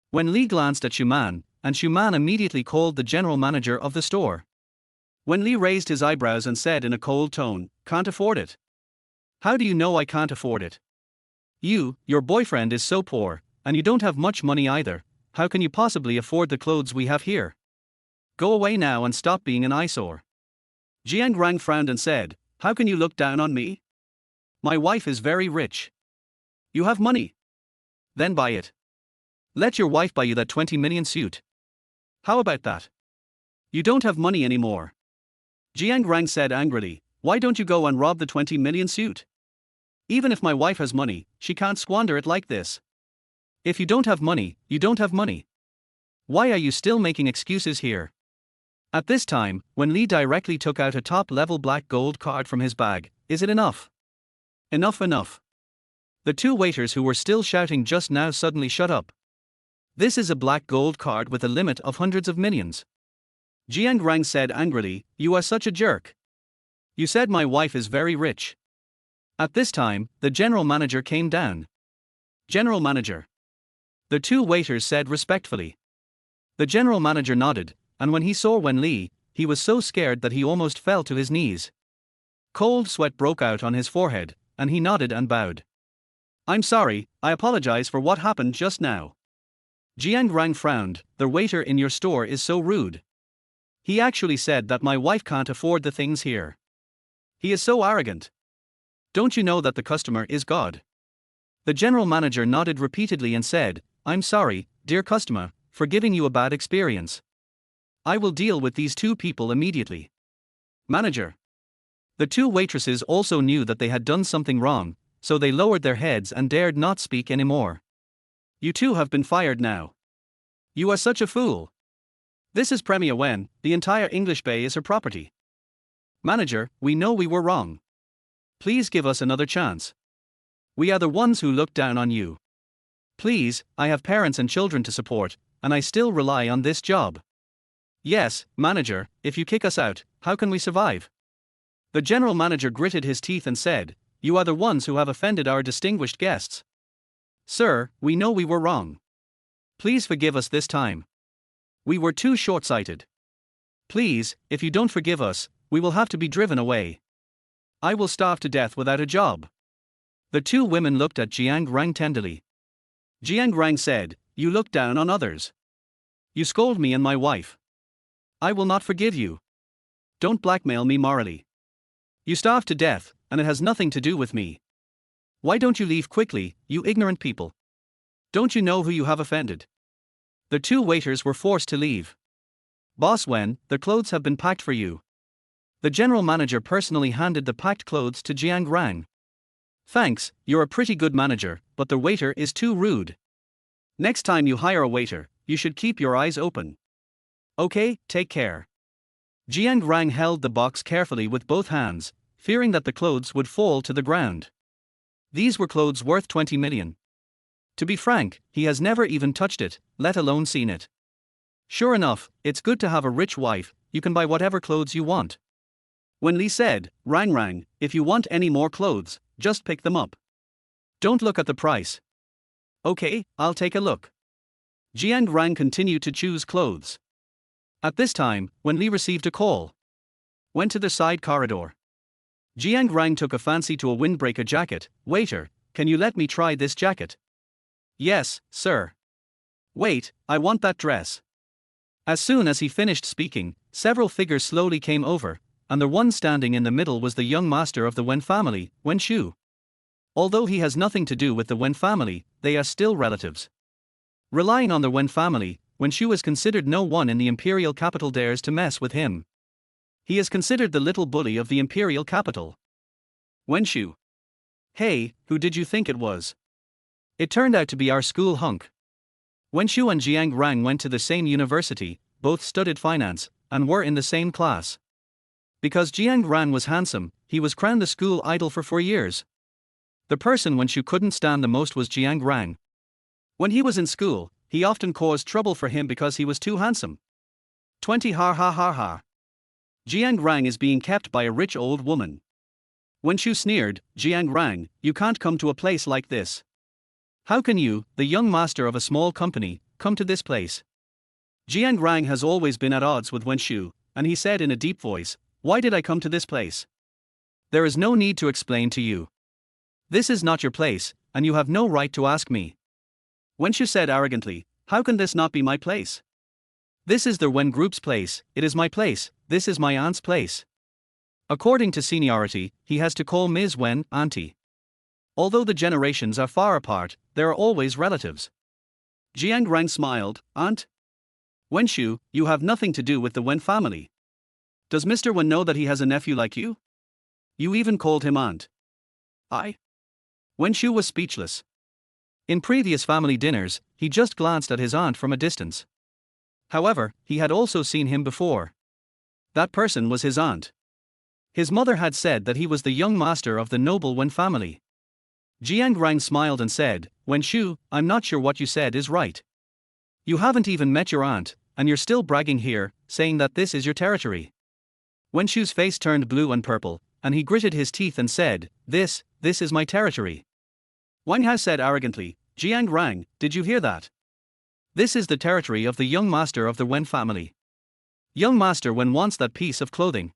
When Li glanced at Shuman, and Shuman immediately called the general manager of the store. When Li raised his eyebrows and said in a cold tone, "Can't afford it? How do you know I can't afford it? Your boyfriend is so poor, and you don't have much money either. How can you possibly afford the clothes we have here? Go away now and stop being an eyesore." Jiang Rang frowned and said, "How can you look down on me? My wife is very rich. You have money? Then buy it. Let your wife buy you that 20 million suit. How about that? You don't have money anymore." Jiang Rang said angrily, "Why don't you go and rob the 20 million suit? Even if my wife has money, she can't squander it like this. If you don't have money, you don't have money. Why are you still making excuses here?" At this time, when Li directly took out a top-level black gold card from his bag, "Is it enough? Enough, enough." The two waiters who were still shouting just now suddenly shut up. "This is a black gold card with a limit of hundreds of millions." Jiang Rang said angrily, "You are such a jerk. You said my wife is very rich." At this time, the general manager came down. "General manager." The two waiters said respectfully. The general manager nodded, and when he saw Wen Li, he was so scared that he almost fell to his knees. Cold sweat broke out on his forehead, and he nodded and bowed. "I'm sorry, I apologize for what happened just now." Jiang Rang frowned, "The waiter in your store is so rude. He actually said that my wife can't afford the things here. He is so arrogant. Don't you know that the customer is God?" The general manager nodded repeatedly and said, "I'm sorry, dear customer, for giving you a bad experience. I will deal with these two people immediately." "Manager." The two waitresses also knew that they had done something wrong, so they lowered their heads and dared not speak anymore. "You two have been fired now. You are such a fool. This is Premier Wen, the entire English Bay is her property." "Manager, we know we were wrong. Please give us another chance. We are the ones who looked down on you. Please, I have parents and children to support, and I still rely on this job." "Yes, manager, if you kick us out, how can we survive?" The general manager gritted his teeth and said, "You are the ones who have offended our distinguished guests. Sir, we know we were wrong. Please forgive us this time. We were too short-sighted. Please, if you don't forgive us, we will have to be driven away. I will starve to death without a job." The two women looked at Jiang Rang tenderly. Jiang Rang said, "You look down on others. You scold me and my wife. I will not forgive you. Don't blackmail me morally. You starve to death, and it has nothing to do with me. Why don't you leave quickly, you ignorant people? Don't you know who you have offended?" The two waiters were forced to leave. "Boss Wen, the clothes have been packed for you." The general manager personally handed the packed clothes to Jiang Rang. "Thanks, you're a pretty good manager, but the waiter is too rude. Next time you hire a waiter, you should keep your eyes open. Okay, take care." Jiang Rang held the box carefully with both hands, fearing that the clothes would fall to the ground. These were clothes worth 20 million. To be frank, he has never even touched it, let alone seen it. Sure enough, it's good to have a rich wife, you can buy whatever clothes you want. Wen Li said, Rang Rang, if you want any more clothes, just pick them up. Don't look at the price. Okay, I'll take a look. Jiang Rang continued to choose clothes. At this time, Wen Li received a call. Went to the side corridor. Jiang Rang took a fancy to a windbreaker jacket. Waiter, can you let me try this jacket? Yes, sir. Wait, I want that dress. As soon as he finished speaking, several figures slowly came over, and the one standing in the middle was the young master of the Wen family, Wen Shu. Although he has nothing to do with the Wen family, they are still relatives. Relying on the Wen family, Wen Shu is considered no one in the imperial capital dares to mess with him. He is considered the little bully of the imperial capital. Wen Shu. Hey, who did you think it was? It turned out to be our school hunk. Wen Shu and Jiang Rang went to the same university, both studied finance, and were in the same class. Because Jiang Rang was handsome, he was crowned the school idol for 4 years. The person Wen Shu couldn't stand the most was Jiang Rang. When he was in school, he often caused trouble for him because he was too handsome. 20 ha ha ha ha. Jiang Rang is being kept by a rich old woman. Wen Shu sneered, Jiang Rang, you can't come to a place like this. How can you, the young master of a small company, come to this place? Jiang Rang has always been at odds with Wen Shu, and he said in a deep voice, why did I come to this place? There is no need to explain to you. This is not your place, and you have no right to ask me. Wen Shu said arrogantly, how can this not be my place? This is the Wen group's place, it is my place, this is my aunt's place. According to seniority, he has to call Ms. Wen, auntie. Although the generations are far apart, there are always relatives. Jiang Rang smiled, Aunt? Wen Shu, you have nothing to do with the Wen family. Does Mr. Wen know that he has a nephew like you? You even called him aunt. I? Wen Shu was speechless. In previous family dinners, he just glanced at his aunt from a distance. However, he had also seen him before. That person was his aunt. His mother had said that he was the young master of the noble Wen family. Jiang Rang smiled and said, Wen Shu, I'm not sure what you said is right. You haven't even met your aunt, and you're still bragging here, saying that this is your territory. Wen Shu's face turned blue and purple, and he gritted his teeth and said, This is my territory. Wang Hao said arrogantly, Jiang Rang, did you hear that? This is the territory of the young master of the Wen family. Young master Wen wants that piece of clothing.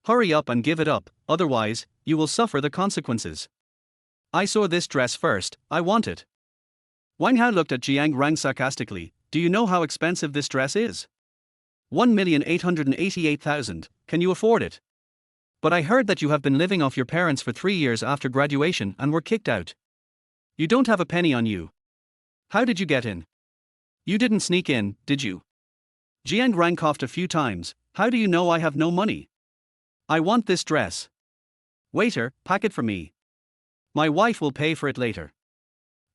Hurry up and give it up, otherwise, you will suffer the consequences. I saw this dress first, I want it. Wang Hao looked at Jiang Rang sarcastically, do you know how expensive this dress is? 1,888,000, can you afford it? But I heard that you have been living off your parents for 3 years after graduation and were kicked out. You don't have a penny on you. How did you get in? You didn't sneak in, did you? Jiang Rang coughed a few times, how do you know I have no money? I want this dress. Waiter, pack it for me. My wife will pay for it later.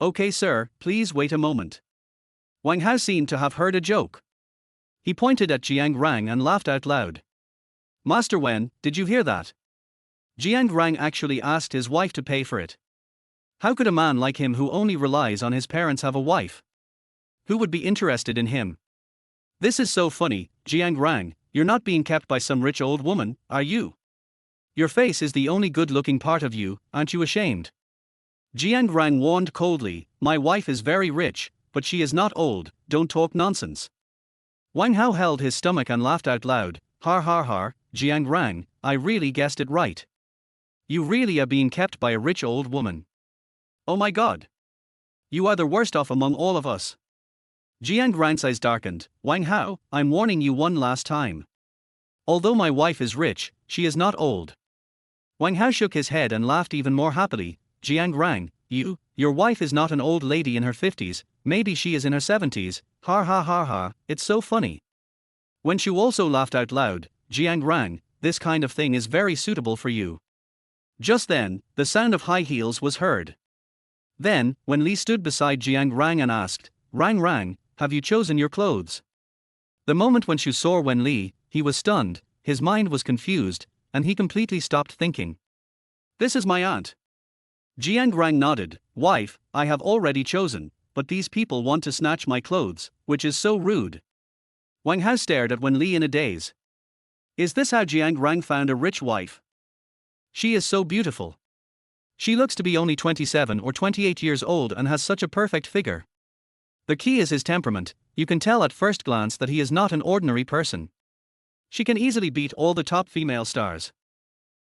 Okay sir, please wait a moment. Wang Hao seemed to have heard a joke. He pointed at Jiang Rang and laughed out loud. Master Wen, did you hear that? Jiang Rang actually asked his wife to pay for it. How could a man like him who only relies on his parents have a wife? Who would be interested in him? This is so funny, Jiang Rang, you're not being kept by some rich old woman, are you? Your face is the only good-looking part of you, aren't you ashamed? Jiang Rang warned coldly, my wife is very rich, but she is not old, don't talk nonsense. Wang Hao held his stomach and laughed out loud, har har har, Jiang Rang, I really guessed it right. You really are being kept by a rich old woman. Oh my god. You are the worst off among all of us. Jiang Rang's eyes darkened, Wang Hao, I'm warning you one last time. Although my wife is rich, she is not old. Wang Hao shook his head and laughed even more happily, Jiang Rang, your wife is not an old lady in her 50s, maybe she is in her 70s, ha ha ha ha, it's so funny. Wen Shu also laughed out loud, Jiang Rang, this kind of thing is very suitable for you. Just then, the sound of high heels was heard. Then, Wen Li stood beside Jiang Rang and asked, Rang Rang, have you chosen your clothes? The moment Wen Shu saw Wen Li, he was stunned, his mind was confused, and he completely stopped thinking. This is my aunt. Jiang Rang nodded, wife, I have already chosen, but these people want to snatch my clothes, which is so rude. Wang Hao stared at Wen Li in a daze. Is this how Jiang Rang found a rich wife? She is so beautiful. She looks to be only 27 or 28 years old and has such a perfect figure. The key is his temperament. You can tell at first glance that he is not an ordinary person. She can easily beat all the top female stars.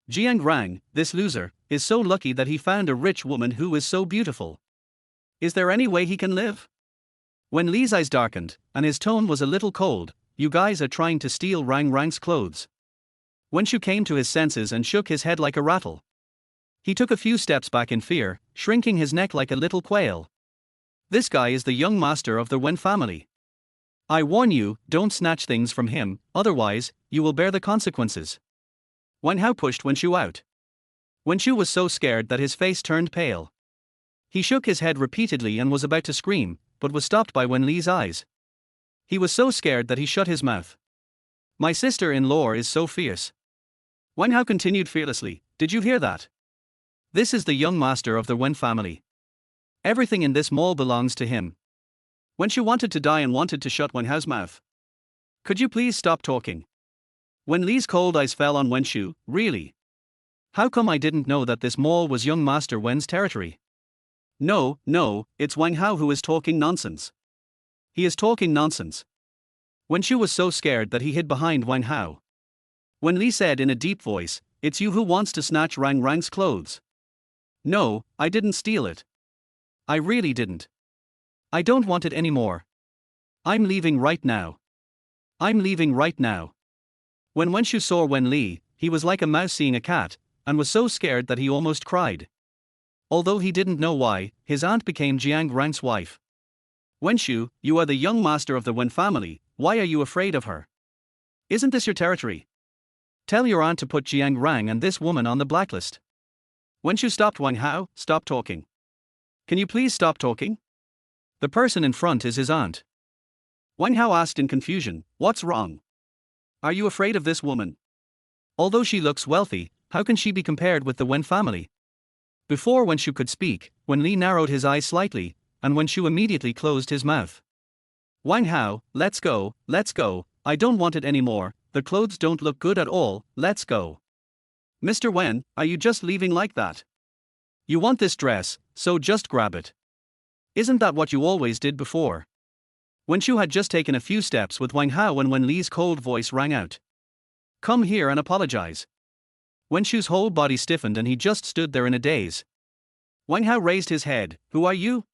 Jiang Rang, this loser, is so lucky that he found a rich woman who is so beautiful. Is there any way he can live? When Li's eyes darkened, and his tone was a little cold, you guys are trying to steal Rang Rang's clothes. Wenshu came to his senses and shook his head like a rattle. He took a few steps back in fear, shrinking his neck like a little quail. This guy is the young master of the Wen family. I warn you, don't snatch things from him, otherwise, you will bear the consequences. Wang Hao pushed Wenshu out. Wenshu was so scared that his face turned pale. He shook his head repeatedly and was about to scream, but was stopped by Wen Li's eyes. He was so scared that he shut his mouth. My sister-in-law is so fierce. Wang Hao continued fearlessly, did you hear that? This is the young master of the Wen family. Everything in this mall belongs to him. Wenshu wanted to die and wanted to shut Wang Hao's mouth. Could you please stop talking? Wen Li's cold eyes fell on Wenshu, really? How come I didn't know that this mall was young master Wen's territory? No, it's Wang Hao who is talking nonsense. He is talking nonsense. Wenshu was so scared that he hid behind Wang Hao. Wen Li said in a deep voice, it's you who wants to snatch Rang Rang's clothes. No, I didn't steal it. I really didn't. I don't want it anymore. I'm leaving right now. I'm leaving right now. When Wenshu saw Wen Li, he was like a mouse seeing a cat, and was so scared that he almost cried. Although he didn't know why, his aunt became Jiang Rang's wife. Wenshu, you are the young master of the Wen family, why are you afraid of her? Isn't this your territory? Tell your aunt to put Jiang Rang and this woman on the blacklist. Wenshu stopped Wang Hao, stop talking. Can you please stop talking? The person in front is his aunt. Wang Hao asked in confusion, what's wrong? Are you afraid of this woman? Although she looks wealthy, how can she be compared with the Wen family? Before Wenshu could speak, Wen Li narrowed his eyes slightly, and Wenshu immediately closed his mouth. Wang Hao, let's go, I don't want it anymore, the clothes don't look good at all, let's go. Mr. Wen, are you just leaving like that? You want this dress, so just grab it. Isn't that what you always did before? Wenshu had just taken a few steps with Wang Hao when Wen Li's cold voice rang out. Come here and apologize. Wenshu's whole body stiffened and he just stood there in a daze. Wang Hao raised his head, who are you?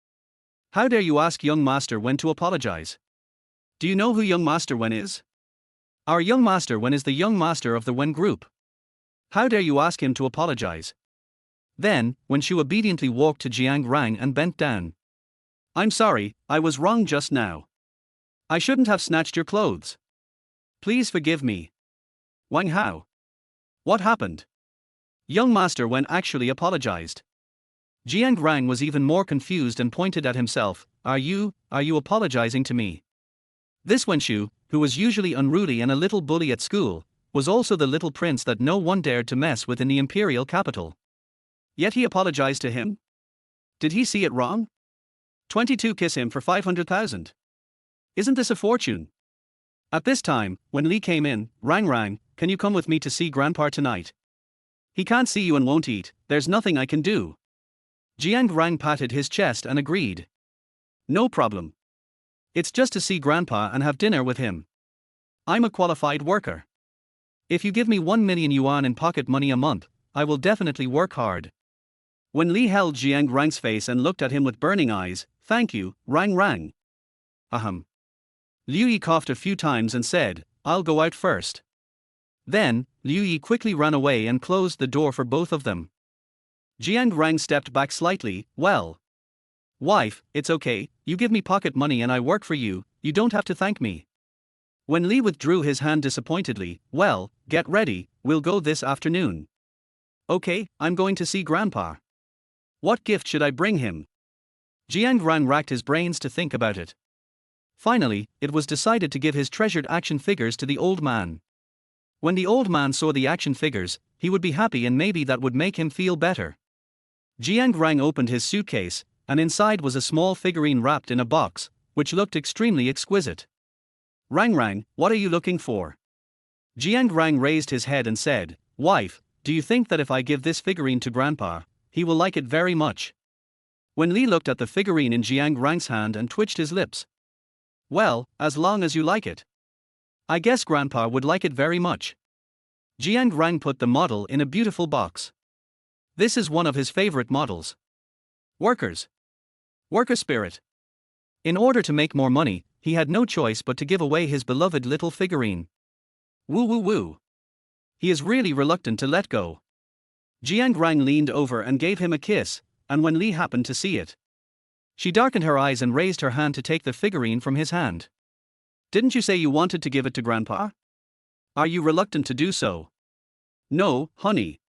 How dare you ask young master Wen to apologize? Do you know who young master Wen is? Our young master Wen is the young master of the Wen group. How dare you ask him to apologize? Then, Wenshu obediently walked to Jiang Rang and bent down. I'm sorry, I was wrong just now. I shouldn't have snatched your clothes. Please forgive me. Wang Hao. What happened? Young master Wen actually apologized. Jiang Rang was even more confused and pointed at himself, Are you apologizing to me? This Wenshu, who was usually unruly and a little bully at school, was also the little prince that no one dared to mess with in the imperial capital. Yet he apologized to him? Did he see it wrong? 22 kiss him for 500,000. Isn't this a fortune? At this time, when Li came in, Rang, can you come with me to see Grandpa tonight? He can't see you and won't eat, there's nothing I can do. Jiang Rang patted his chest and agreed. No problem. It's just to see Grandpa and have dinner with him. I'm a qualified worker. If you give me 1 million yuan in pocket money a month, I will definitely work hard. When Li held Jiang Rang's face and looked at him with burning eyes, thank you, Rang. Ahem. Liu Yi coughed a few times and said, I'll go out first. Then, Liu Yi quickly ran away and closed the door for both of them. Jiang Rang stepped back slightly, well. Wife, it's okay, you give me pocket money and I work for you, you don't have to thank me. When Li withdrew his hand disappointedly, well, get ready, we'll go this afternoon. Okay, I'm going to see Grandpa. What gift should I bring him? Jiang Rang racked his brains to think about it. Finally, it was decided to give his treasured action figures to the old man. When the old man saw the action figures, he would be happy and maybe that would make him feel better. Jiang Rang opened his suitcase, and inside was a small figurine wrapped in a box, which looked extremely exquisite. Rang, what are you looking for? Jiang Rang raised his head and said, "Wife, do you think that if I give this figurine to Grandpa, he will like it very much?" Wen Li looked at the figurine in Jiang Rang's hand and twitched his lips. "Well, as long as you like it. I guess Grandpa would like it very much." Jiang Rang put the model in a beautiful box. This is one of his favorite models. Worker spirit. In order to make more money, he had no choice but to give away his beloved little figurine. Woo woo woo. He is really reluctant to let go. Jiang Rang leaned over and gave him a kiss, and Wen Li happened to see it. She darkened her eyes and raised her hand to take the figurine from his hand. "Didn't you say you wanted to give it to Grandpa? Are you reluctant to do so?" "No, honey.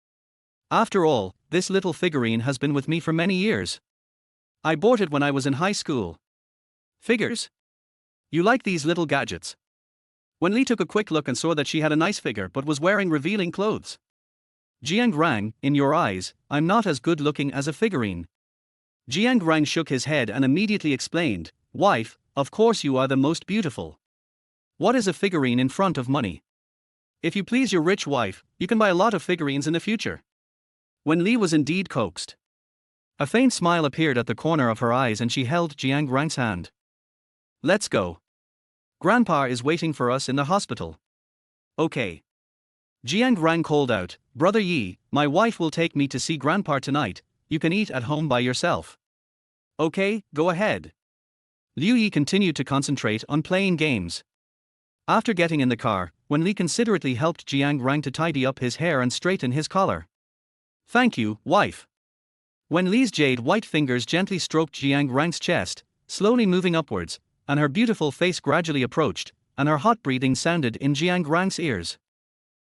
After all, this little figurine has been with me for many years. I bought it when I was in high school." "Figures? You like these little gadgets?" Wen Li took a quick look and saw that she had a nice figure but was wearing revealing clothes. "Jiang Rang, in your eyes, I'm not as good looking as a figurine." Jiang Rang shook his head and immediately explained, "Wife, of course you are the most beautiful. What is a figurine in front of money? If you please your rich wife, you can buy a lot of figurines in the future." Wen Li was indeed coaxed. A faint smile appeared at the corner of her eyes and she held Jiang Rang's hand. "Let's go. Grandpa is waiting for us in the hospital." "Okay." Jiang Rang called out, "Brother Yi, my wife will take me to see Grandpa tonight, you can eat at home by yourself." "Okay, go ahead." Liu Yi continued to concentrate on playing games. After getting in the car, Wen Li considerately helped Jiang Rang to tidy up his hair and straighten his collar. "Thank you, wife." Wen Li's jade white fingers gently stroked Jiang Rang's chest, slowly moving upwards, and her beautiful face gradually approached, and her hot breathing sounded in Jiang Rang's ears.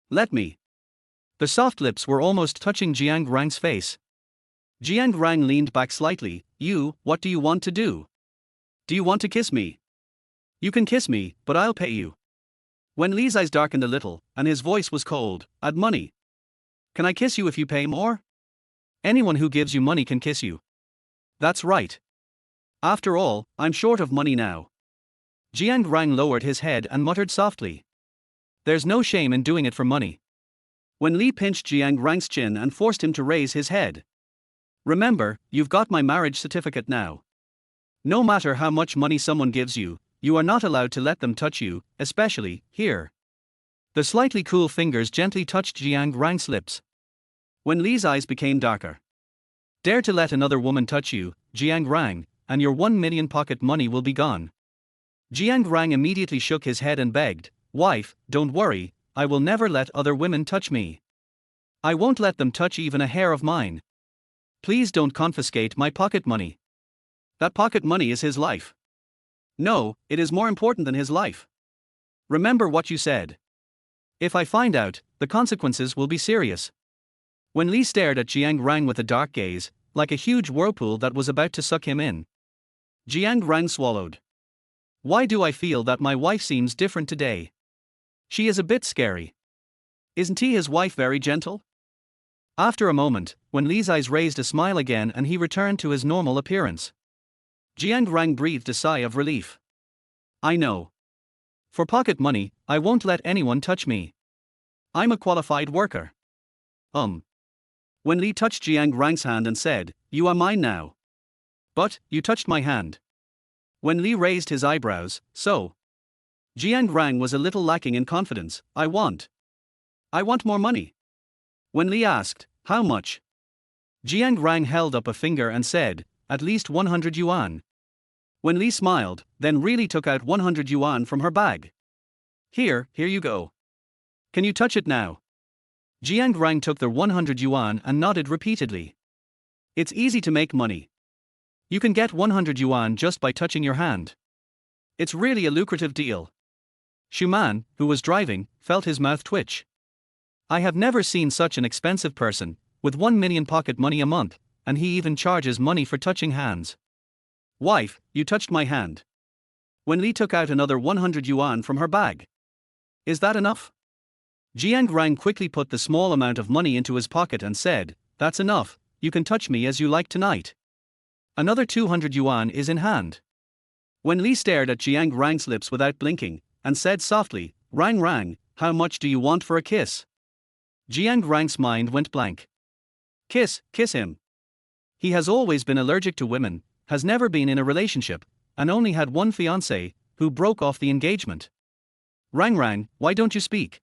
"Let me." The soft lips were almost touching Jiang Rang's face. Jiang Rang leaned back slightly. What do you want to do? Do you want to kiss me?" "You can kiss me, but I'll pay you." Wen Li's eyes darkened a little, and his voice was cold. "Add money." "Can I kiss you if you pay more?" "Anyone who gives you money can kiss you." "That's right. After all, I'm short of money now." Jiang Rang lowered his head and muttered softly. "There's no shame in doing it for money." Wen Li pinched Jiang Rang's chin and forced him to raise his head. "Remember, you've got my marriage certificate now. No matter how much money someone gives you, you are not allowed to let them touch you, especially here." The slightly cool fingers gently touched Jiang Rang's lips. Wen Li's eyes became darker. "Dare to let another woman touch you, Jiang Rang, and your 1 million pocket money will be gone." Jiang Rang immediately shook his head and begged, "Wife, don't worry, I will never let other women touch me. I won't let them touch even a hair of mine. Please don't confiscate my pocket money. That pocket money is his life. No, it is more important than his life. Remember what you said. If I find out, the consequences will be serious." Wen Li stared at Jiang Rang with a dark gaze, like a huge whirlpool that was about to suck him in. Jiang Rang swallowed. "Why do I feel that my wife seems different today? She is a bit scary. Isn't he his wife very gentle?" After a moment, Wen Li's eyes raised a smile again and he returned to his normal appearance. Jiang Rang breathed a sigh of relief. "I know. For pocket money, I won't let anyone touch me. I'm a qualified worker." Wen Li touched Jiang Rang's hand and said, "You are mine now." "But, you touched my hand." Wen Li raised his eyebrows. "So?" Jiang Rang was a little lacking in confidence. I want more money." Wen Li asked, "How much?" Jiang Rang held up a finger and said, "At least 100 yuan." Wen Li smiled, then really took out 100 yuan from her bag. Here you go. Can you touch it now?" Jiang Rang took the 100 yuan and nodded repeatedly. "It's easy to make money. You can get 100 yuan just by touching your hand. It's really a lucrative deal." Shuman, who was driving, felt his mouth twitch. "I have never seen such an expensive person, with 1 million pocket money a month, and he even charges money for touching hands." "Wife, you touched my hand." Wen Li took out another 100 yuan from her bag. "Is that enough?" Jiang Rang quickly put the small amount of money into his pocket and said, "That's enough, you can touch me as you like tonight. Another 200 yuan is in hand." Wen Li stared at Jiang Rang's lips without blinking, and said softly, "Rang Rang, how much do you want for a kiss? Jiang Rang's mind went blank. Kiss him. He has always been allergic to women, has never been in a relationship, and only had one fiancée, who broke off the engagement. Rang, why don't you speak?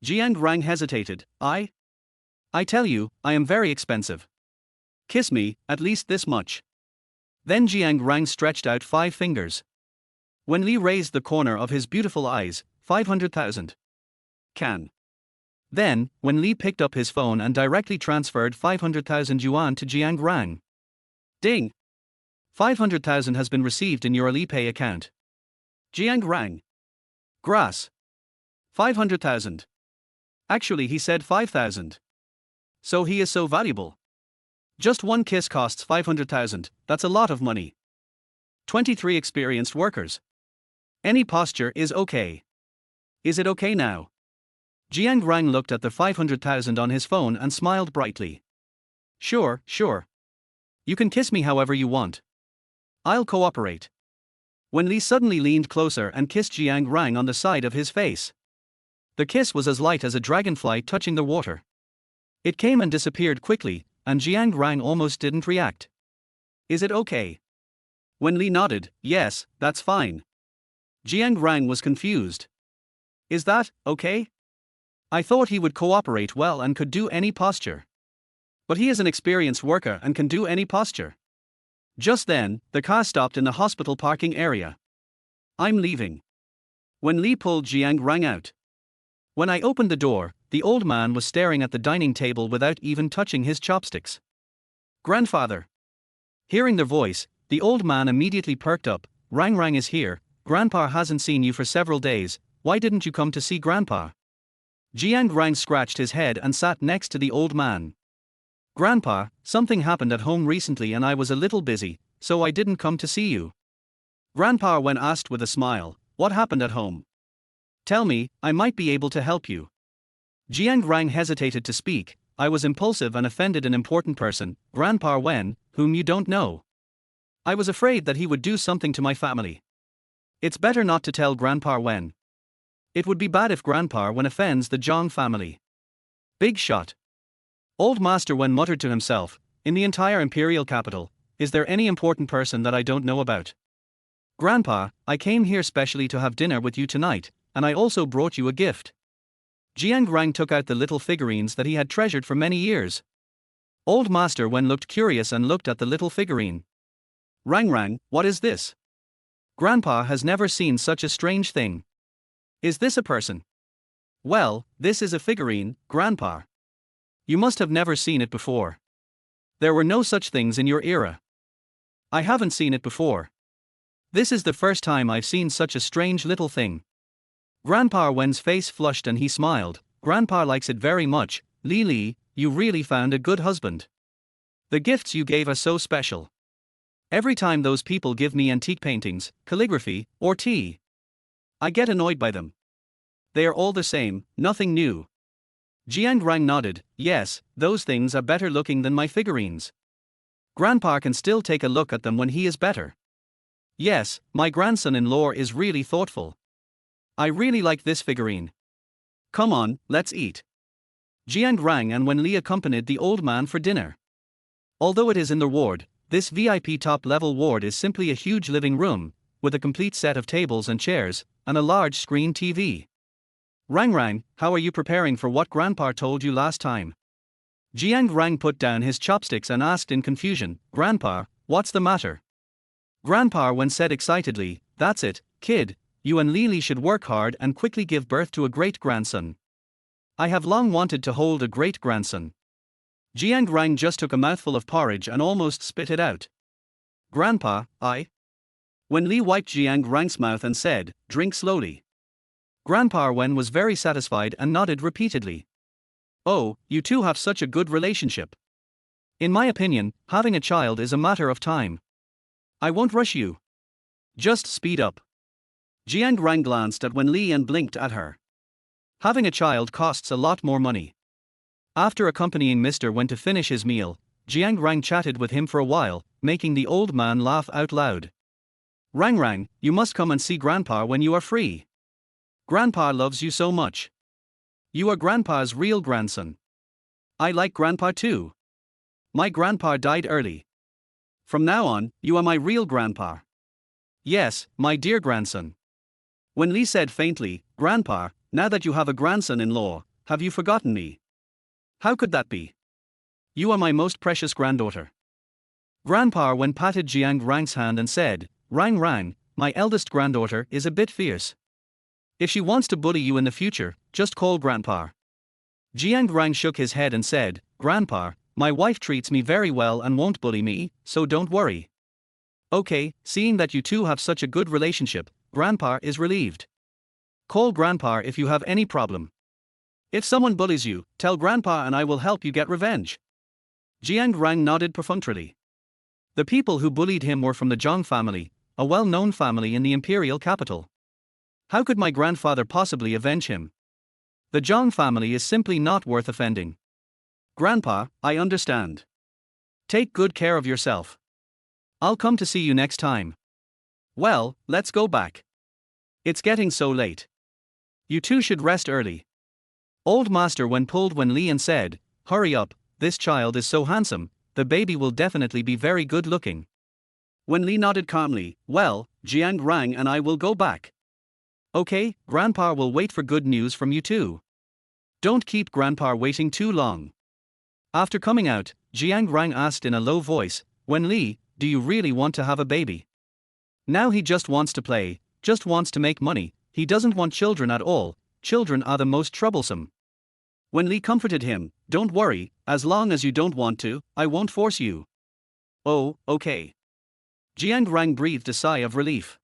Jiang Rang hesitated. I tell you, I am very expensive. Kiss me, at least this much. Then Jiang Rang stretched out 5 fingers. When Li raised the corner of his beautiful eyes, 500,000. Can. Then, when Li picked up his phone and directly transferred 500,000 yuan to Jiang Rang. Ding! 500,000 has been received in your Alipay account. Jiang Rang. Grass. 500,000. Actually, he said 5,000. So he is so valuable. Just one kiss costs 500,000, that's a lot of money. 23 experienced workers. Any posture is okay. Is it okay now? Jiang Rang looked at the 500,000 on his phone and smiled brightly. Sure. You can kiss me however you want. I'll cooperate. When Li suddenly leaned closer and kissed Jiang Rang on the side of his face. The kiss was as light as a dragonfly touching the water. It came and disappeared quickly, and Jiang Rang almost didn't react. Is it okay? When Li nodded, yes, that's fine. Jiang Rang was confused. Is that okay? I thought he would cooperate well and could do any posture. But he is an experienced worker and can do any posture. Just then, the car stopped in the hospital parking area. I'm leaving. When Li pulled Jiang Rang out. When I opened the door, the old man was staring at the dining table without even touching his chopsticks. Grandfather. Hearing their voice, the old man immediately perked up. Rang is here. Grandpa hasn't seen you for several days. Why didn't you come to see Grandpa? Jiang Rang scratched his head and sat next to the old man. Grandpa, something happened at home recently and I was a little busy, so I didn't come to see you. Grandpa when asked with a smile, what happened at home? Tell me, I might be able to help you. Jiang Rang hesitated to speak. I was impulsive and offended an important person, Grandpa Wen, whom you don't know. I was afraid that he would do something to my family. It's better not to tell Grandpa Wen. It would be bad if Grandpa Wen offends the Zhang family. Big shot. Old Master Wen muttered to himself, in the entire imperial capital, is there any important person that I don't know about? Grandpa, I came here specially to have dinner with you tonight, and I also brought you a gift. Jiang Rang took out the little figurines that he had treasured for many years. Old Master Wen looked curious and looked at the little figurine. Rang, what is this? Grandpa has never seen such a strange thing. Is this a person? Well, this is a figurine, Grandpa. You must have never seen it before. There were no such things in your era. I haven't seen it before. This is the first time I've seen such a strange little thing. Grandpa Wen's face flushed and he smiled. Grandpa likes it very much. Li, you really found a good husband. The gifts you gave are so special. Every time those people give me antique paintings, calligraphy, or tea, I get annoyed by them. They are all the same, nothing new. Jiang Rang nodded, yes, those things are better looking than my figurines. Grandpa can still take a look at them when he is better. Yes, my grandson-in-law is really thoughtful. I really like this figurine. Come on, let's eat. Jiang Rang and Wen Li accompanied the old man for dinner. Although it is in the ward, this VIP top-level ward is simply a huge living room, with a complete set of tables and chairs, and a large screen TV. Rang, how are you preparing for what Grandpa told you last time? Jiang Rang put down his chopsticks and asked in confusion, Grandpa, what's the matter? Grandpa Wen said excitedly, that's it, kid, you and Li should work hard and quickly give birth to a great-grandson. I have long wanted to hold a great-grandson. Jiang Rang just took a mouthful of porridge and almost spit it out. Grandpa, When Li wiped Jiang Rang's mouth and said, drink slowly. Grandpa Wen was very satisfied and nodded repeatedly. Oh, you two have such a good relationship. In my opinion, having a child is a matter of time. I won't rush you. Just speed up. Jiang Rang glanced at Wen Li and blinked at her. Having a child costs a lot more money. After accompanying Mr. Wen to finish his meal, Jiang Rang chatted with him for a while, making the old man laugh out loud. Rang, you must come and see Grandpa when you are free. Grandpa loves you so much. You are Grandpa's real grandson. I like Grandpa too. My grandpa died early. From now on, you are my real grandpa. Yes, my dear grandson. When Lee said faintly, Grandpa, now that you have a grandson-in-law, have you forgotten me? How could that be? You are my most precious granddaughter. Grandpa Wen patted Jiang Rang's hand and said, Rang Rang, my eldest granddaughter is a bit fierce. If she wants to bully you in the future, just call Grandpa. Jiang Rang shook his head and said, Grandpa, my wife treats me very well and won't bully me, so don't worry. Okay, seeing that you two have such a good relationship, Grandpa is relieved. Call Grandpa if you have any problem. If someone bullies you, tell Grandpa and I will help you get revenge. Jiang Rang nodded perfunctorily. The people who bullied him were from the Zhang family, a well-known family in the imperial capital. How could my grandfather possibly avenge him? The Zhang family is simply not worth offending. Grandpa, I understand. Take good care of yourself. I'll come to see you next time. Well, let's go back. It's getting so late. You two should rest early. Old Master Wen pulled Wen Li and said, Hurry up, this child is so handsome, the baby will definitely be very good looking. Wen Li nodded calmly, Well, Jiang Rang and I will go back. Okay, Grandpa will wait for good news from you too. Don't keep Grandpa waiting too long. After coming out, Jiang Rang asked in a low voice, Wen Li, do you really want to have a baby? Now he just wants to play, just wants to make money, he doesn't want children at all, children are the most troublesome. Wen Li comforted him, Don't worry, as long as you don't want to, I won't force you. Oh, okay. Jiang Rang breathed a sigh of relief.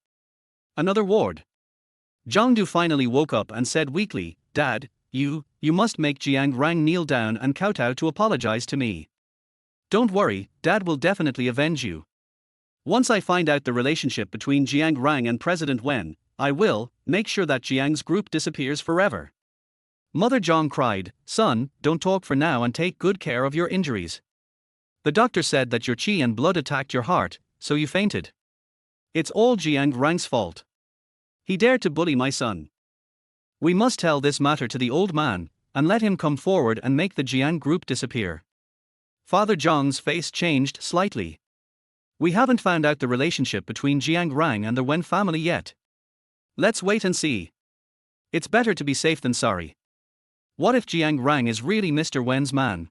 Another ward. Zhangdu finally woke up and said weakly, Dad, you must make Jiang Rang kneel down and kowtow to apologize to me. Don't worry, Dad will definitely avenge you. Once I find out the relationship between Jiang Rang and President Wen, I will make sure that Jiang's group disappears forever. Mother Zhang cried, Son, don't talk for now and take good care of your injuries. The doctor said that your qi and blood attacked your heart, so you fainted. It's all Jiang Rang's fault. He dared to bully my son. We must tell this matter to the old man, and let him come forward and make the Jiang group disappear. Father Zhang's face changed slightly. We haven't found out the relationship between Jiang Rang and the Wen family yet. Let's wait and see. It's better to be safe than sorry. What if Jiang Rang is really Mr. Wen's man?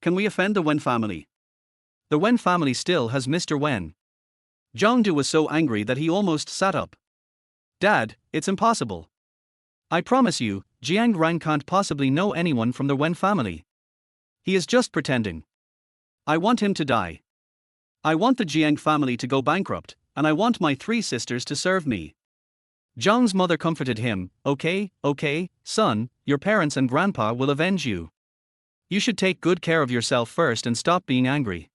Can we offend the Wen family? The Wen family still has Mr. Wen. Zhangdu was so angry that he almost sat up. Dad, it's impossible. I promise you, Jiang Rang can't possibly know anyone from the Wen family. He is just pretending. I want him to die. I want the Jiang family to go bankrupt, and I want my 3 sisters to serve me. Zhang's mother comforted him, Okay, son, your parents and grandpa will avenge you. You should take good care of yourself first and stop being angry.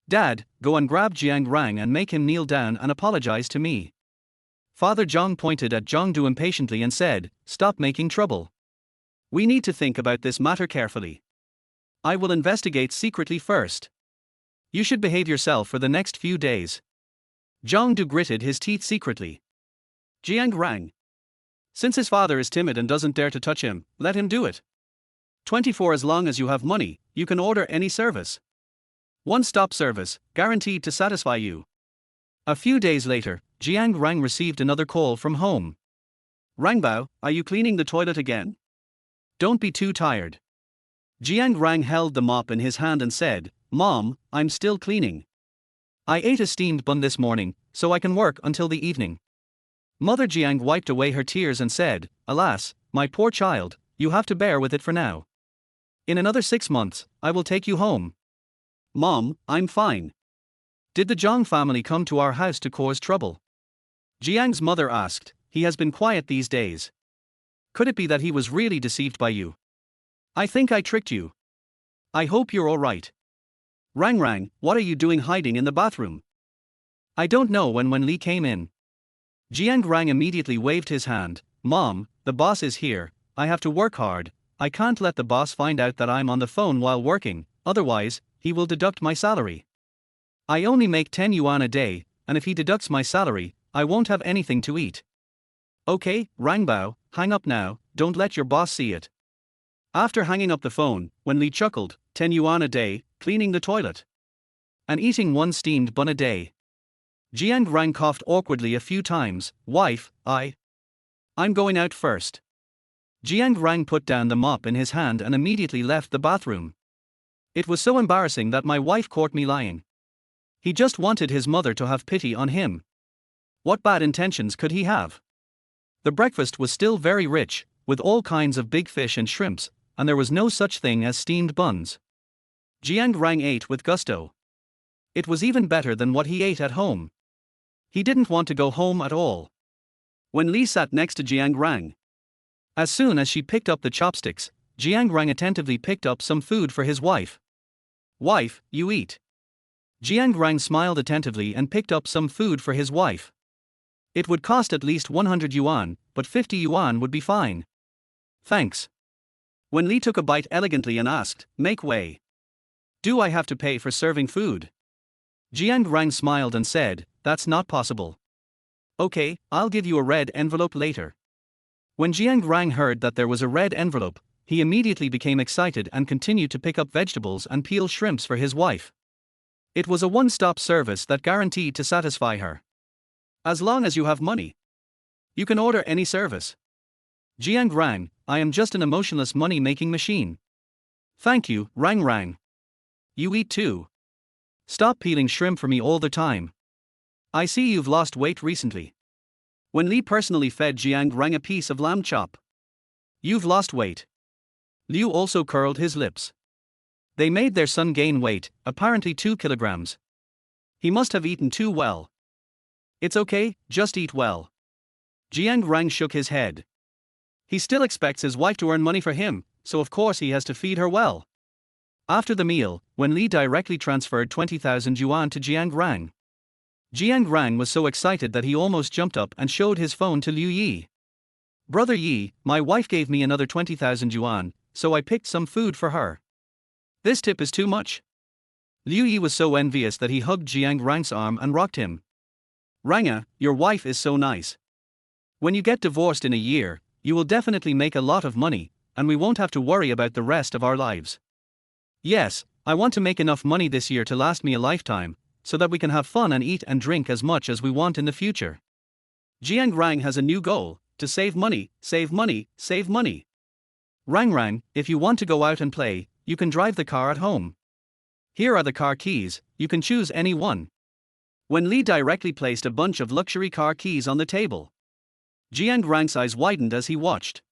Dad, go and grab Jiang Rang and make him kneel down and apologize to me. Father Zhang pointed at Zhangdu impatiently and said, Stop making trouble. We need to think about this matter carefully. I will investigate secretly first. You should behave yourself for the next few days. Zhangdu gritted his teeth secretly. Jiang Rang. Since his father is timid and doesn't dare to touch him, let him do it. 24 As long as you have money, you can order any service. One-stop service, guaranteed to satisfy you. A few days later, Jiang Rang received another call from home. Rangbao, are you cleaning the toilet again? Don't be too tired. Jiang Rang held the mop in his hand and said, Mom, I'm still cleaning. I ate a steamed bun this morning, so I can work until the evening. Mother Jiang wiped away her tears and said, Alas, my poor child, you have to bear with it for now. In another 6 months, I will take you home. Mom, I'm fine. Did the Zhang family come to our house to cause trouble? Jiang's mother asked, He has been quiet these days. Could it be that he was really deceived by you? I think I tricked you. I hope you're all right. Rang Rang, what are you doing hiding in the bathroom? I don't know. When Li came in, Jiang Rang immediately waved his hand. Mom, the boss is here, I have to work hard, I can't let the boss find out that I'm on the phone while working, otherwise, he will deduct my salary. I only make 10 yuan a day, and if he deducts my salary, I won't have anything to eat. Okay, Rangbao, hang up now, don't let your boss see it. After hanging up the phone, Wen Li chuckled, 10 yuan a day, cleaning the toilet. And eating one steamed bun a day. Jiang Rang coughed awkwardly a few times. Wife, I'm going out first. Jiang Rang put down the mop in his hand and immediately left the bathroom. It was so embarrassing that my wife caught me lying. He just wanted his mother to have pity on him. What bad intentions could he have? The breakfast was still very rich, with all kinds of big fish and shrimps, and there was no such thing as steamed buns. Jiang Rang ate with gusto. It was even better than what he ate at home. He didn't want to go home at all. Wen Li sat next to Jiang Rang. As soon as she picked up the chopsticks, Jiang Rang attentively picked up some food for his wife. Wife, you eat. Jiang Rang smiled attentively and picked up some food for his wife. It would cost at least 100 yuan, but 50 yuan would be fine. Thanks. Wen Li took a bite elegantly and asked, make way. Do I have to pay for serving food? Jiang Rang smiled and said, that's not possible. Okay, I'll give you a red envelope later. When Jiang Rang heard that there was a red envelope, he immediately became excited and continued to pick up vegetables and peel shrimps for his wife. It was a one-stop service that guaranteed to satisfy her. As long as you have money, you can order any service. Jiang Rang, I am just an emotionless money-making machine. Thank you, Rang Rang. You eat too. Stop peeling shrimp for me all the time. I see you've lost weight recently. Wen Li personally fed Jiang Rang a piece of lamb chop. You've lost weight. Liu also curled his lips. They made their son gain weight, apparently 2 kilograms. He must have eaten too well. It's okay, just eat well. Jiang Rang shook his head. He still expects his wife to earn money for him, so of course he has to feed her well. After the meal, Wen Li directly transferred 20,000 yuan to Jiang Rang. Jiang Rang was so excited that he almost jumped up and showed his phone to Liu Yi. Brother Yi, my wife gave me another 20,000 yuan, so I picked some food for her. This tip is too much. Liu Yi was so envious that he hugged Jiang Rang's arm and rocked him. Ranga, your wife is so nice. When you get divorced in a year, you will definitely make a lot of money, and we won't have to worry about the rest of our lives. Yes, I want to make enough money this year to last me a lifetime, so that we can have fun and eat and drink as much as we want in the future. Jiang Rang has a new goal, to save money, save money, save money. Rang Rang, if you want to go out and play, you can drive the car at home. Here are the car keys, you can choose any one. Wen Li directly placed a bunch of luxury car keys on the table. Jiang Rang's eyes widened as he watched.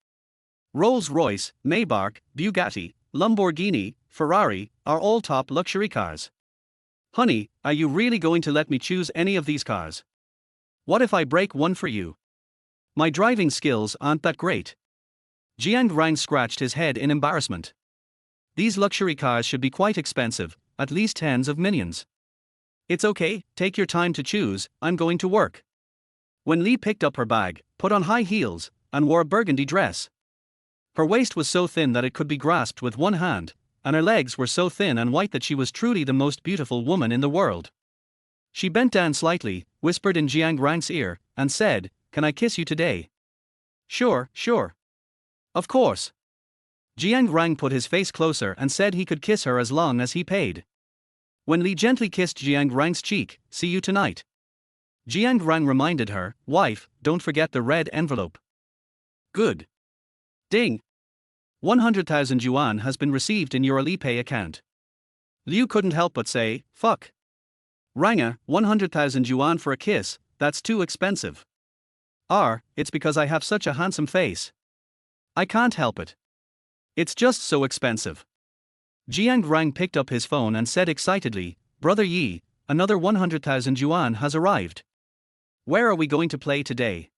Rolls-Royce, Maybach, Bugatti, Lamborghini, Ferrari, are all top luxury cars. Honey, are you really going to let me choose any of these cars? What if I break one for you? My driving skills aren't that great. Jiang Rang scratched his head in embarrassment. These luxury cars should be quite expensive, at least tens of millions. It's okay, take your time to choose, I'm going to work. Wen Li picked up her bag, put on high heels, and wore a burgundy dress. Her waist was so thin that it could be grasped with one hand, and her legs were so thin and white that she was truly the most beautiful woman in the world. She bent down slightly, whispered in Jiang Rang's ear, and said, "Can I kiss you today?" Sure. Of course. Jiang Rang put his face closer and said he could kiss her as long as he paid. Wen Li gently kissed Jiang Rang's cheek, "See you tonight." Jiang Rang reminded her, "Wife, don't forget the red envelope." Good. Ding. 100,000 yuan has been received in your Alipay account. Liu couldn't help but say, fuck. Ranga, 100,000 yuan for a kiss, that's too expensive. It's because I have such a handsome face. I can't help it. It's just so expensive. Jiang Rang picked up his phone and said excitedly, Brother Yi, another 100,000 yuan has arrived. Where are we going to play today?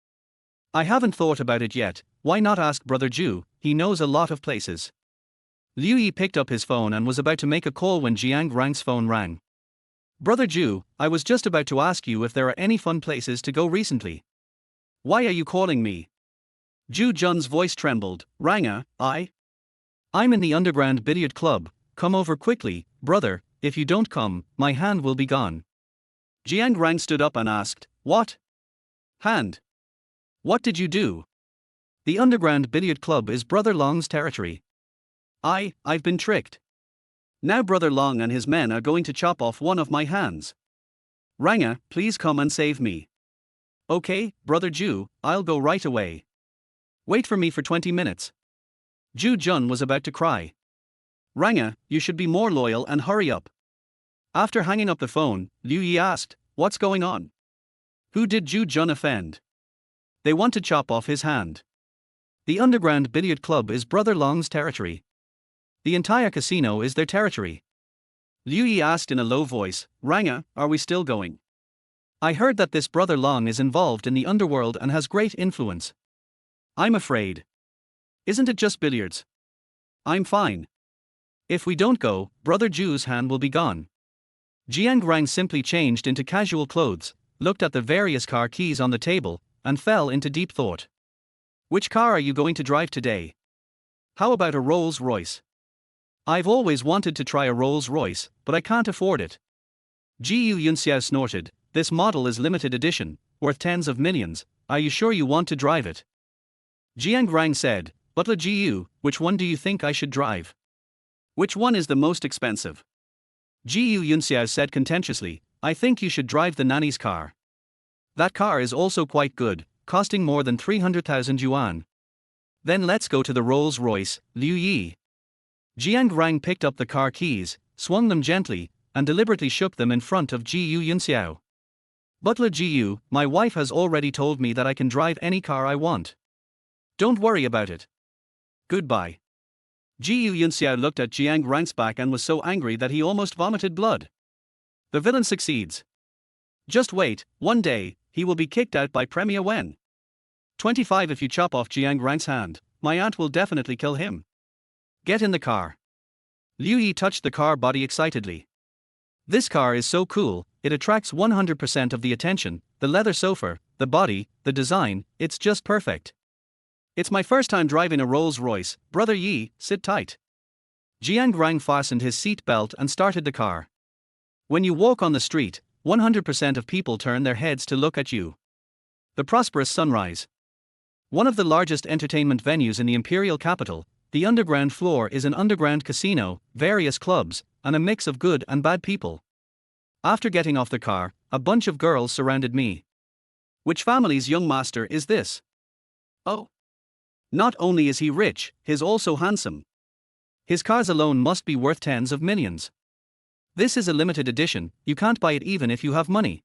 I haven't thought about it yet, why not ask Brother Ju, he knows a lot of places. Liu Yi picked up his phone and was about to make a call when Jiang Rang's phone rang. Brother Ju, I was just about to ask you if there are any fun places to go recently. Why are you calling me? Ju Jun's voice trembled, Ranga, I'm in the underground billiard club, come over quickly, brother, if you don't come, my hand will be gone. Jiang Rang stood up and asked, What? Hand? What did you do? The underground billiard club is Brother Long's territory. I've been tricked. Now Brother Long and his men are going to chop off one of my hands. Ranga, please come and save me. Okay, Brother Ju, I'll go right away. Wait for me for 20 minutes. Ju Jun was about to cry. Ranga, you should be more loyal and hurry up. After hanging up the phone, Liu Yi asked, what's going on? Who did Ju Jun offend? They want to chop off his hand. The underground billiard club is Brother Long's territory. The entire casino is their territory. Liu Yi asked in a low voice, Ranga, are we still going? I heard that this Brother Long is involved in the underworld and has great influence. I'm afraid. Isn't it just billiards? I'm fine. If we don't go, Brother Ju's hand will be gone. Jiang Rang simply changed into casual clothes, looked at the various car keys on the table, and fell into deep thought. Which car are you going to drive today? How about a Rolls-Royce? I've always wanted to try a Rolls-Royce, but I can't afford it. Jiu Yunxiao snorted, this model is limited edition, worth tens of millions, are you sure you want to drive it? Jiang Rang said, Butler Jiu, which one do you think I should drive? Which one is the most expensive? Jiu Yunxiao said contentiously, I think you should drive the nanny's car. That car is also quite good, costing more than 300,000 yuan. Then let's go to the Rolls-Royce, Liu Yi. Jiang Rang picked up the car keys, swung them gently, and deliberately shook them in front of Jiu Yunxiao. Butler Jiu, my wife has already told me that I can drive any car I want. Don't worry about it. Goodbye. Jiu Yunxiao looked at Jiang Rang's back and was so angry that he almost vomited blood. The villain succeeds. Just wait, one day, he will be kicked out by Premier Wen. 25 If you chop off Jiang Rang's hand, my aunt will definitely kill him. Get in the car. Liu Yi touched the car body excitedly. This car is so cool, it attracts 100% of the attention, the leather sofa, the body, the design, it's just perfect. It's my first time driving a Rolls-Royce, Brother Yi, sit tight. Jiang Rang fastened his seat belt and started the car. When you walk on the street, 100% of people turn their heads to look at you. The prosperous Sunrise. One of the largest entertainment venues in the imperial capital, the underground floor is an underground casino, various clubs, and a mix of good and bad people. After getting off the car, a bunch of girls surrounded me. Which family's young master is this? Oh. Not only is he rich, he's also handsome. His cars alone must be worth tens of millions. This is a limited edition, you can't buy it even if you have money.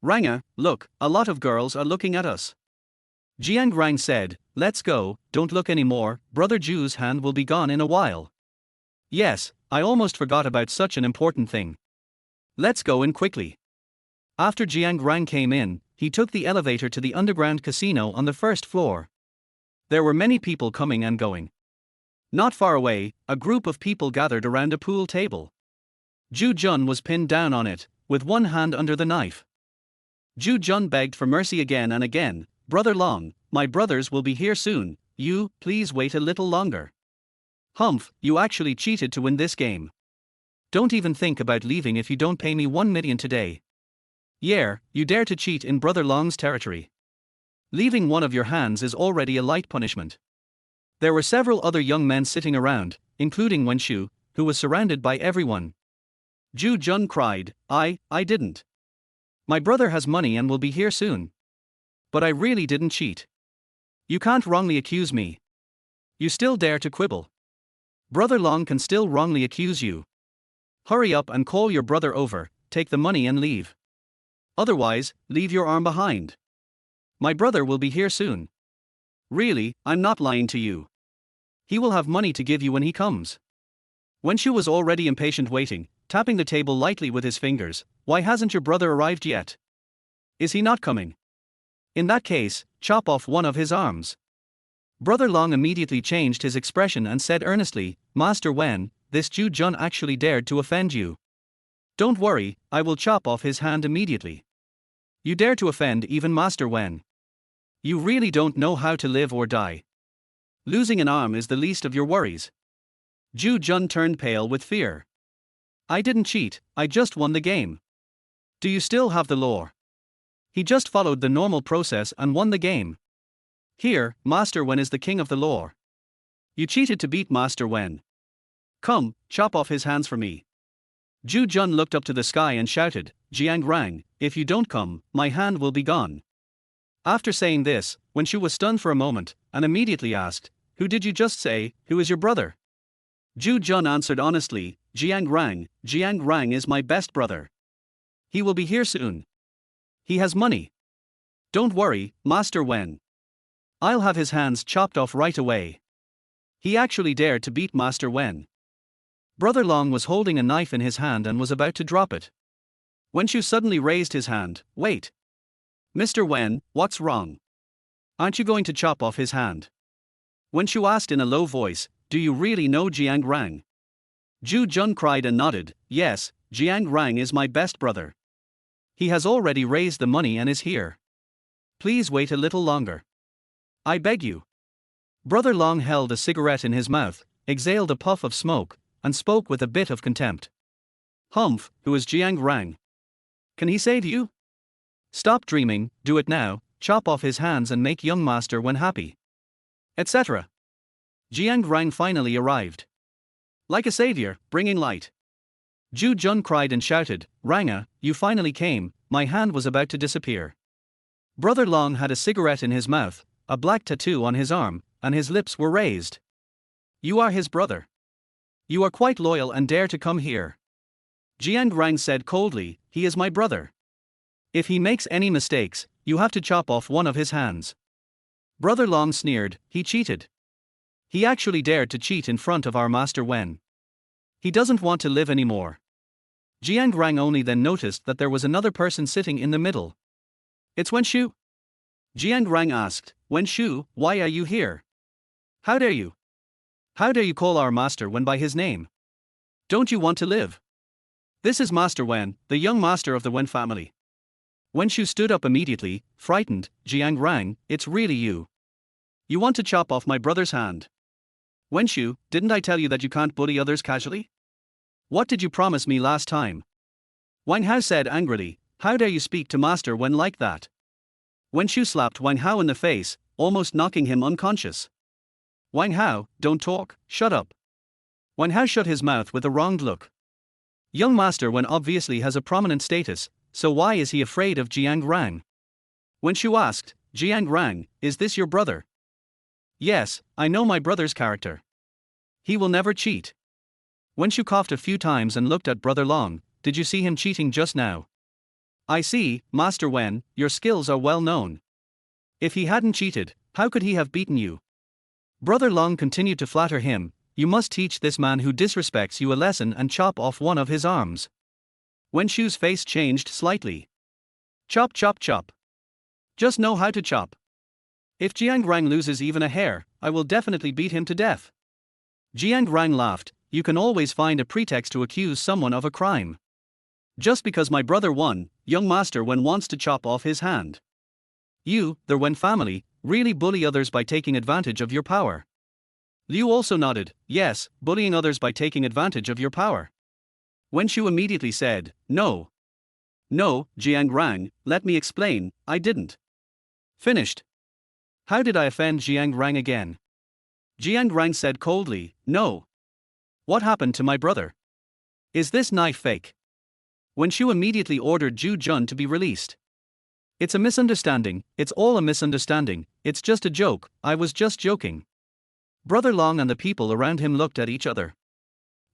Ranga, look, a lot of girls are looking at us. Jiang Rang said, let's go, don't look anymore, Brother Ju's hand will be gone in a while. Yes, I almost forgot about such an important thing. Let's go in quickly. After Jiang Rang came in, he took the elevator to the underground casino on the first floor. There were many people coming and going. Not far away, a group of people gathered around a pool table. Ju Jun was pinned down on it, with one hand under the knife. Ju Jun begged for mercy again and again, Brother Long, my brothers will be here soon, you, please wait a little longer. Humph, you actually cheated to win this game. Don't even think about leaving if you don't pay me 1 million today. Yeah, you dare to cheat in Brother Long's territory. Leaving one of your hands is already a light punishment. There were several other young men sitting around, including Wen Shu, who was surrounded by everyone. Ju Jun cried, I didn't. My brother has money and will be here soon. But I really didn't cheat. You can't wrongly accuse me. You still dare to quibble. Brother Long can still wrongly accuse you. Hurry up and call your brother over, take the money and leave. Otherwise, leave your arm behind. My brother will be here soon. Really, I'm not lying to you. He will have money to give you when he comes. Wen Shu was already impatient waiting, tapping the table lightly with his fingers. Why hasn't your brother arrived yet? Is he not coming? In that case, chop off one of his arms. Brother Long immediately changed his expression and said earnestly, Master Wen, this Ju Jun actually dared to offend you. Don't worry, I will chop off his hand immediately. You dare to offend even Master Wen. You really don't know how to live or die. Losing an arm is the least of your worries. Ju Jun turned pale with fear. I didn't cheat, I just won the game. Do you still have the lore? He just followed the normal process and won the game. Here, Master Wen is the king of the law. You cheated to beat Master Wen. Come, chop off his hands for me. Zhu Jun looked up to the sky and shouted, Jiang Rang, if you don't come, my hand will be gone. After saying this, Wen Shu was stunned for a moment, and immediately asked, Who did you just say, who is your brother? Zhu Jun answered honestly, Jiang Rang is my best brother. He will be here soon. He has money. Don't worry, Master Wen. I'll have his hands chopped off right away. He actually dared to beat Master Wen. Brother Long was holding a knife in his hand and was about to drop it. Wen Shu suddenly raised his hand. Wait. Mr. Wen, what's wrong? Aren't you going to chop off his hand? Wen Shu asked in a low voice, Do you really know Jiang Rang? Zhu Jun cried and nodded, Yes, Jiang Rang is my best brother. He has already raised the money and is here. Please wait a little longer. I beg you. Brother Long held a cigarette in his mouth, exhaled a puff of smoke, and spoke with a bit of contempt. Humph, who is Jiang Rang? Can he save you? Stop dreaming, do it now, chop off his hands and make young Master Wen happy. Etc. Jiang Rang finally arrived. Like a savior, bringing light. Zhu Jun cried and shouted, Ranga, you finally came, my hand was about to disappear. Brother Long had a cigarette in his mouth, a black tattoo on his arm, and his lips were raised. You are his brother. You are quite loyal and dare to come here. Jiang Rang said coldly, He is my brother. If he makes any mistakes, you have to chop off one of his hands. Brother Long sneered, He cheated. He actually dared to cheat in front of our Master Wen. He doesn't want to live anymore. Jiang Rang only then noticed that there was another person sitting in the middle. It's Wen Shu? Jiang Rang asked, Wen Shu, why are you here? How dare you? How dare you call our Master Wen by his name? Don't you want to live? This is Master Wen, the young master of the Wen family. Wen Shu stood up immediately, frightened, Jiang Rang, it's really you. You want to chop off my brother's hand. Wen Shu, didn't I tell you that you can't bully others casually? What did you promise me last time? Wang Hao said angrily, How dare you speak to Master Wen like that? Wen Shu slapped Wang Hao in the face, almost knocking him unconscious. Wang Hao, don't talk, shut up. Wang Hao shut his mouth with a wronged look. Young Master Wen obviously has a prominent status, so why is he afraid of Jiang Rang? Wen Shu asked, Jiang Rang, is this your brother? Yes, I know my brother's character. He will never cheat. Wen Shu coughed a few times and looked at Brother Long, did you see him cheating just now? I see, Master Wen, your skills are well known. If he hadn't cheated, how could he have beaten you? Brother Long continued to flatter him, you must teach this man who disrespects you a lesson and chop off one of his arms. Wen Shu's face changed slightly. Chop chop chop. Just know how to chop. If Jiang Rang loses even a hair, I will definitely beat him to death. Jiang Rang laughed, you can always find a pretext to accuse someone of a crime. Just because my brother won, young Master Wen wants to chop off his hand. You, the Wen family, really bully others by taking advantage of your power. Liu also nodded, yes, bullying others by taking advantage of your power. Wen Shu immediately said, No. No, Jiang Rang, let me explain, I didn't. Finished. How did I offend Jiang Rang again? Jiang Rang said coldly, No. What happened to my brother? Is this knife fake? Wen Shu immediately ordered Zhu Jun to be released. It's a misunderstanding, it's all a misunderstanding, it's just a joke, I was just joking. Brother Long and the people around him looked at each other.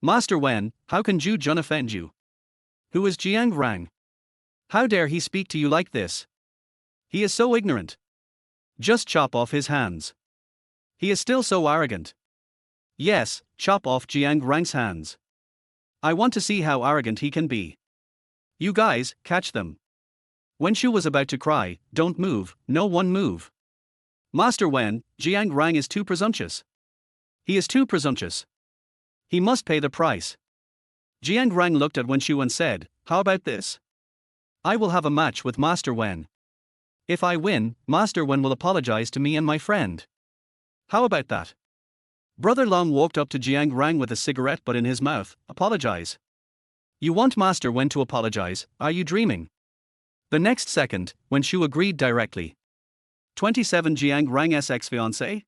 Master Wen, how can Zhu Jun offend you? Who is Jiang Rang? How dare he speak to you like this? He is so ignorant. Just chop off his hands. He is still so arrogant. Yes, chop off Jiang Rang's hands. I want to see how arrogant he can be. You guys, catch them. Wen Shu was about to cry, don't move, no one move. Master Wen, Jiang Rang is too presumptuous. He is too presumptuous. He must pay the price. Jiang Rang looked at Wen Shu and said, how about this? I will have a match with Master Wen. If I win, Master Wen will apologize to me and my friend. How about that? Brother Long walked up to Jiang Rang with a cigarette butt in his mouth, apologize. You want Master Wen to apologize, are you dreaming? The next second, Wen Shu agreed directly. 27 Jiang Rang's ex-fiancé?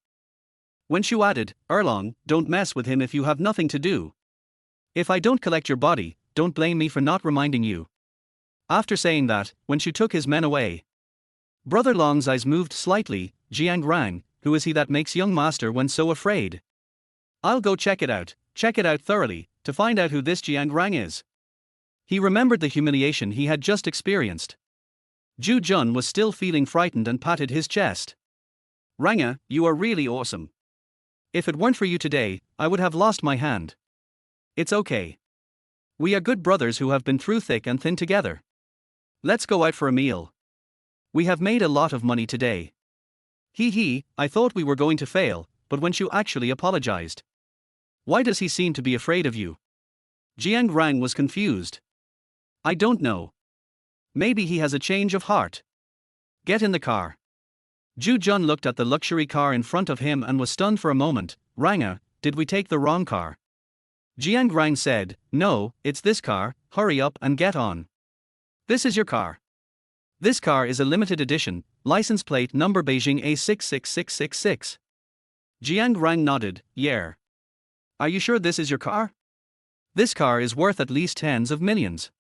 When Shu added, Erlong, don't mess with him if you have nothing to do. If I don't collect your body, don't blame me for not reminding you. After saying that, when Shu took his men away, Brother Long's eyes moved slightly. Jiang Rang, who is he that makes young master when so afraid? I'll go check it out thoroughly, to find out who this Jiang Rang is. He remembered the humiliation he had just experienced. Ju Jun was still feeling frightened and patted his chest. Ranga, you are really awesome. If it weren't for you today, I would have lost my hand. It's okay. We are good brothers who have been through thick and thin together. Let's go out for a meal. We have made a lot of money today. I thought we were going to fail, but when Shu actually apologized. Why does he seem to be afraid of you? Jiang Rang was confused. I don't know. Maybe he has a change of heart. Get in the car. Ju Jun looked at the luxury car in front of him and was stunned for a moment. Ranga, did we take the wrong car? Jiang Rang said, no, it's this car, hurry up and get on. This is your car. This car is a limited edition, license plate number Beijing A66666. Jiang Rang nodded, yeah. Are you sure this is your car? This car is worth at least tens of millions.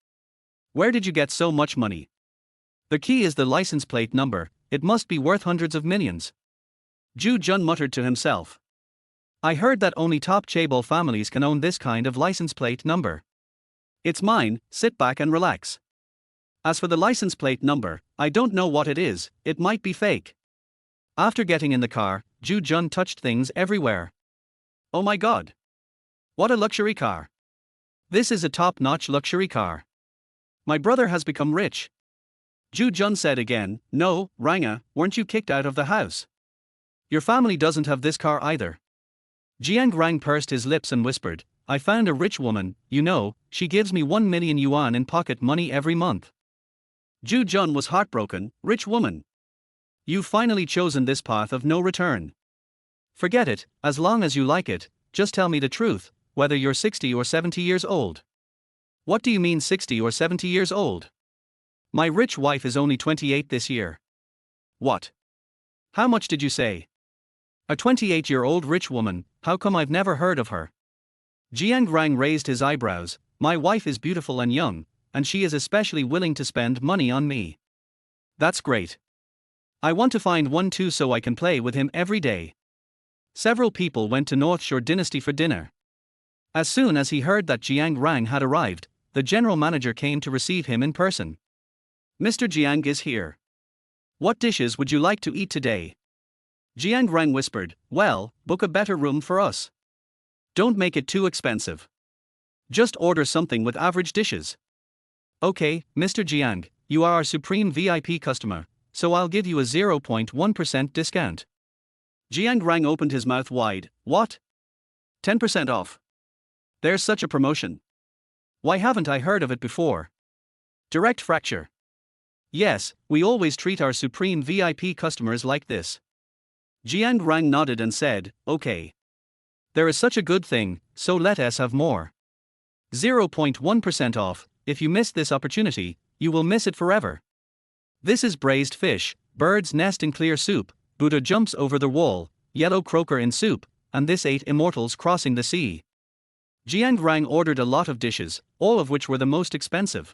Where did you get so much money? The key is the license plate number, it must be worth hundreds of millions. Ju Jun muttered to himself. I heard that only top chaebol families can own this kind of license plate number. It's mine, sit back and relax. As for the license plate number, I don't know what it is, it might be fake. After getting in the car, Ju Jun touched things everywhere. Oh my god. What a luxury car. This is a top-notch luxury car. My brother has become rich. Ju Jun said again, no, Ranga, weren't you kicked out of the house? Your family doesn't have this car either. Jiang Rang pursed his lips and whispered, I found a rich woman, you know, she gives me 1 million yuan in pocket money every month. Ju Jun was heartbroken, rich woman. You've finally chosen this path of no return. Forget it, as long as you like it, just tell me the truth, whether you're 60 or 70 years old. What do you mean 60 or 70 years old? My rich wife is only 28 this year. What? How much did you say? A 28-year-old rich woman, how come I've never heard of her? Jiang Rang raised his eyebrows, my wife is beautiful and young, and she is especially willing to spend money on me. That's great. I want to find one too so I can play with him every day. Several people went to North Shore Dynasty for dinner. As soon as he heard that Jiang Rang had arrived, the general manager came to receive him in person. Mr. Jiang is here. What dishes would you like to eat today? Jiang Rang whispered, well, book a better room for us. Don't make it too expensive. Just order something with average dishes. Okay, Mr. Jiang, you are our supreme VIP customer, so I'll give you a 0.1% discount. Jiang Rang opened his mouth wide, what? 10% off. There's such a promotion. Why haven't I heard of it before? Direct fracture. Yes, we always treat our supreme VIP customers like this. Jiang Rang nodded and said, okay. There is such a good thing, so let us have more. 0.1% off, if you miss this opportunity, you will miss it forever. This is braised fish, bird's nest in clear soup, Buddha jumps over the wall, yellow croaker in soup, and this 8 immortals crossing the sea. Jiang Rang ordered a lot of dishes, all of which were the most expensive.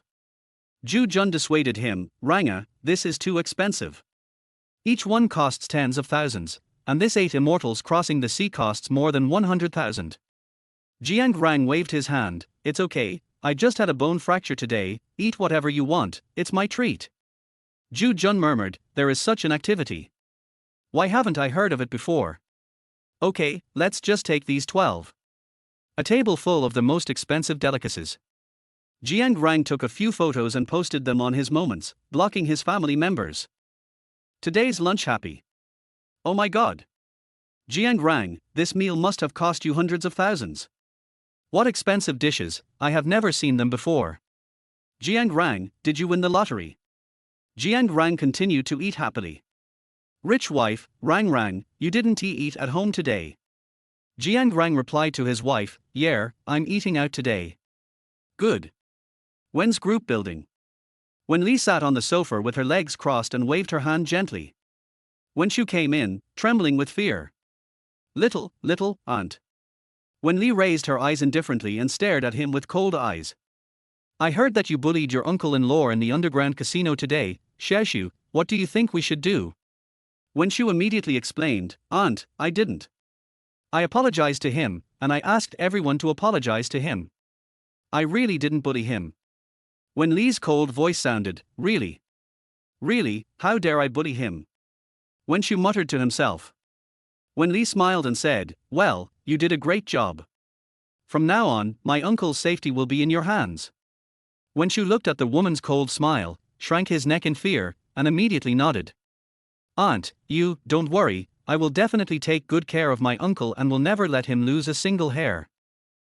Ju Jun dissuaded him, Ranga, this is too expensive. Each one costs tens of thousands, and this 8 immortals crossing the sea costs more than 100,000. Jiang Rang waved his hand, it's okay, I just had a bone fracture today, eat whatever you want, it's my treat. Ju Jun murmured, there is such an activity. Why haven't I heard of it before? Okay, let's just take these 12. A table full of the most expensive delicacies. Jiang Rang took a few photos and posted them on his moments, blocking his family members. Today's lunch happy. Oh my god. Jiang Rang, this meal must have cost you hundreds of thousands. What expensive dishes, I have never seen them before. Jiang Rang, did you win the lottery? Jiang Rang continued to eat happily. Rich wife, Rang, you didn't eat at home today. Jiang Rang replied to his wife, yeah, I'm eating out today. Good. When's group building? When Li sat on the sofa with her legs crossed and waved her hand gently. Wen Shu came in, trembling with fear. Little, aunt. Wen Li raised her eyes indifferently and stared at him with cold eyes. I heard that you bullied your uncle-in-law in the underground casino today, Xiaoshu, what do you think we should do? Wen Shu immediately explained, Aunt, I didn't. I apologized to him, and I asked everyone to apologize to him. I really didn't bully him. Wen Li's cold voice sounded, Really? Really, how dare I bully him? Wen Shu muttered to himself. Wen Li smiled and said, Well, you did a great job. From now on, my uncle's safety will be in your hands. Wen Shu looked at the woman's cold smile, shrank his neck in fear, and immediately nodded. Aunt, don't worry, I will definitely take good care of my uncle and will never let him lose a single hair.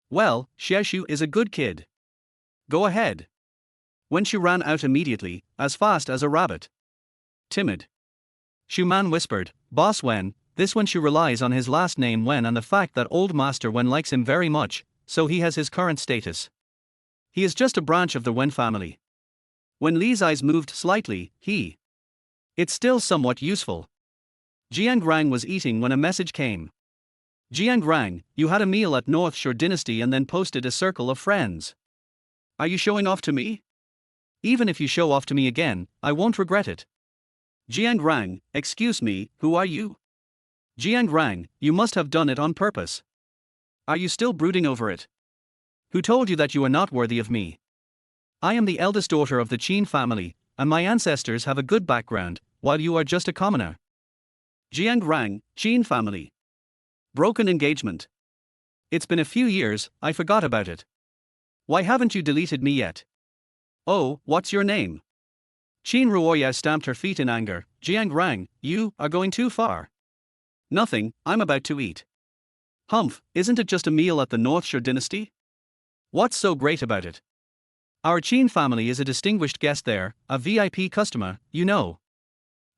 Well, Xiaoshu is a good kid. Go ahead. Wen Shu ran out immediately, as fast as a rabbit. Timid. Shu Man whispered, Boss Wen, this Wen Shu relies on his last name Wen and the fact that old Master Wen likes him very much, so he has his current status. He is just a branch of the Wen family. When Li's eyes moved slightly, It's still somewhat useful. Jiang Rang was eating when a message came. Jiang Rang, you had a meal at North Shore Dynasty and then posted a circle of friends. Are you showing off to me? Even if you show off to me again, I won't regret it. Jiang Rang, excuse me, who are you? Jiang Rang, you must have done it on purpose. Are you still brooding over it? Who told you that you are not worthy of me? I am the eldest daughter of the Qin family, and my ancestors have a good background, while you are just a commoner. Jiang Rang, Qin family. Broken engagement. It's been a few years, I forgot about it. Why haven't you deleted me yet? Oh, what's your name? Qin Ruoya stamped her feet in anger. Jiang Rang, you are going too far. Nothing, I'm about to eat. Humph, isn't it just a meal at the North Shore Dynasty? What's so great about it? Our Qin family is a distinguished guest there, a VIP customer, you know.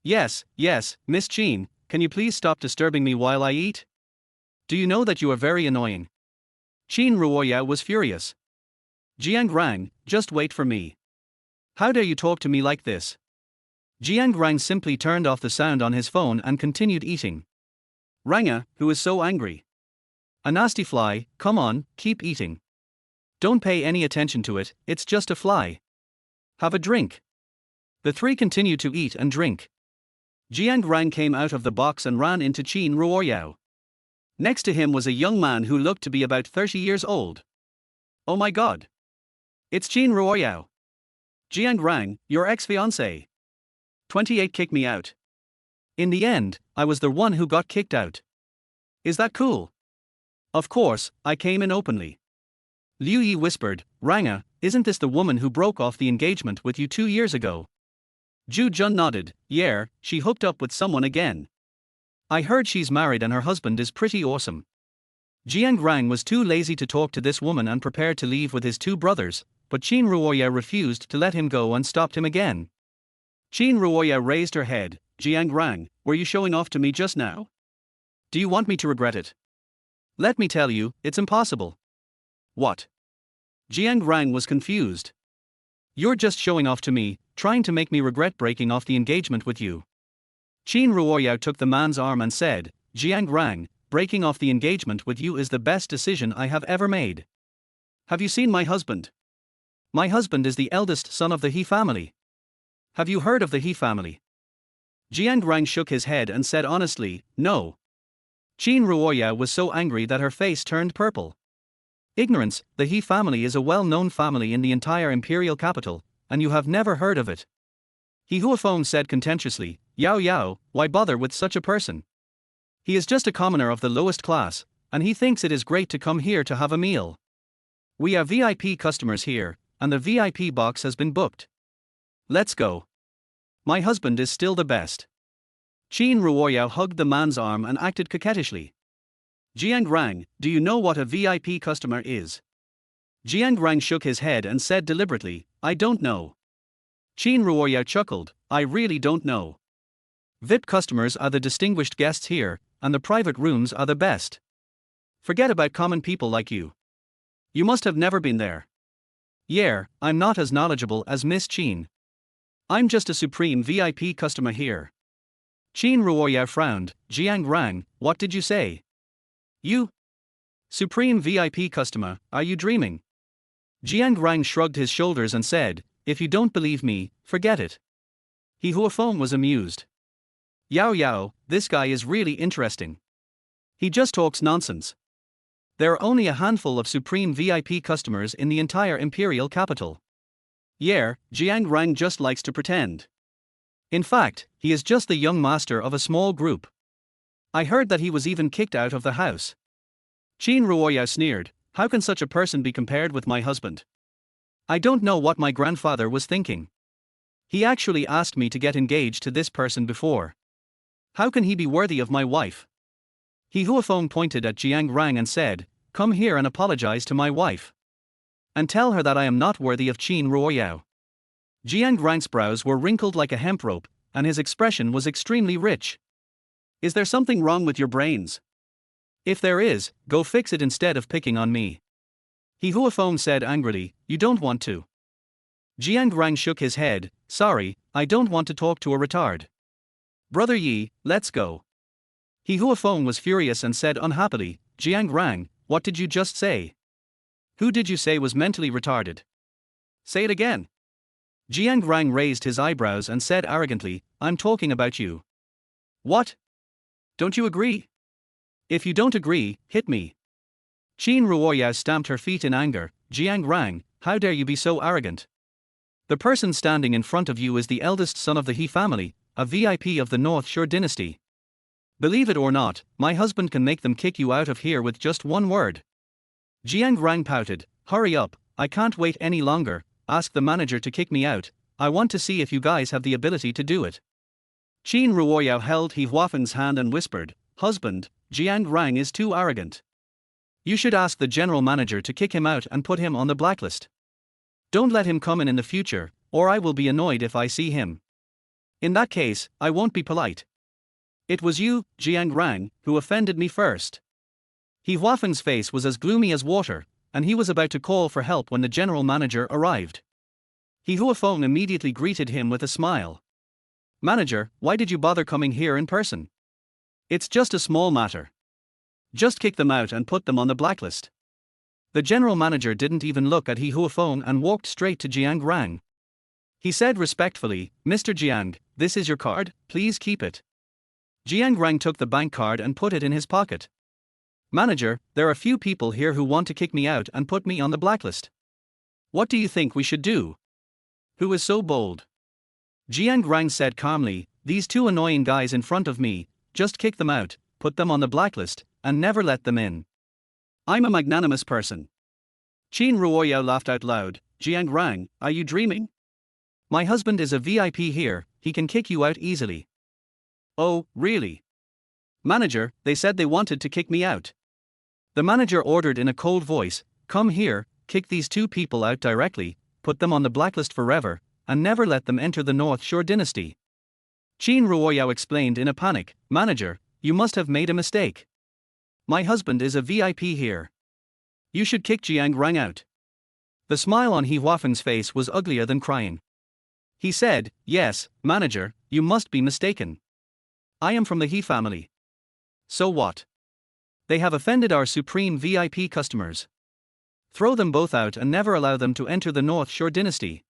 Yes, Miss Qin, can you please stop disturbing me while I eat? Do you know that you are very annoying? Qin Ruoya was furious. Jiang Rang, just wait for me. How dare you talk to me like this? Jiang Rang simply turned off the sound on his phone and continued eating. Ranga, who is so angry? A nasty fly, come on, keep eating. Don't pay any attention to it, it's just a fly. Have a drink. The three continued to eat and drink. Jiang Rang came out of the box and ran into Qin Ruoyao. Next to him was a young man who looked to be about 30 years old. Oh my god. It's Qin Ruoyao. Jiang Rang, your ex-fiancé. 28 kicked me out. In the end, I was the one who got kicked out. Is that cool? Of course, I came in openly. Liu Yi whispered, Ranga, isn't this the woman who broke off the engagement with you 2 years ago? Zhu Jun nodded, yeah, she hooked up with someone again. I heard she's married and her husband is pretty awesome. Jiang Rang was too lazy to talk to this woman and prepared to leave with his 2 brothers, but Qin Ruoya refused to let him go and stopped him again. Qin Ruoya raised her head, Jiang Rang, were you showing off to me just now? Do you want me to regret it? Let me tell you, it's impossible. What? Jiang Rang was confused. You're just showing off to me, trying to make me regret breaking off the engagement with you. Qin Ruoya took the man's arm and said, Jiang Rang, breaking off the engagement with you is the best decision I have ever made. Have you seen my husband? My husband is the eldest son of the He family. Have you heard of the He family? Jiang Rang shook his head and said honestly, no. Qin Ruoya was so angry that her face turned purple. Ignorance, the He family is a well-known family in the entire imperial capital, and you have never heard of it. He Huafeng said contemptuously, Yao, why bother with such a person? He is just a commoner of the lowest class, and he thinks it is great to come here to have a meal. We are VIP customers here, and the VIP box has been booked. Let's go. My husband is still the best. Qin Ruoya hugged the man's arm and acted coquettishly. Jiang Rang, do you know what a VIP customer is? Jiang Rang shook his head and said deliberately, I don't know. Qin Ruoya chuckled, I really don't know. VIP customers are the distinguished guests here, and the private rooms are the best. Forget about common people like you. You must have never been there. Yeah, I'm not as knowledgeable as Miss Qin. I'm just a supreme VIP customer here. Qin Ruoyao frowned. Jiang Rang, what did you say? You? Supreme VIP customer, are you dreaming? Jiang Rang shrugged his shoulders and said, if you don't believe me, forget it. He Huafeng was amused. Yao Yao, this guy is really interesting. He just talks nonsense. There are only a handful of Supreme VIP customers in the entire imperial capital. Yeah, Jiang Rang just likes to pretend. In fact, he is just the young master of a small group. I heard that he was even kicked out of the house. Qin Ruoyao sneered, how can such a person be compared with my husband? I don't know what my grandfather was thinking. He actually asked me to get engaged to this person before. How can he be worthy of my wife? He Huafeng pointed at Jiang Rang and said, come here and apologize to my wife. And tell her that I am not worthy of Qin Ruoyao. Jiang Rang's brows were wrinkled like a hemp rope, and his expression was extremely rich. Is there something wrong with your brains? If there is, go fix it instead of picking on me. He Huafeng said angrily, you don't want to. Jiang Rang shook his head, sorry, I don't want to talk to a retard. Brother Yi, let's go. He Huafeng was furious and said unhappily, Jiang Rang, what did you just say? Who did you say was mentally retarded? Say it again. Jiang Rang raised his eyebrows and said arrogantly, I'm talking about you. What? Don't you agree? If you don't agree, hit me. Qin Ruoyao stamped her feet in anger, Jiang Rang, how dare you be so arrogant? The person standing in front of you is the eldest son of the He family, a VIP of the North Shore dynasty. Believe it or not, my husband can make them kick you out of here with just one word. Jiang Rang pouted, hurry up, I can't wait any longer, ask the manager to kick me out, I want to see if you guys have the ability to do it. Qin Ruoyao held He Huafeng's hand and whispered, husband, Jiang Rang is too arrogant. You should ask the general manager to kick him out and put him on the blacklist. Don't let him come in the future, or I will be annoyed if I see him. In that case, I won't be polite. It was you, Jiang Rang, who offended me first. He Huafeng's face was as gloomy as water, and he was about to call for help when the general manager arrived. He Huafeng immediately greeted him with a smile. Manager, why did you bother coming here in person? It's just a small matter. Just kick them out and put them on the blacklist. The general manager didn't even look at He Huafeng and walked straight to Jiang Rang. He said respectfully, Mr. Jiang, this is your card, please keep it. Jiang Rang took the bank card and put it in his pocket. Manager, there are few people here who want to kick me out and put me on the blacklist. What do you think we should do? Who is so bold? Jiang Rang said calmly, these two annoying guys in front of me, just kick them out, put them on the blacklist, and never let them in. I'm a magnanimous person. Qin Ruoyao laughed out loud, Jiang Rang, are you dreaming? My husband is a VIP here, he can kick you out easily. Oh, really? Manager, they said they wanted to kick me out. The manager ordered in a cold voice, come here, kick these two people out directly, put them on the blacklist forever, and never let them enter the North Shore dynasty. Qin Ruoyao explained in a panic, Manager, you must have made a mistake. My husband is a VIP here. You should kick Jiang Rang out. The smile on He Huafeng's face was uglier than crying. He said, yes, manager, you must be mistaken. I am from the He family. So what? They have offended our supreme VIP customers. Throw them both out and never allow them to enter the North Shore dynasty.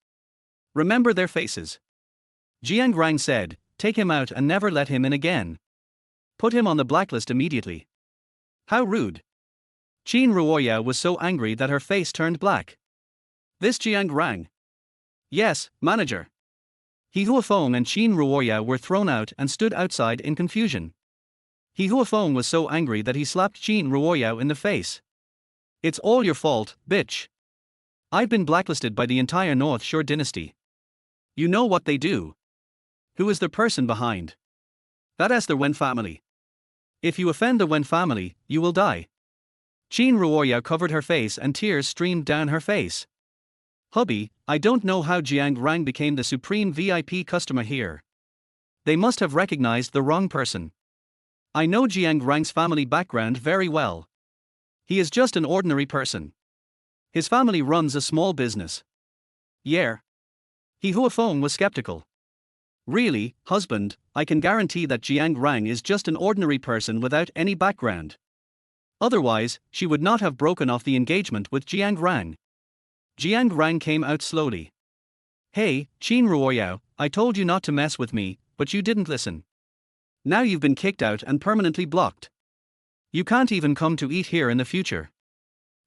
Remember their faces. Jiang Rang said, take him out and never let him in again. Put him on the blacklist immediately. How rude. Qin Ruoyao was so angry that her face turned black. This Jiang Rang. Yes, manager. He Huafeng and Qin Ruoyao were thrown out and stood outside in confusion. He Huafeng was so angry that he slapped Qin Ruoyao in the face. It's all your fault, bitch. I've been blacklisted by the entire North Shore dynasty. You know what they do. Who is the person behind? That is the Wen family. If you offend the Wen family, you will die. Qin Ruoyao covered her face and tears streamed down her face. Hubby, I don't know how Jiang Rang became the supreme VIP customer here. They must have recognized the wrong person. I know Jiang Rang's family background very well. He is just an ordinary person. His family runs a small business. Yeah. He Huafeng was skeptical. Really, husband, I can guarantee that Jiang Rang is just an ordinary person without any background. Otherwise, she would not have broken off the engagement with Jiang Rang. Jiang Rang came out slowly. Hey, Qin Ruoyao, I told you not to mess with me, but you didn't listen. Now you've been kicked out and permanently blocked. You can't even come to eat here in the future.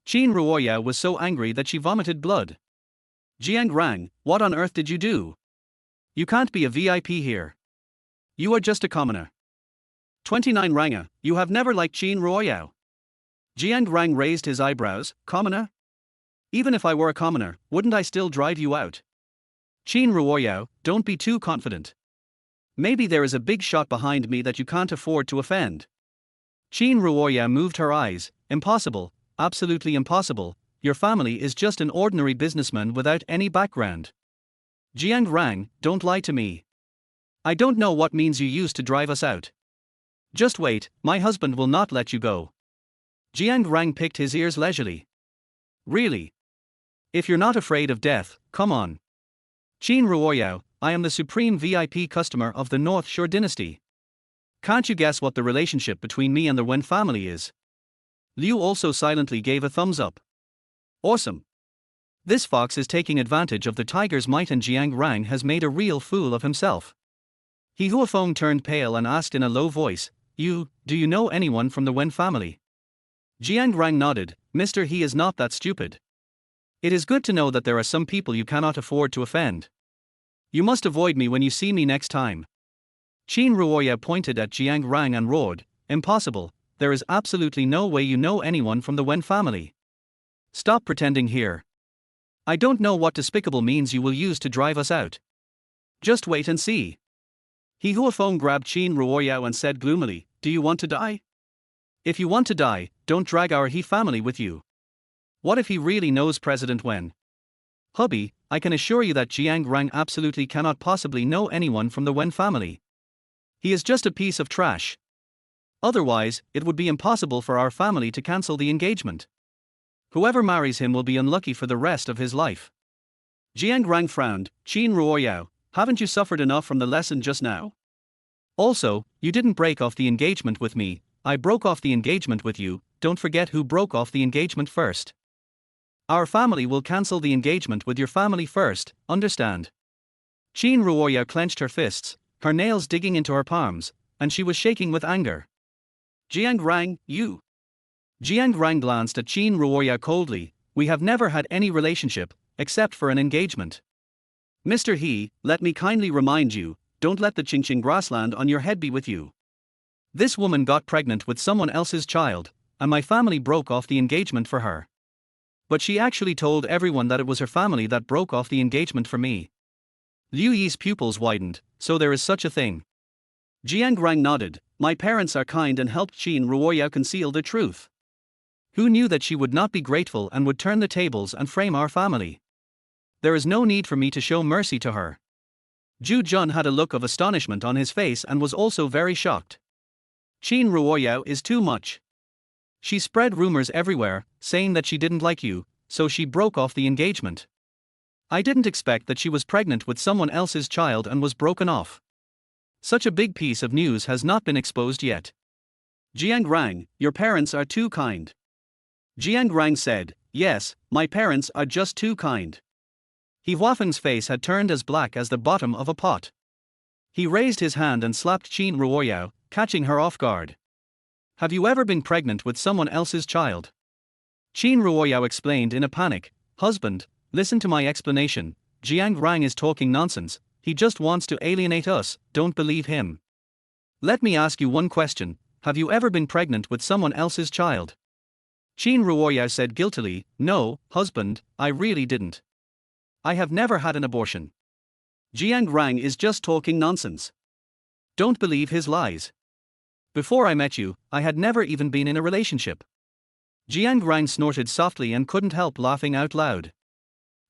Qin Ruoyao was so angry that she vomited blood. Jiang Rang, what on earth did you do? You can't be a VIP here. You are just a commoner. 29 Ranga, you have never liked Qin Ruoyao. Jiang Rang raised his eyebrows. Commoner? Even if I were a commoner, wouldn't I still drive you out? Qin Ruoyao, don't be too confident. Maybe there is a big shot behind me that you can't afford to offend. Qin Ruoyao moved her eyes. Impossible, absolutely impossible. Your family is just an ordinary businessman without any background. Jiang Rang, don't lie to me. I don't know what means you used to drive us out. Just wait, my husband will not let you go. Jiang Rang picked his ears leisurely. Really? If you're not afraid of death, come on. Qin Ruoyao, I am the supreme VIP customer of the North Shore dynasty. Can't you guess what the relationship between me and the Wen family is? Liu also silently gave a thumbs up. Awesome. This fox is taking advantage of the tiger's might and Jiang Rang has made a real fool of himself. He Huafeng turned pale and asked in a low voice, do you know anyone from the Wen family? Jiang Rang nodded. Mister, he is not that stupid. It is good to know that there are some people you cannot afford to offend. You must avoid me when you see me next time. Qin Ruoyao pointed at Jiang Rang and roared, impossible, there is absolutely no way you know anyone from the Wen family. Stop pretending here. I don't know what despicable means you will use to drive us out. Just wait and see. He Huafeng grabbed Qin Ruoyao and said gloomily, do you want to die? If you want to die, don't drag our He family with you. What if he really knows President Wen? Hubby, I can assure you that Jiang Rang absolutely cannot possibly know anyone from the Wen family. He is just a piece of trash. Otherwise, it would be impossible for our family to cancel the engagement. Whoever marries him will be unlucky for the rest of his life. Jiang Rang frowned. Qin Ruoyao, haven't you suffered enough from the lesson just now? Also, you didn't break off the engagement with me, I broke off the engagement with you, don't forget who broke off the engagement first. Our family will cancel the engagement with your family first, understand? Qin Ruoyao clenched her fists, her nails digging into her palms, and she was shaking with anger. Jiang Rang, you. Jiang Rang glanced at Qin Ruoyao coldly, we have never had any relationship, except for an engagement. Mr. He, let me kindly remind you, don't let the Qingqing grassland on your head be with you. This woman got pregnant with someone else's child, and my family broke off the engagement for her. But she actually told everyone that it was her family that broke off the engagement for me. Liu Yi's pupils widened, so there is such a thing. Jiang Rang nodded, my parents are kind and helped Qin Ruoyao conceal the truth. Who knew that she would not be grateful and would turn the tables and frame our family? There is no need for me to show mercy to her. Zhu Jun had a look of astonishment on his face and was also very shocked. Qin Ruoyao is too much. She spread rumors everywhere, saying that she didn't like you, so she broke off the engagement. I didn't expect that she was pregnant with someone else's child and was broken off. Such a big piece of news has not been exposed yet. Jiang Rang, your parents are too kind. Jiang Rang said, yes, my parents are just too kind. He Huafeng's face had turned as black as the bottom of a pot. He raised his hand and slapped Qin Ruoyao, catching her off guard. Have you ever been pregnant with someone else's child? Qin Ruoyao explained in a panic, husband, listen to my explanation, Jiang Rang is talking nonsense, he just wants to alienate us, don't believe him. Let me ask you one question, have you ever been pregnant with someone else's child? Qin Ruoyao said guiltily, no, husband, I really didn't. I have never had an abortion. Jiang Rang is just talking nonsense. Don't believe his lies. Before I met you, I had never even been in a relationship. Jiang Rang snorted softly and couldn't help laughing out loud.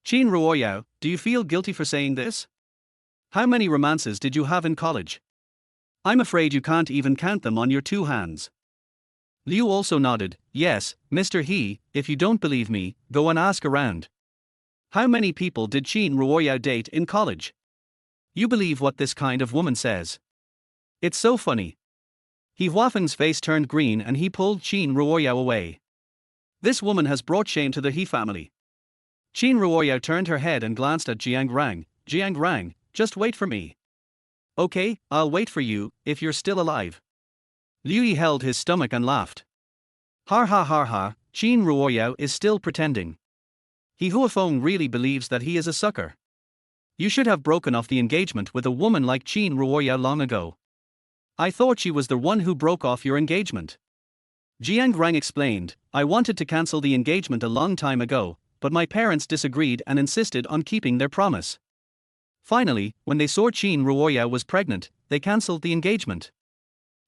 Qin Ruoyao, do you feel guilty for saying this? How many romances did you have in college? I'm afraid you can't even count them on your two hands. Liu also nodded, yes, Mr. He, if you don't believe me, go and ask around. How many people did Qin Ruoyao date in college? You believe what this kind of woman says. It's so funny. He Huafeng's face turned green and he pulled Qin Ruoyao away. This woman has brought shame to the He family. Qin Ruoyao turned her head and glanced at Jiang Rang. Jiang Rang, just wait for me. Okay, I'll wait for you, if you're still alive. Liu Yi held his stomach and laughed. Har ha har ha, Qin Ruoyao is still pretending. He Huafeng really believes that he is a sucker. You should have broken off the engagement with a woman like Qin Ruoyao long ago. I thought she was the one who broke off your engagement. Jiang Rang explained, I wanted to cancel the engagement a long time ago, but my parents disagreed and insisted on keeping their promise. Finally, when they saw Qin Ruoyao was pregnant, they cancelled the engagement.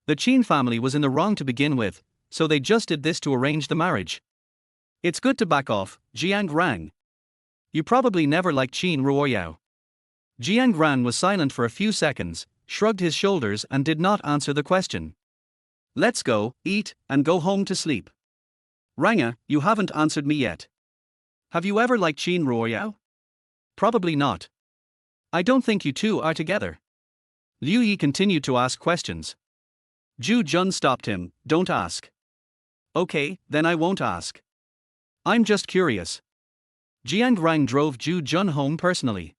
The Qin family was in the wrong to begin with, so they just did this to arrange the marriage. It's good to back off, Jiang Rang. You probably never liked Qin Ruoyao. Jiang Rang was silent for a few seconds, shrugged his shoulders and did not answer the question. Let's go, eat, and go home to sleep. Ranga, you haven't answered me yet. Have you ever liked Qin Ruoyao? Probably not. I don't think you two are together. Liu Yi continued to ask questions. Zhu Jun stopped him, don't ask. Okay, then I won't ask. I'm just curious. Jiang Rang drove Zhu Jun home personally.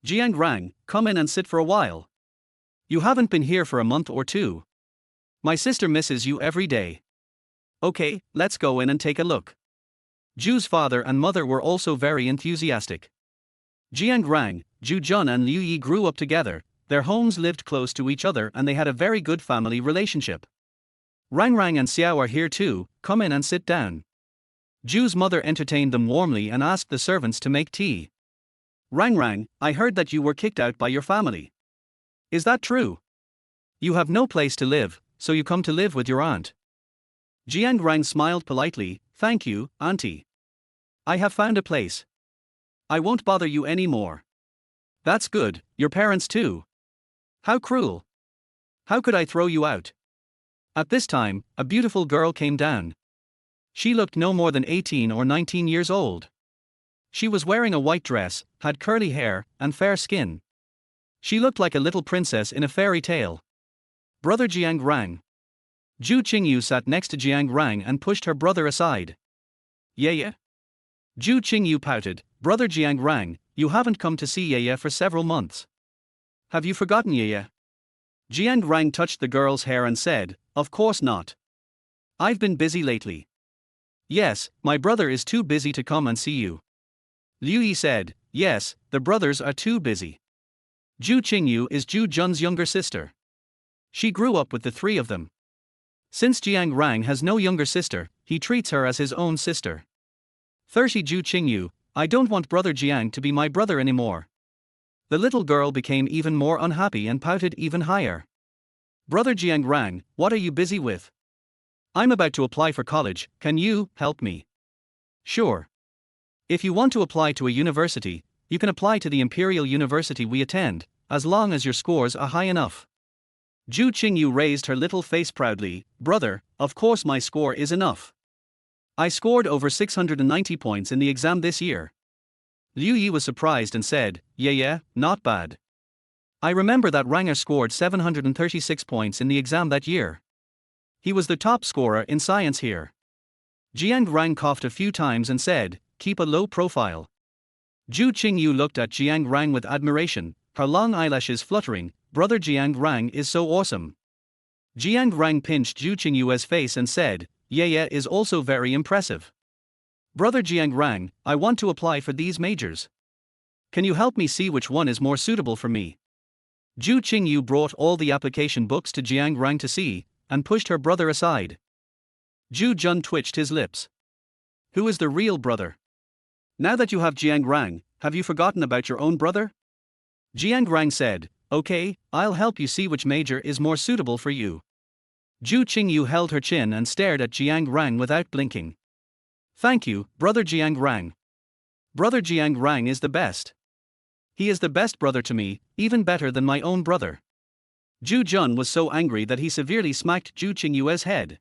Jiang Rang, come in and sit for a while. You haven't been here for a month or two. My sister misses you every day. Okay, let's go in and take a look. Zhu's father and mother were also very enthusiastic. Jiang Rang, Zhu Jun and Liu Yi grew up together, their homes lived close to each other and they had a very good family relationship. Rang Rang and Xiao are here too, come in and sit down. Zhu's mother entertained them warmly and asked the servants to make tea. Rang Rang, I heard that you were kicked out by your family. Is that true? You have no place to live, so you come to live with your aunt. Jiang Rang smiled politely, thank you, auntie. I have found a place. I won't bother you anymore. That's good, your parents too. How cruel. How could I throw you out? At this time, a beautiful girl came down. She looked no more than 18 or 19 years old. She was wearing a white dress, had curly hair, and fair skin. She looked like a little princess in a fairy tale. Brother Jiang Rang. Zhu Qingyu sat next to Jiang Rang and pushed her brother aside. Yaya? Zhu Qingyu pouted, Brother Jiang Rang, you haven't come to see Yaya for several months. Have you forgotten Yaya? Jiang Rang touched the girl's hair and said, of course not. I've been busy lately. Yes, my brother is too busy to come and see you. Liu Yi said, yes, the brothers are too busy. Zhu Qingyu is Zhu Jun's younger sister. She grew up with the three of them. Since Jiang Rang has no younger sister, he treats her as his own sister. 30 Zhu Qingyu, I don't want brother Jiang to be my brother anymore. The little girl became even more unhappy and pouted even higher. Brother Jiang Rang, what are you busy with? I'm about to apply for college, can you help me? Sure. If you want to apply to a university, you can apply to the Imperial University we attend, as long as your scores are high enough. Zhu Qingyu raised her little face proudly, brother, of course my score is enough. I scored over 690 points in the exam this year. Liu Yi was surprised and said, yeah, not bad. I remember that Ranger scored 736 points in the exam that year. He was the top scorer in science here. Jiang Rang coughed a few times and said, keep a low profile. Zhu Qingyu looked at Jiang Rang with admiration, her long eyelashes fluttering, brother Jiang Rang is so awesome. Jiang Rang pinched Zhu Qingyu's face and said, yeah is also very impressive. Brother Jiang Rang, I want to apply for these majors. Can you help me see which one is more suitable for me? Zhu Qingyu brought all the application books to Jiang Rang to see, and pushed her brother aside. Zhu Jun twitched his lips. Who is the real brother? Now that you have Jiang Rang, have you forgotten about your own brother? Jiang Rang said, okay, I'll help you see which major is more suitable for you. Zhu Qingyu held her chin and stared at Jiang Rang without blinking. Thank you, brother Jiang Rang. Brother Jiang Rang is the best. He is the best brother to me, even better than my own brother. Zhu Jun was so angry that he severely smacked Zhu Qingyu's head.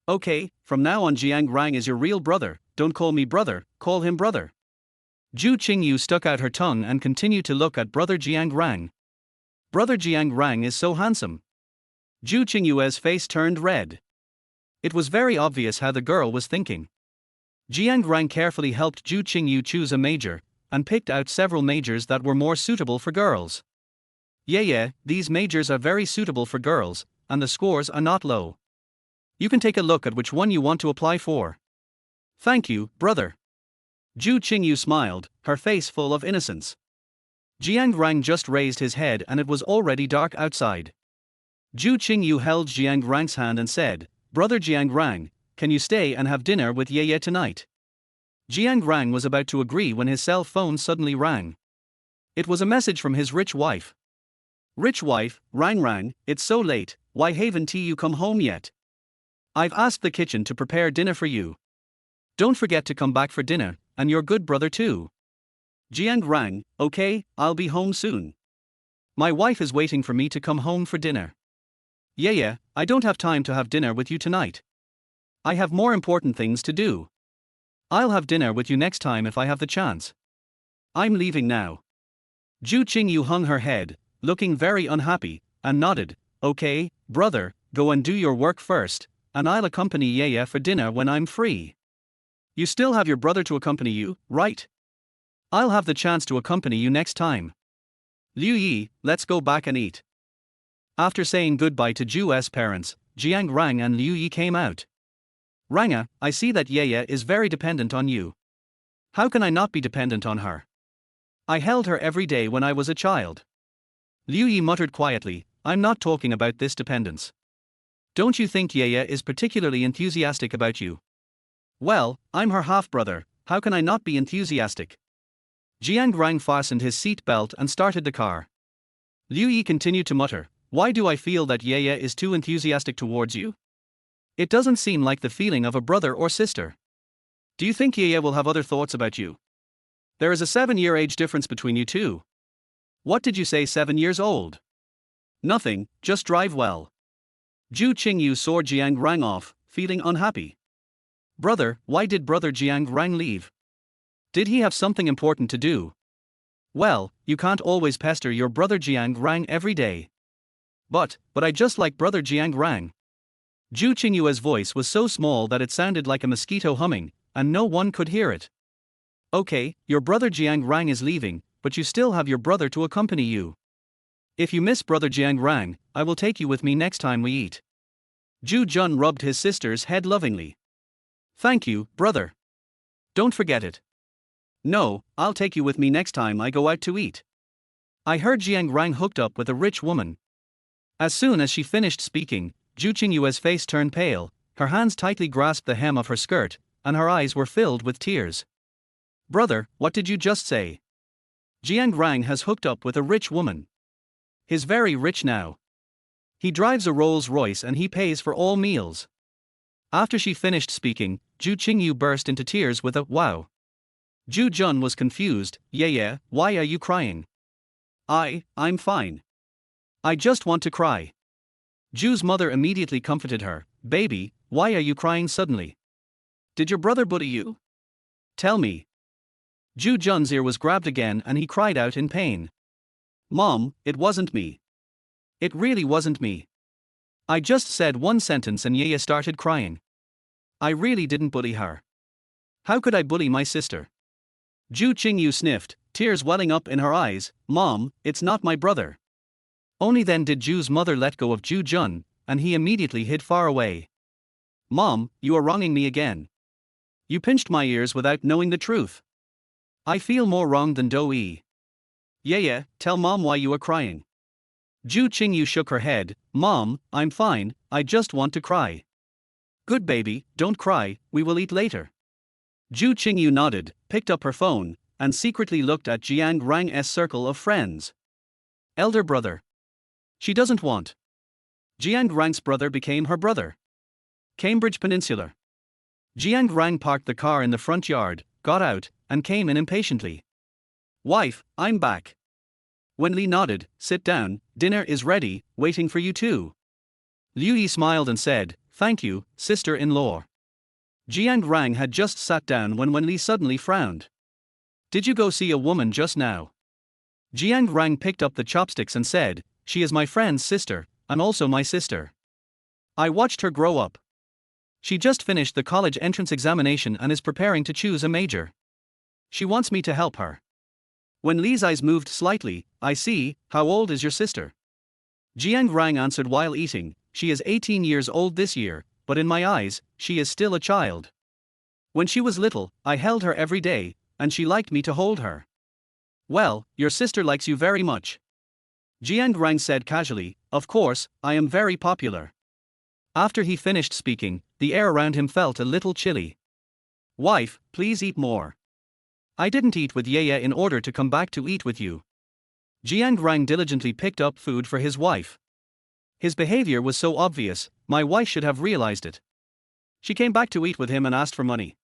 Okay, from now on Jiang Rang is your real brother, don't call me brother, call him brother. Zhu Qingyu stuck out her tongue and continued to look at brother Jiang Rang. Brother Jiang Rang is so handsome. Zhu Qingyu's face turned red. It was very obvious how the girl was thinking. Jiang Rang carefully helped Zhu Qingyu choose a major, and picked out several majors that were more suitable for girls. Yeah, these majors are very suitable for girls, and the scores are not low. You can take a look at which one you want to apply for. Thank you, brother. Zhu Qingyu smiled, her face full of innocence. Jiang Rang just raised his head and it was already dark outside. Zhu Qingyu held Jiang Rang's hand and said, "Brother Jiang Rang, can you stay and have dinner with Ye tonight?" Jiang Rang was about to agree when his cell phone suddenly rang. It was a message from his rich wife. "Rich wife, Rang, it's so late, why haven't you come home yet? I've asked the kitchen to prepare dinner for you. Don't forget to come back for dinner, and your good brother too." Jiang Rang, "Okay, I'll be home soon. My wife is waiting for me to come home for dinner." Yeah, I don't have time to have dinner with you tonight. I have more important things to do. I'll have dinner with you next time if I have the chance. I'm leaving now. Zhu Qingyu hung her head, looking very unhappy, and nodded, "Okay, brother, go and do your work first, and I'll accompany Ye for dinner when I'm free." You still have your brother to accompany you, right? I'll have the chance to accompany you next time. Liu Yi, let's go back and eat. After saying goodbye to Zhu's parents, Jiang Rang and Liu Yi came out. "Ranga, I see that Ye is very dependent on you. How can I not be dependent on her? I held her every day when I was a child." Liu Yi muttered quietly, "I'm not talking about this dependence. Don't you think Ye is particularly enthusiastic about you?" "Well, I'm her half-brother, how can I not be enthusiastic?" Jiang Rang fastened his seat belt and started the car. Liu Yi continued to mutter, "Why do I feel that Ye is too enthusiastic towards you? It doesn't seem like the feeling of a brother or sister. Do you think Ye will have other thoughts about you? There is a 7-year age difference between you two. What did you say, 7 years old?" "Nothing, just drive well." Zhu Qingyu saw Jiang Rang off, feeling unhappy. "Brother, why did brother Jiang Rang leave? Did he have something important to do?" "Well, you can't always pester your brother Jiang Rang every day." But I just like brother Jiang Rang." Zhu Qingyu's voice was so small that it sounded like a mosquito humming, and no one could hear it. "Okay, your brother Jiang Rang is leaving, but you still have your brother to accompany you. If you miss brother Jiang Rang, I will take you with me next time we eat." Zhu Jun rubbed his sister's head lovingly. "Thank you, brother. Don't forget it." "No, I'll take you with me next time I go out to eat. I heard Jiang Rang hooked up with a rich woman." As soon as she finished speaking, Zhu Qingyu's face turned pale, her hands tightly grasped the hem of her skirt, and her eyes were filled with tears. "Brother, what did you just say?" "Jiang Rang has hooked up with a rich woman. He's very rich now. He drives a Rolls-Royce and he pays for all meals." After she finished speaking, Zhu Qingyu burst into tears with a "wow." Zhu Jun was confused. Yeah, why are you crying?" I'm fine. I just want to cry." Zhu's mother immediately comforted her. "Baby, why are you crying suddenly? Did your brother bully you? Tell me." Zhu Jun's ear was grabbed again and he cried out in pain. "Mom, it wasn't me. It really wasn't me. I just said one sentence and Yaya started crying. I really didn't bully her. How could I bully my sister?" Zhu Qingyu sniffed, tears welling up in her eyes. "Mom, it's not my brother." Only then did Zhu's mother let go of Zhu Jun, and he immediately hid far away. "Mom, you are wronging me again. You pinched my ears without knowing the truth. I feel more wronged than Doi. Yeah, tell Mom why you are crying." Zhu Qingyu shook her head. "Mom, I'm fine, I just want to cry." "Good baby, don't cry, we will eat later." Zhu Qingyu nodded, picked up her phone, and secretly looked at Jiang Rang's circle of friends. Elder brother. She doesn't want. Jiang Rang's brother became her brother. Cambridge Peninsular. Jiang Rang parked the car in the front yard, got out, and came in impatiently. "Wife, I'm back." Wen Li nodded. "Sit down, dinner is ready, waiting for you too." Liu Yi smiled and said, "Thank you, sister-in-law." Jiang Rang had just sat down when Wen Li suddenly frowned. Did you go see a woman just now? Jiang Rang picked up the chopsticks and said, she is my friend's sister, and also my sister. I watched her grow up. She just finished the college entrance examination and is preparing to choose a major. She wants me to help her. When Li's eyes moved slightly, I see, how old is your sister? Jiang Rang answered while eating, she is 18 years old this year, but in my eyes, she is still a child. When she was little, I held her every day, and she liked me to hold her. Well, your sister likes you very much. Jiang Rang said casually, of course, I am very popular. After he finished speaking, the air around him felt a little chilly. Wife, please eat more. I didn't eat with Yaya in order to come back to eat with you. Jiang Rang diligently picked up food for his wife. His behavior was so obvious, my wife should have realized it. She came back to eat with him and asked for money.